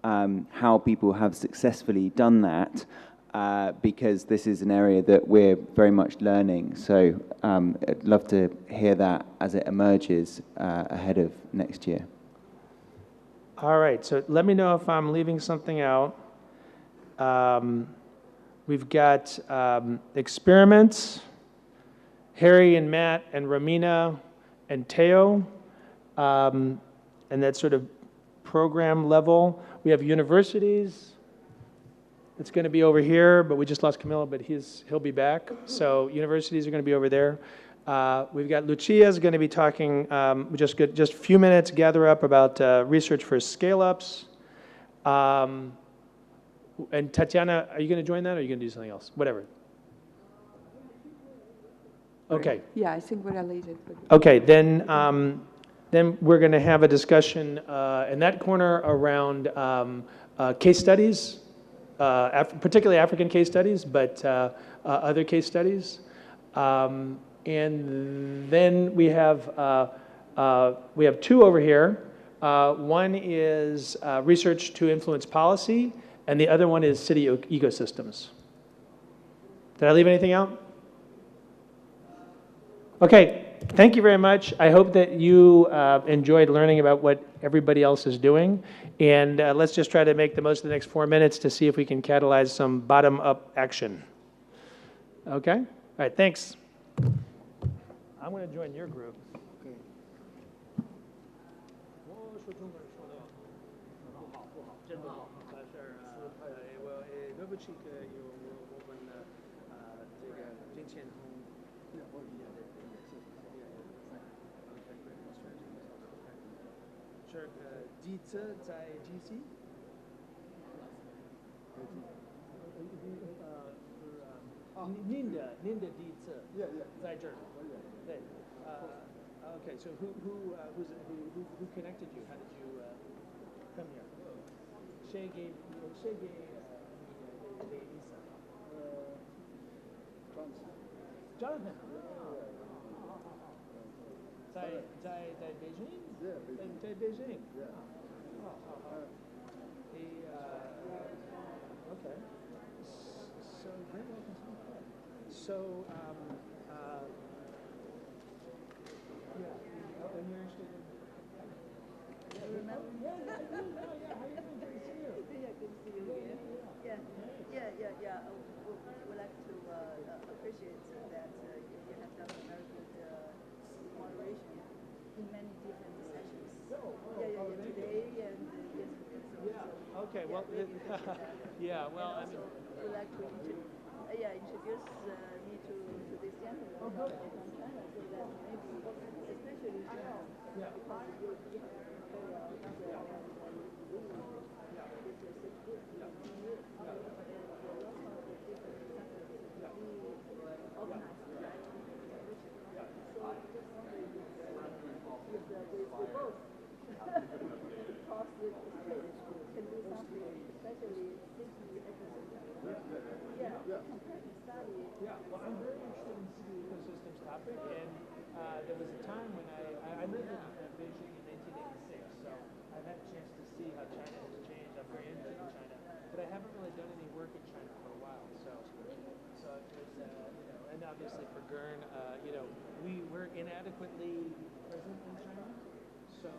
M: how people have successfully done that, because this is an area that we're very much learning. So I'd love to hear that as it emerges ahead of next year.
P: All right, so let me know if I'm leaving something out. We've got experiments, Harry and Matt and Ramina and Teo. And that's sort of program level. We have universities. It's going to be over here, but we just lost Camilo, but he'll be back. So universities are going to be over there. We've got Lucia's going to be talking, just a few minutes, gather up about research for scale-ups. And Tatiana, are you going to join that, or are you going to do something else? Whatever. Okay.
H: Yeah, I think we're related.
P: Okay, then we're going to have a discussion in that corner around case studies, particularly African case studies, but other case studies. And then we have two over here. One is research to influence policy, and the other one is city ecosystems. Did I leave anything out? Okay, thank you very much. I hope that you enjoyed learning about what everybody else is doing. And let's just try to make the most of the next 4 minutes to see if we can catalyze some bottom-up action. Okay? All right, thanks. I'm going to join your group. Okay. 是机车在 GC。您的第一次在这儿，对，Okay, so who connected you? How did you come here? 谁给Lisa? Jonathan. 在北京？在北京。Okay. So very welcome to the club. So, yeah, and you're interested in. Yeah, remember? Yeah. How are you doing? Good to see you. Yeah, good to see you. Yeah. We'd like to appreciate that you have done a very good moderation in many different sessions. Today and yesterday. Yeah. Okay. Well. Yeah. Well, I mean. We'd like to introduce me to this gentleman from China, so that maybe, especially because you have Yeah, well, I'm very interested in city ecosystems topic, and there was a time when I lived in Beijing in 1986, so I've had a chance to see how China has changed. I'm very interested in China, but I haven't really done any work in China for a while. So there's, and obviously for Gern, we're inadequately present in China, so.